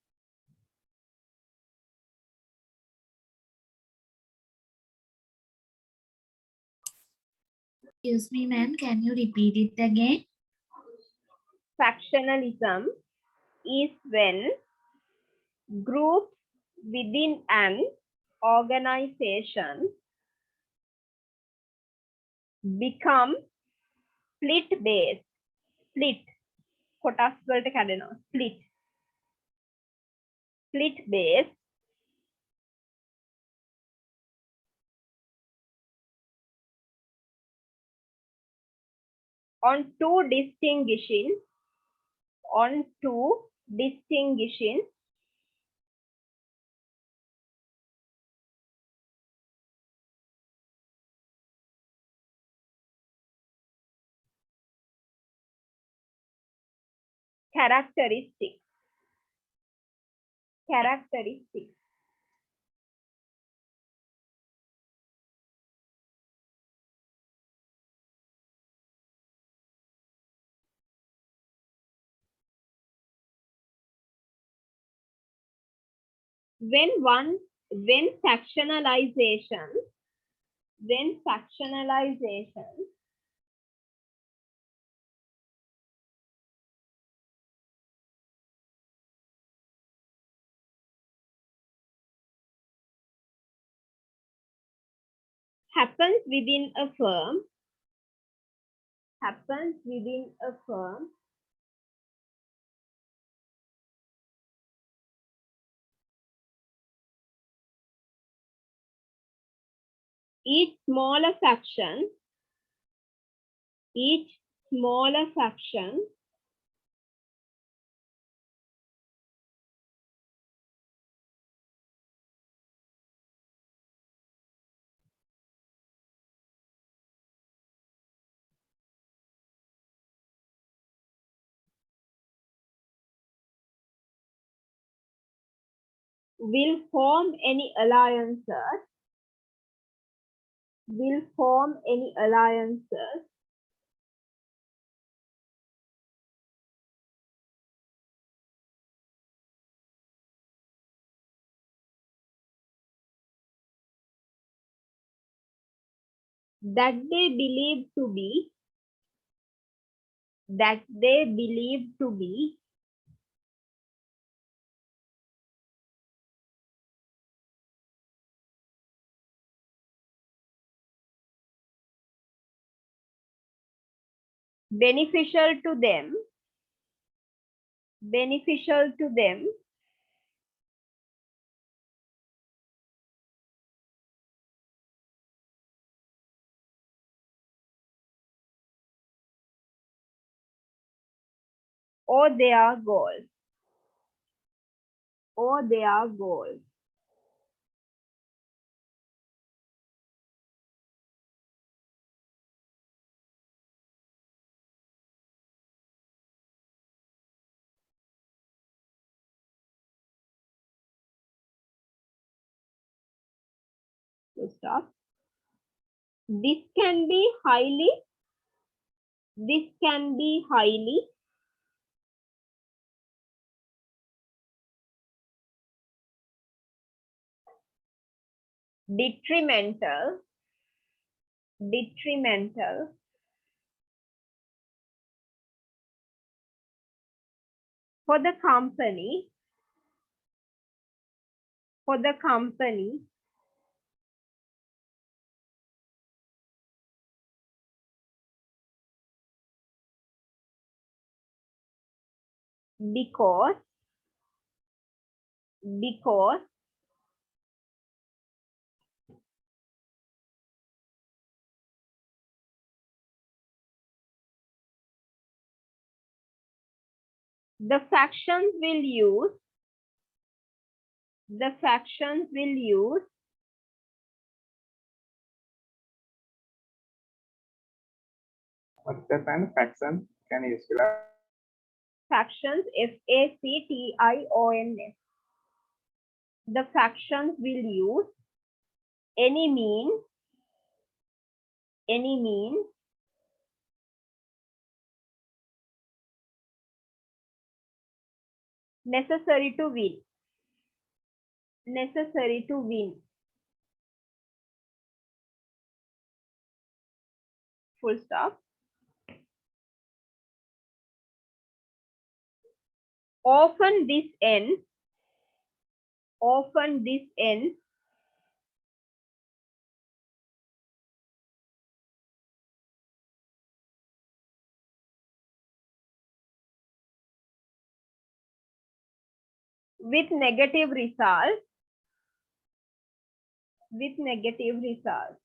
[SPEAKER 3] Excuse me, ma'am. Can you repeat it again?
[SPEAKER 1] factionalism is when groups within an organization become split based. Split. කොටස් වලට කැඩෙනවා. Split. Split based on two distinguishing characteristics. When factionalization happens within a firm, each smaller faction will form any alliances that they believe to be beneficial to them or their goals. So stop. This can be highly detrimental, for the company, because the factions will use
[SPEAKER 4] what's that kind of faction? Can you spell out?
[SPEAKER 1] factions, FACTIONS. The factions will use any means necessary to win. Full stop. Often this ends with negative results.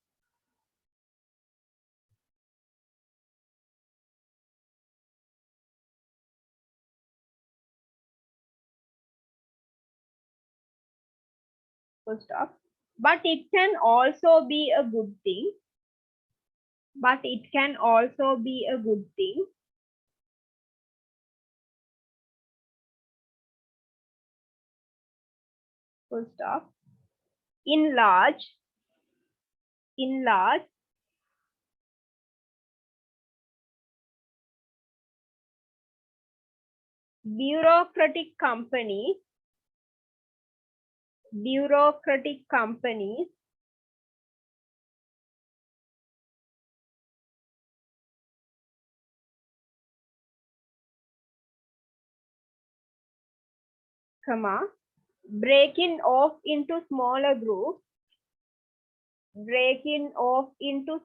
[SPEAKER 1] Full stop. But it can also be a good thing. Full stop. In large bureaucratic companies, breaking off into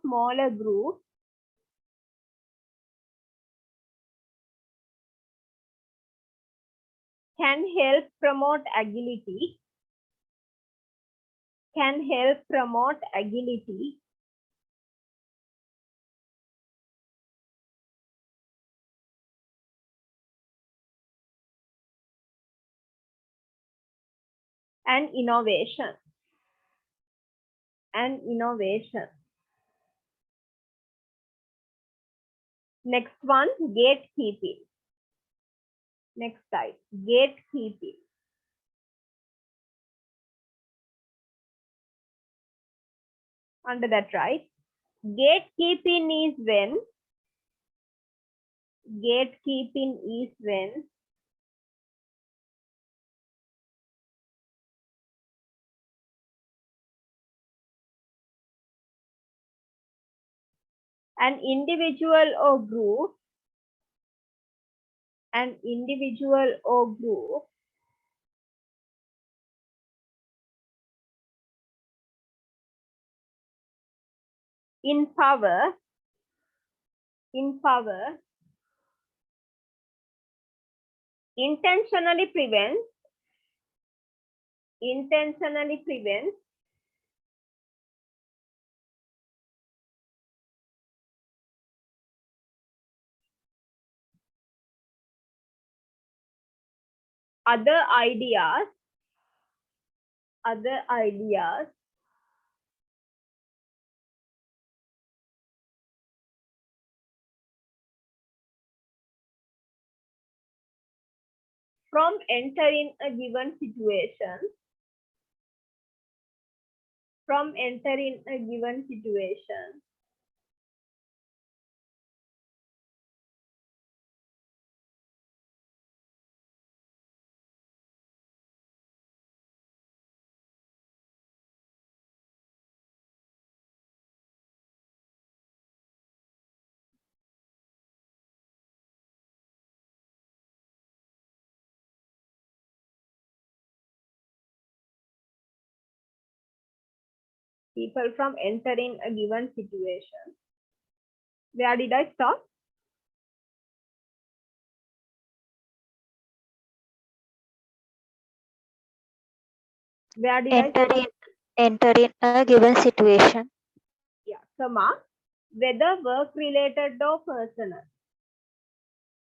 [SPEAKER 1] smaller groups, can help promote agility, and innovation. Next one, gatekeeping. Next slide, gatekeeping. Under that, right? Gatekeeping is when an individual or group in power intentionally prevents other ideas from entering a given situation, people from entering a given situation. Where did I stop? Where did I stop?
[SPEAKER 6] Enter in a given situation.
[SPEAKER 1] Yeah, comma, whether work related or personal.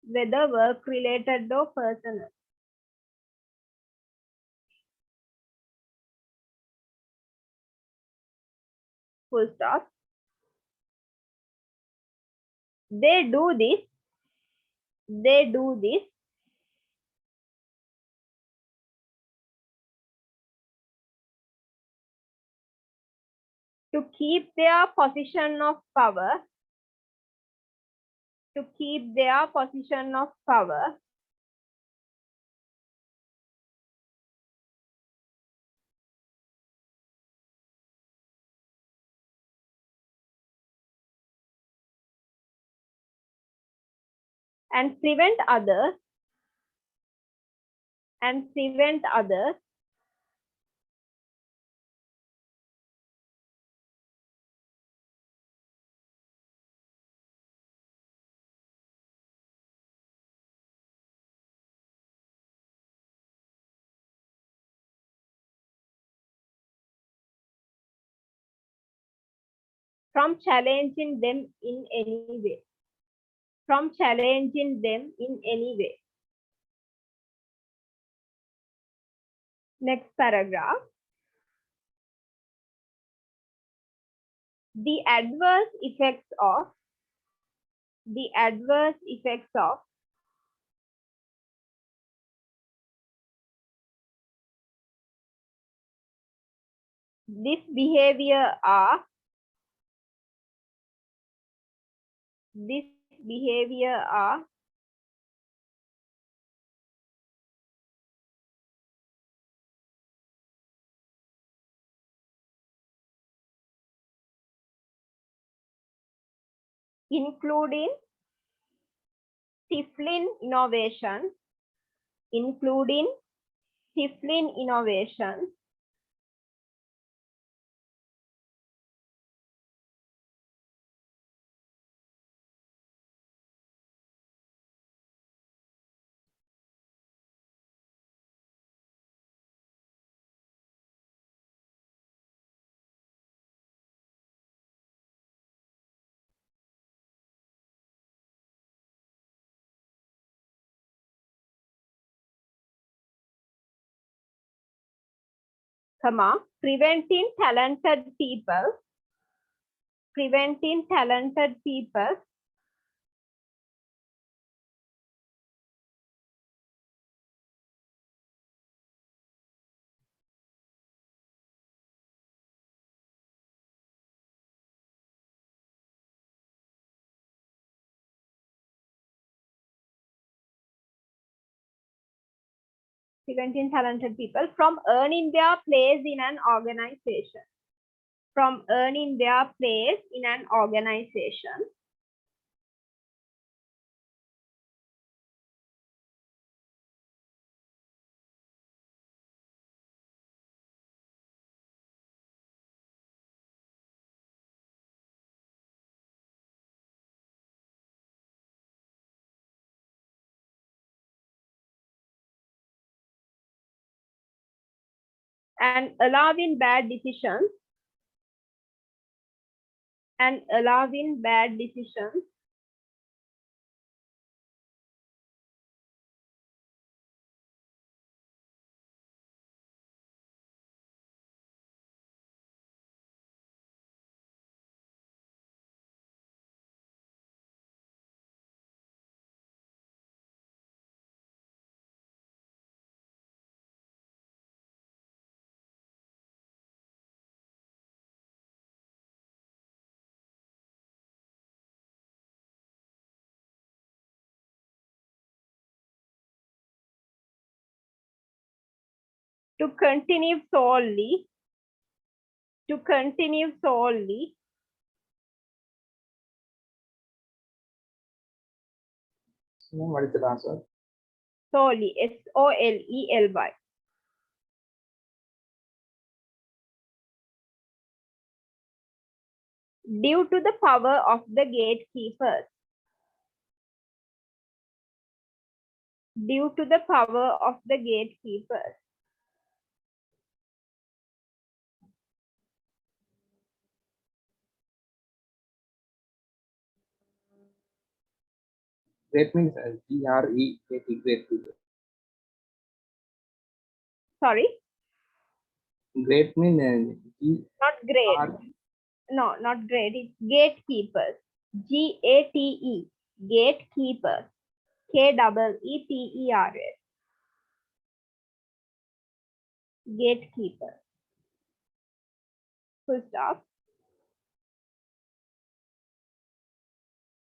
[SPEAKER 1] Whether work related or personal. Full stop. They do this. They do this. To keep their position of power. To keep their position of power. And prevent others. And prevent others. From challenging them in any way. From challenging them in any way. Next paragraph. The adverse effects of this behavior are including stifling innovation, comma, preventing talented people from earning their place in an organization. From earning their place in an organization. And allowing bad decisions. To continue solely.
[SPEAKER 4] What is the answer?
[SPEAKER 1] Solely. SOLELY. due to the power of the gatekeepers. Due to the power of the gatekeepers.
[SPEAKER 4] Great means GRE, great.
[SPEAKER 1] Sorry,
[SPEAKER 4] Great means
[SPEAKER 1] not grade. No, not grade. It's gatekeepers. GATE. Gatekeepers. KEEPERS. Gatekeeper. Full stop.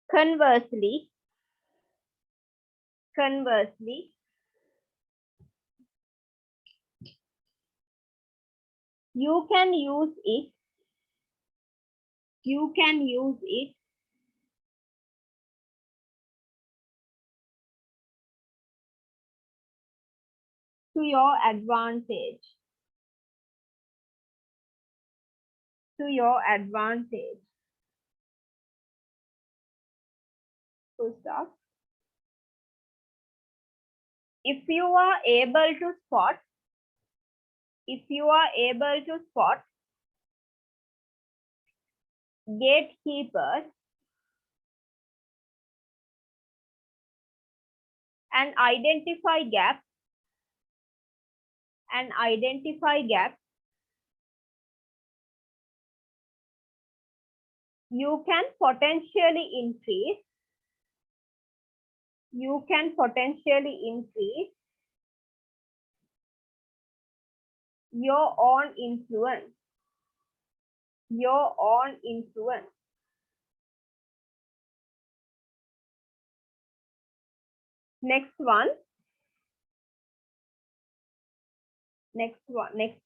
[SPEAKER 1] Conversely, you can use it to your advantage. To your advantage. Full stop. If you are able to spot gatekeepers and identify gaps, you can potentially increase your own influence. Next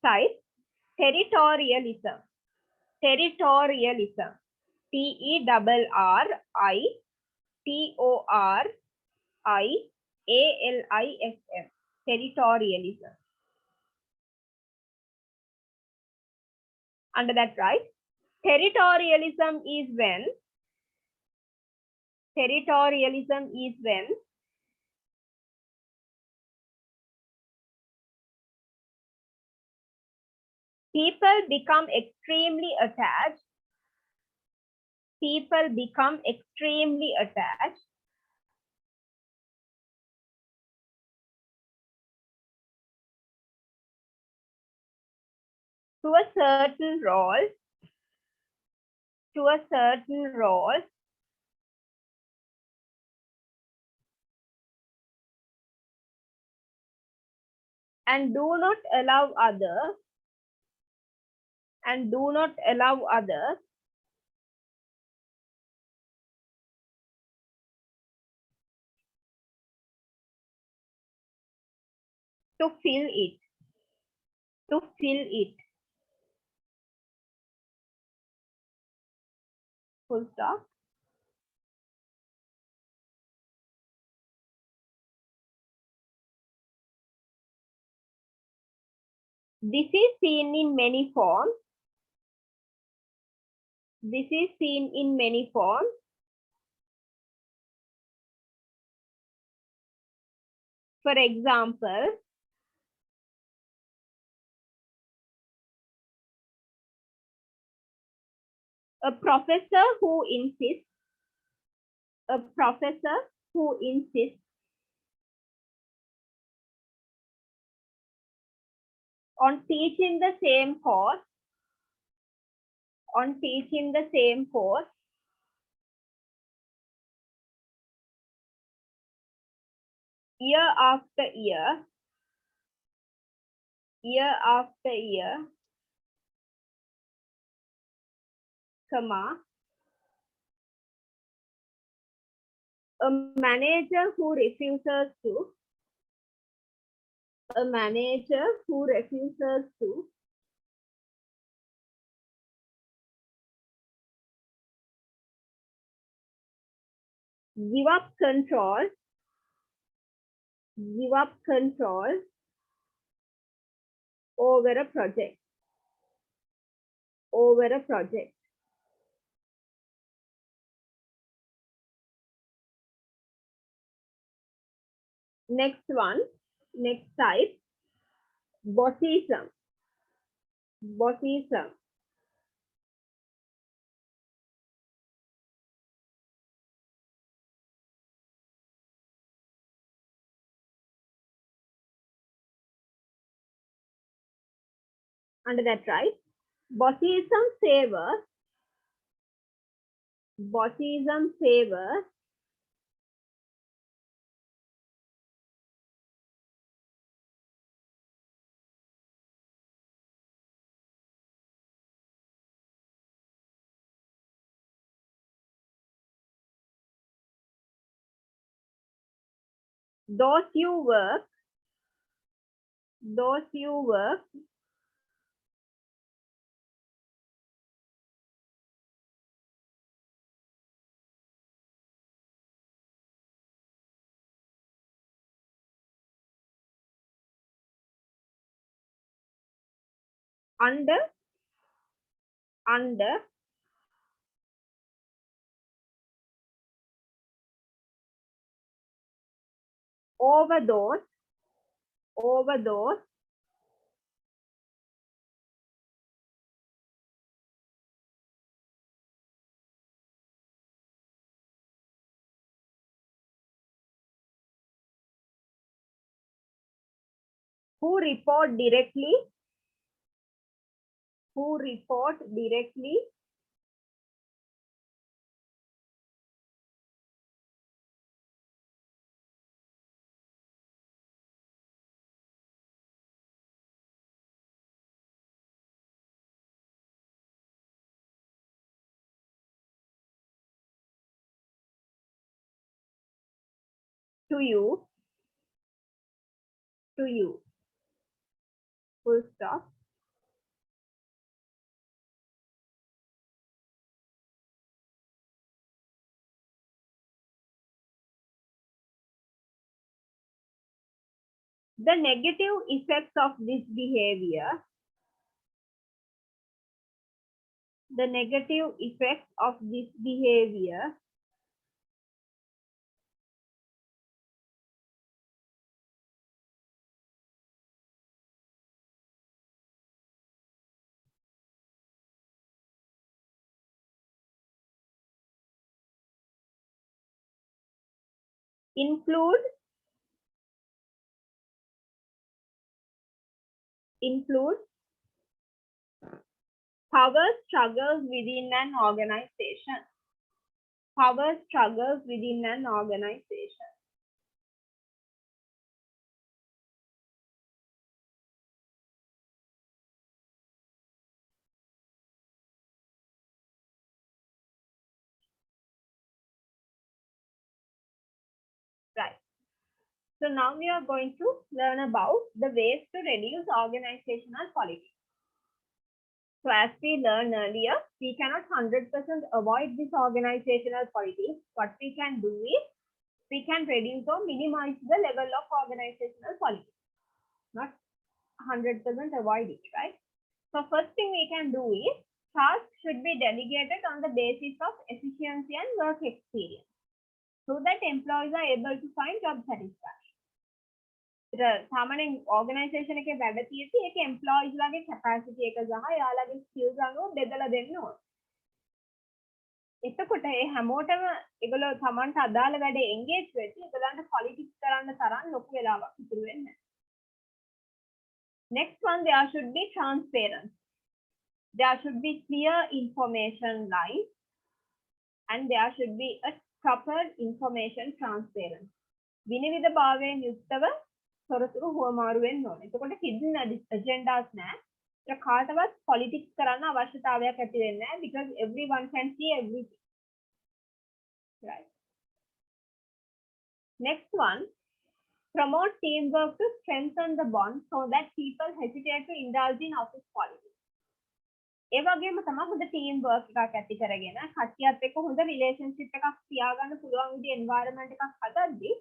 [SPEAKER 1] type, territorialism. Territorialism. TERRITORIALISM. Territorialism. Under that, right? Territorialism is when people become extremely attached to a certain role and do not allow others to fill it. Full stop. This is seen in many forms. For example, a professor who insists on teaching the same course year after year, comma, a manager who refuses to give up control over a project. Next one, next type, bossism. Bossism. Under that, right? Bossism favors those you work under over those who report directly to you. Full stop. The negative effects of this behavior, include power struggles within an organization. Right. So now we are going to learn about the ways to reduce organizational politics. So as we learned earlier, we cannot 100% avoid this organizational politics. What we can do is we can reduce or minimize the level of organizational politics. Not 100% avoid it, right? So first thing we can do is tasks should be delegated on the basis of efficiency and work experience so that employees are able to find job satisfaction. සාමාන්‍යයෙන් organisation එකේ වැඩ තියෙද්දි ඒක එම්ප්ලොයිස් ලාගේ capacity එක සහ එයාලගේ skills අනුව බෙදලා දෙන්න ඕනේ. එතකොට ඒ හැමෝටම ඒගොල්ලෝ Tamanට අදාළ වැඩේ එන්ගේජ් වෙච්චි ඒගොල්ලන්ට පොලිටික්ස් කරන්න තරම් ලොකු වෙලාවක් ඉතුරු වෙන්නේ නැහැ. Next one, there should be transparency. There should be clear information line and there should be a proper information transparency. විනිවිද භාවයෙන් යුක්තව තොරතුරු හුවමාරු වෙන්න ඕනේ. එතකොට hidden agendas නැහැ. ඒක කාටවත් politics කරන්න අවශ්‍යතාවයක් ඇති වෙන්නේ නැහැ because everyone can see everything. Right. Next one, promote teamwork to strengthen the bond so that people hesitate to indulge in office politics. ඒ වගේම තමයි හොඳ ටීම් වර්ක් එකක් ඇති කරගෙන කට්ටියත් එක්ක හොඳ රිලේෂන්ෂිප් එකක් තියාගන්න පුළුවන් විදිහේ එන්වයරන්මන්ට් එකක් හදද්දී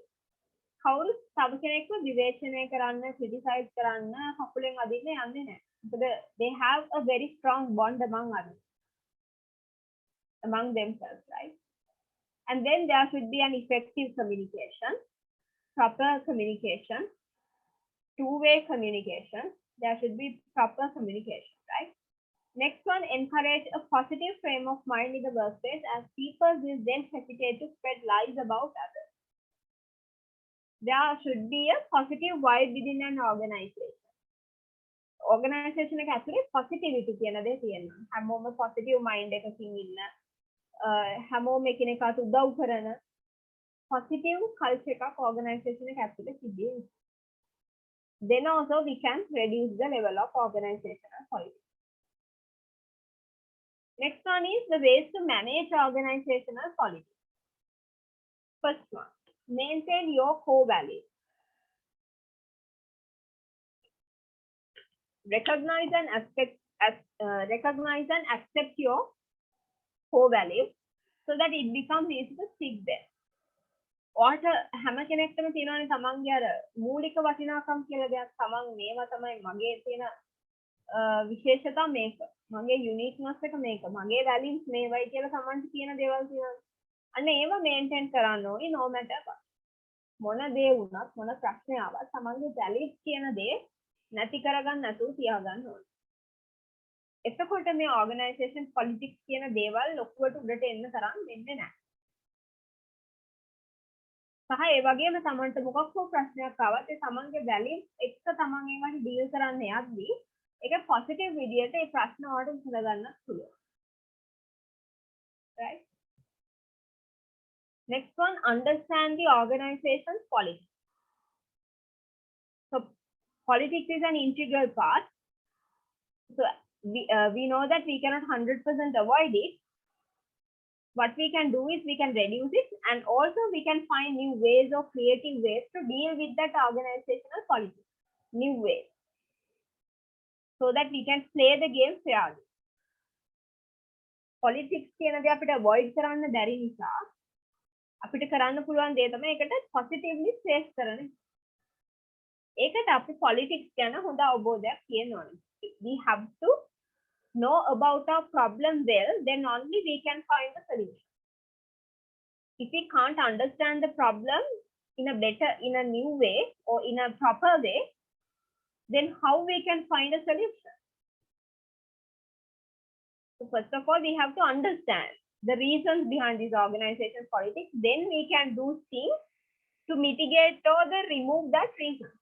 [SPEAKER 1] කවුරු තව කෙනෙක්ව විවේචනය කරන්න ක්‍රිටිසයිස් කරන්න කකුලෙන් අදින්න යන්නේ නැහැ. මොකද they have a very strong bond among themselves, right? And then there should be an effective communication. proper communication, two-way communication. There should be proper communication, right? Next one, encourage a positive frame of mind in the workplace as people will then hesitate to spread lies about others. There should be a positive vibe within an organization. Organization එක ඇතුලේ positivity කියන දේ තියෙනවා. හැමෝම positive mind එකකින් ඉන්න. හැමෝම එකිනෙකාට උදව් කරන positive culture එකක් organization එක ඇතුලේ තිබෙන්නේ. Then also we can reduce the level of organizational politics. Next one is the ways to manage organizational politics. First one, maintain your core values. Recognize and accept your core values so that it becomes easy to stick there. ඔයාට හැම කෙනෙක්ටම තියෙනවානේ තමන්ගේ අර මූලික වටිනාකම් කියලා දෙයක් තමන් මේවා තමයි මගේ තියෙන විශේෂතා මේක මගේ යුනික්නස් එක මේක මගේ වැලියුස් මේවයි කියලා තමන්ට තියෙන දේවල් තියෙනවා. අන්න ඒව මේන්ටේන් කරන්න ඕනේ no matter what. මොන දේ වුණත් මොන ප්‍රශ්න ආවත් තමන්ගේ වැලියුස් කියන දේ නැති කරගන්න නැතුව තියාගන්න ඕනේ. එතකොට මේ ඕගනයිසේෂන් පොලිටික්ස් කියන දේවල් ලොකුවට උඩට එන්න තරම් වෙන්නේ නැහැ. සහ ඒ වගේම තමන්ට මොකක් හෝ ප්‍රශ්නයක් ආවත් ඒ තමන්ගේ වැලියුස් එක්ක තමන් ඒවට ඩීල් කරන්න යද්දී ඒක පොසිටිව් විදියට ඒ ප්‍රශ්න වලට විසඳ ගන්න පුළුවන්. Right? Next one, understand the organization's politics. So politics is an integral part. So we know that we cannot 100% avoid it. What we can do is we can reduce it, and also we can find new ways or creative ways to deal with that organizational politics. New ways. So that we can play the game fairly. Politics කියන දේ අපිට avoid කරන්න බැරි නිසා අපිට කරන්න පුළුවන් දේ තමයි ඒකට positively face කරන. ඒකට අපි politics ගැන හොඳ අවබෝධයක් තියෙන්න ඕනේ. We have to know about our problem well, then only we can find the solution. If we can't understand the problem in a new way or in a proper way, then how we can find a solution? So first of all, we have to understand the reasons behind this organization politics. Then we can do things to mitigate or remove that reason.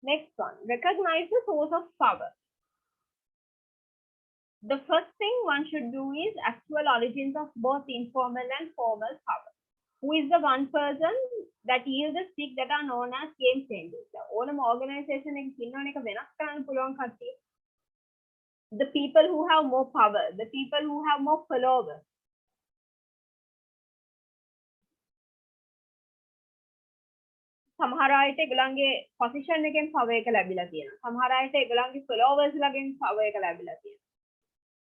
[SPEAKER 1] Next one, recognize the source of power. The first thing one should do is actual origins of both informal and formal power. Who is the one person that yields the stick that are known as game changers? ඕනම organization එකක ඉන්නවනේ එක වෙනස් කරන්න පුළුවන් කට්ටිය. The people who have more power, the people who have more followers. සමහර අයට ඒගොල්ලන්ගේ පොසිෂන් එකෙන් පවර් එක ලැබිලා තියෙනවා. සමහර අයට ඒගොල්ලන්ගේ ෆලෝවර්ස් ලාගෙන් පවර් එක ලැබිලා තියෙනවා.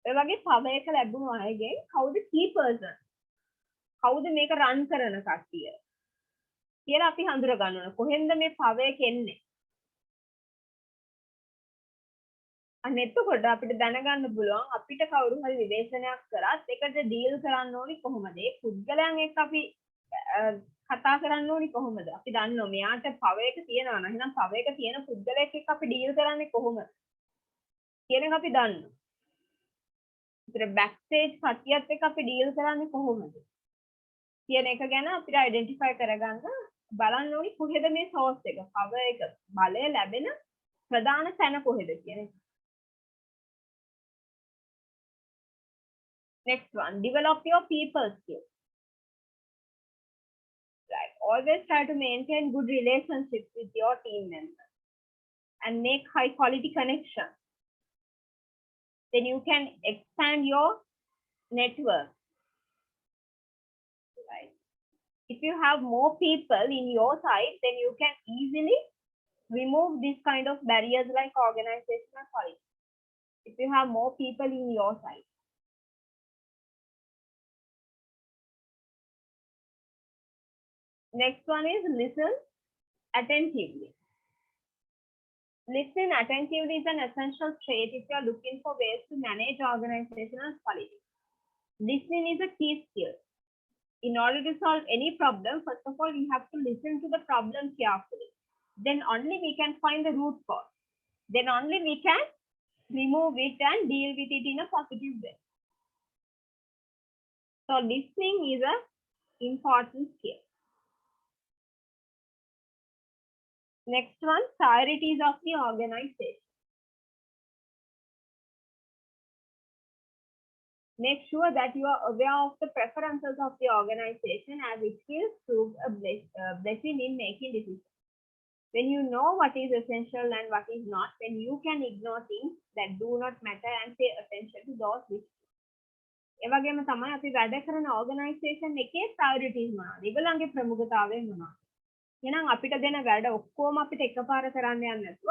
[SPEAKER 1] ඒ වගේ පවර් එක ලැබුණු අයගෙන් කවුද key person? කවුද මේක රන් කරන කට්ටිය? කියලා අපි හඳුර ගන්න ඕන. කොහෙන්ද මේ පවර් එක එන්නේ? අන්න එතකොට අපිට දැනගන්න පුළුවන් අපිට කවුරු හරි විවේචනයක් කරත් ඒකට ඩීල් කරන්න ඕනි කොහොමද? ඒ පුද්ගලයන් එක්ක අපි කතා කරන්න ඕනි කොහොමද? අපි දන්නවා මෙයාට පවර් එක තියෙනවා නම් එහෙනම් පවර් එක තියෙන පුද්ගලයෙක් එක්ක අපි ඩීල් කරන්නේ කොහොමද? කියන එක අපි දන්නවා. ඒතර බෑක් ස්ටේජ් කට්ටියත් එක්ක අපි ඩීල් කරන්නේ කොහොමද? කියන එක ගැන අපිට අයිඩෙන්ටිෆයි කරගන්න බලන්න ඕනි කොහෙද මේ සෝස් එක? පවර් එක බලය ලැබෙන ප්‍රධාන තැන කොහෙද කියන එක. Next one, develop your people skills. Right. Always try to maintain good relationships with your team members and make high quality connections. Then you can expand your network. Right. If you have more people in your side, then you can easily remove this kind of barriers like organizational politics. If you have more people in your side. Next one is listen attentively. Listening attentively is an essential trait if you are looking for ways to manage organizational politics. Listening is a key skill. In order to solve any problem, first of all, we have to listen to the problem carefully. Then only we can find the root cause. Then only we can remove it and deal with it in a positive way. So listening is an important skill. Next one, priorities of the organization. Make sure that you are aware of the preferences of the organization, as it will prove a blessing in making decisions. When you know what is essential and what is not, then you can ignore things that do not matter and pay attention to those which do. ඒ වගේම තමයි අපි වැඩ කරන organisation එකේ ප්‍රයොරිටිස් මොනවාද? ඒගොල්ලන්ගේ ප්‍රමුඛතාවය මොනවාද? එහෙනම් අපිට දෙන වැඩ ඔක්කොම අපිට එකපාර කරන්න යන්න නැතුව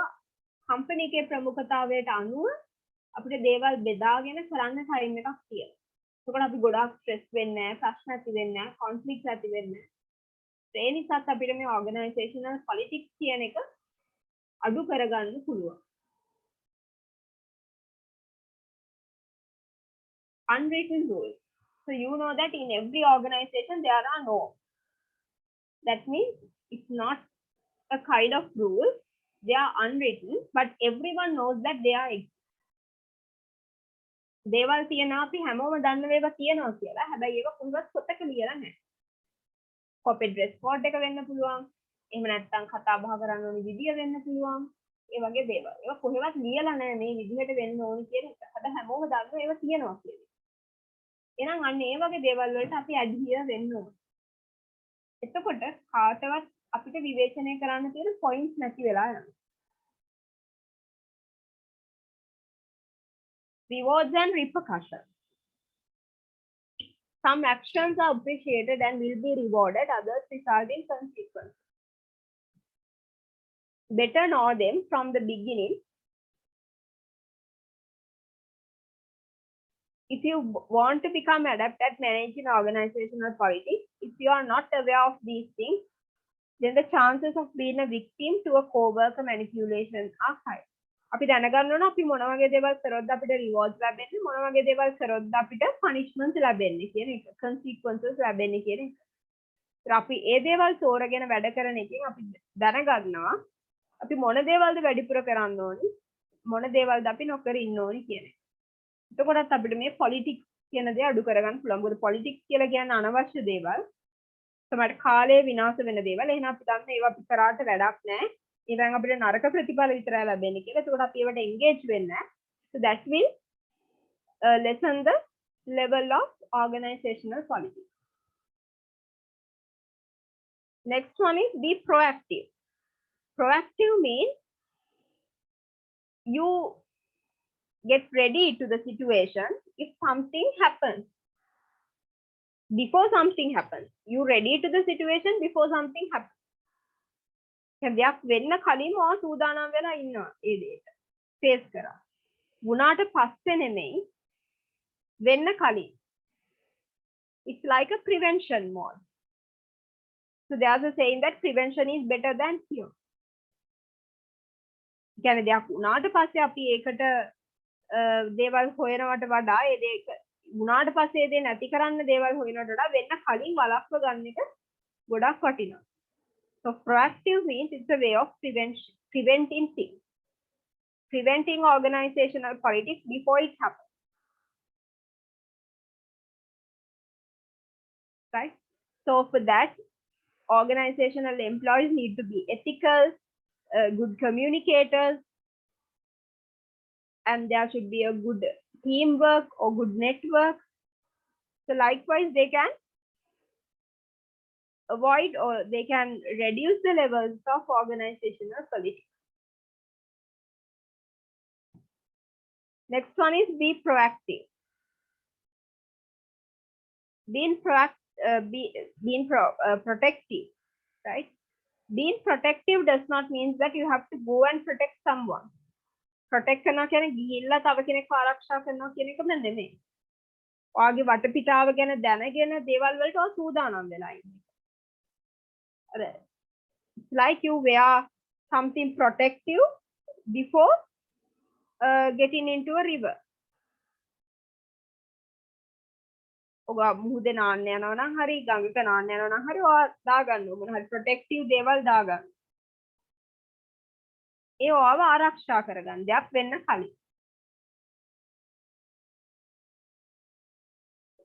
[SPEAKER 1] කම්පැනි එකේ ප්‍රමුඛතාවයට අනුව අපිට දේවල් බෙදාගෙන කරන්න ටයිම් එකක් තියෙනවා. ඒකට අපි ගොඩාක් ස්ට්‍රෙස් වෙන්නේ නැහැ, ප්‍රශ්න ඇති වෙන්නේ නැහැ, කොන්ෆ්ලික්ට් ඇති වෙන්නේ නැහැ. ඒ නිසාත් අපිට මේ ඕගනයිසේෂනල් පොලිටික්ස් කියන එක අඩු කරගන්න පුළුවන්. Unwritten rules. So you know that in every organization there are norms. That means it's not a kind of rule. They are unwritten, but everyone knows that they are existing. දේවල් තියෙනවා අපි හැමෝම දන්න ඒවා තියෙනවා කියලා. හැබැයි ඒක කොහොමවත් පොතක ලියලා නැහැ. corporate dress code එක වෙන්න පුළුවන්. එහෙම නැත්නම් කතා බහ කරන්න ඕනි විදිය වෙන්න පුළුවන්. ඒ වගේ දේවල්. ඒක කොහෙවත් ලියලා නැහැ මේ විදිහට වෙන්න ඕනි කියන එක. අද හැමෝම දන්නවා ඒවා තියෙනවා කියලා. එහෙනම් අන්න ඒ වගේ දේවල් වලට අපි adhere වෙන්න ඕනේ. එතකොට කාටවත් අපිට විවේචනය කරන්න තියෙන points නැති වෙලා යනවා. Rewards and repercussions. Some actions are appreciated and will be rewarded, others result in consequences. Better know them from the beginning. If you want to become adept at managing organizational politics, if you are not aware of these things, then the chances of being a victim to a co-worker manipulation are high. අපි දැනගන්න ඕන අපි මොන වගේ දේවල් කරොත්ද අපිට rewards ලැබෙන්නේ, මොන වගේ දේවල් කරොත්ද අපිට පනිෂ්මන්ට්ස් ලැබෙන්නේ කියන එක, consequences ලැබෙන්නේ කියන එක. ඒත් අපි ඒ දේවල් තෝරගෙන වැඩ කරන එකෙන් අපි දැනගන්නවා අපි මොන දේවල්ද වැඩිපුර කරන්න ඕනි, මොන දේවල්ද අපි නොකර ඉන්න ඕනි කියන එක. එතකොටත් අපිට මේ පොලිටික්ස් කියන දේ අඩු කරගන්න පුළුවන්. මොකද පොලිටික්ස් කියලා කියන්නේ අනවශ්‍ය දේවල්. තමයි කාලය විනාශ වෙන දේවල්. එහෙනම් අපි දන්න ඒවා අපි කරාට වැඩක් නැහැ. ඊළඟ අපිට නරක ප්‍රතිඵල විතරයි ලැබෙන්නේ කියලා. ඒකට අපි ඒවට engage වෙන්නේ නැහැ. So that will lessen the level of organizational politics. Next one is be proactive. Proactive means you get ready to the situation if something happens. Before something happens, you ready to the situation before something happens. දෙයක් වෙන්න කලින් ඔයා සූදානම් වෙලා ඉන්නවා ඒ දෙයට face කරා. වුණාට පස්සේ නෙමෙයි වෙන්න කලින්. It's like a prevention mode. So there's a saying that prevention is better than cure. කියන්නේ දෙයක් වුණාට පස්සේ අපි ඒකට දේවල් හොයනවට වඩා ඒ දේ වුණාට පස්සේ ඒ දේ නැති කරන්න දේවල් හොයනවට වඩා වෙන්න කලින් වළක්ව ගන්න එක ගොඩක් වටිනවා. So proactive means it's a way of preventing things, preventing organizational politics before it happens. Right? So for that, organizational employees need to be ethical, good communicators, and there should be a good teamwork or good network. So likewise, they can avoid or they can reduce the levels of organizational politics. Next one is be proactive. Being protective, right? Being protective does not mean that you have to go and protect someone. Protect කරනවා කියන්නේ ගිහිල්ලා තව කෙනෙක්ව ආරක්ෂා කරනවා කියන එක නෙමෙයි. ඔයාගේ වටපිටාව ගැන දැනගෙන දේවල් වලට ඔය සූදානම් වෙලා ඉන්න. It's like you wear something protective before getting into a river. ඔග මුහුදේ නාන්න යනවා නම් හරි ගඟක නාන්න යනවා නම් හරි ඔයා දාගන්න මොන හරි ප්‍රොටෙක්ටිව් දේවල් දාගන්න. ඒ ඔයාව ආරක්ෂා කරගන්න දෙයක් වෙන්න කලින්.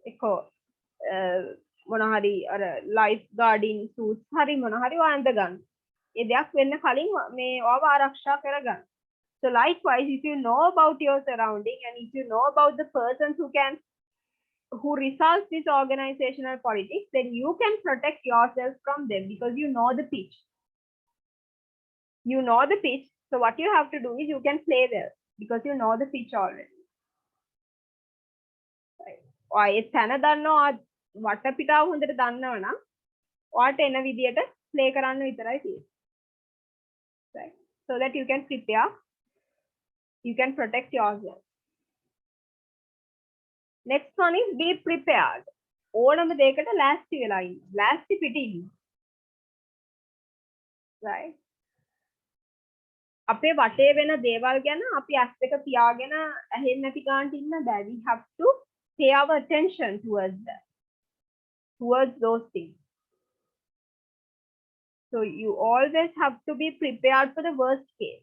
[SPEAKER 1] එක්කෝ මොන හරි අර ලයිෆ් ගාඩින් සූට්ස් හරි මොන හරි ඔයා ඇඳ ගන්න. ඒ දෙයක් වෙන්න කලින් මේ ඔයාව ආරක්ෂා කරගන්න. So likewise, if you know about your surrounding and if you know about the persons who results this organizational politics, then you can protect yourself from them because you know the pitch. You know the pitch. So what you have to do is you can play well because you know the pitch already. Right. ඔය තැන දන්නවා වටපිටාව හොඳට දන්නවනම් ඔයාට එන විදියට play කරන්න විතරයි තියෙන්නේ. Right. So that you can prepare, you can protect yourself. Next one is be prepared. ඕනම දෙයකට ලෑස්ති වෙලා ඉන්න. ලෑස්ති පිටින් ඉන්න. Right. අපේ වටේ වෙන දේවල් ගැන අපි ඇස් දෙක පියාගෙන ඇහෙන්නේ නැති ගන්නට ඉන්න බෑ. We have to pay our attention towards that, towards those things. So you always have to be prepared for the worst case.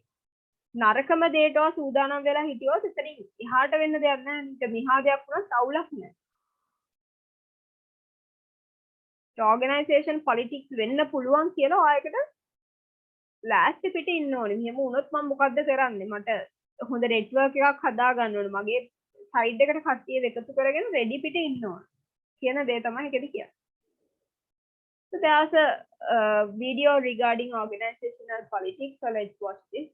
[SPEAKER 1] නරකම දේට සූදානම් වෙලා හිටියොත් එතනින් එහාට වෙන්න දෙයක් නැහැ. මෙහා දෙයක් වුණත් අවුලක් නැහැ. Organization politics වෙන්න පුළුවන් කියලා ඔයකට last පිට ඉන්න ඕනේ. මෙහෙම වුණොත් මම මොකද්ද කරන්නේ? මට හොඳ network එකක් හදා ගන්න ඕනේ. මගේ side එකට කට්ටිය එකතු කරගෙන ready පිට ඉන්න ඕනේ. කියන දේ තමයි ඒකද කියන්නේ. So there's a video regarding organizational politics. So let's watch this.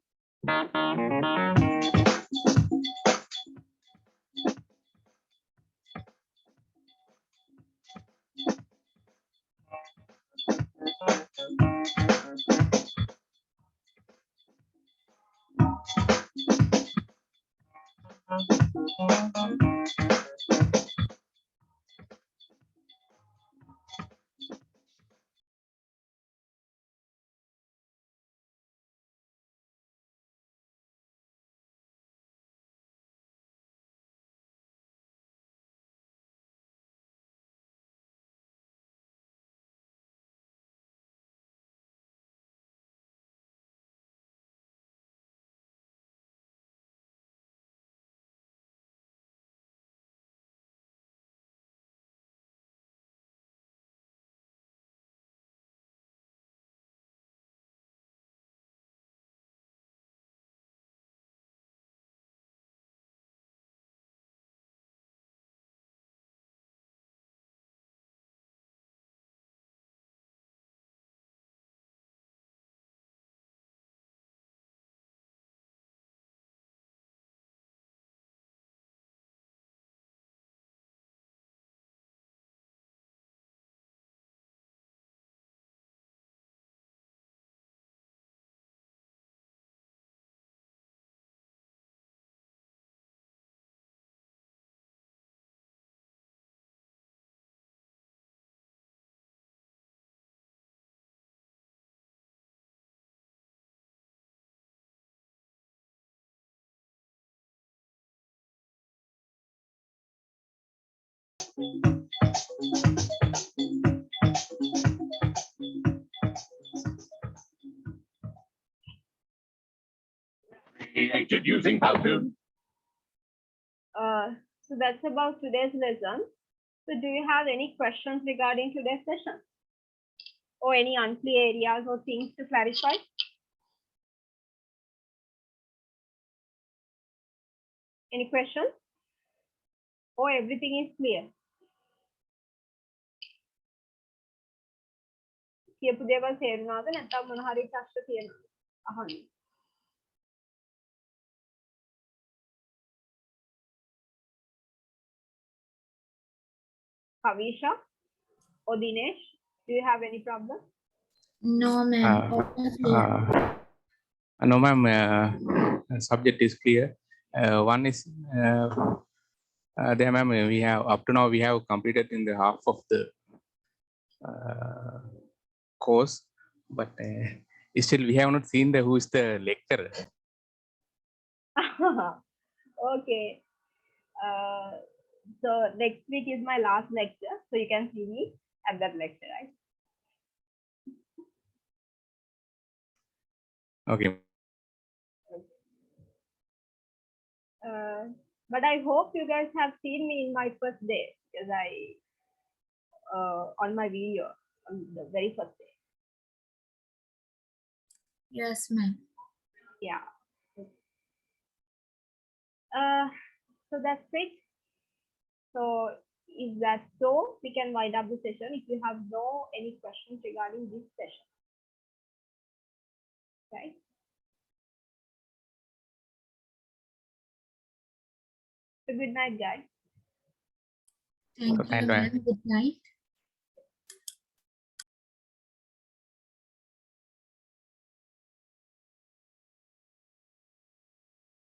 [SPEAKER 2] Introducing how to.
[SPEAKER 1] So that's about today's lesson. So do you have any questions regarding today's session? Or any unclear areas or things to clarify? Any questions? Or everything is clear? කියපු දේවල් තේරුණාද නැත්නම් මොන හරි ප්‍රශ්න තියෙනවද අහන්න. Kavisha or Dinesh, do you have any problem?
[SPEAKER 3] No, ma'am.
[SPEAKER 4] No, ma'am. Subject is clear. One is there, ma'am. We have up to now we have completed in the half of the course, but still we have not seen who is the lecturer.
[SPEAKER 1] Okay. So next week is my last lecture, so you can see me at that lecture, right?
[SPEAKER 4] Okay.
[SPEAKER 1] But I hope you guys have seen me in my first day, because on my video on the very first day.
[SPEAKER 3] Yes, ma'am.
[SPEAKER 1] Yeah. So that's it. So if that's so, we can wind up the session if you have any questions regarding this session. Right? So good night, guys.
[SPEAKER 3] Thank you,
[SPEAKER 4] Thank you.
[SPEAKER 3] ma'am. Good night.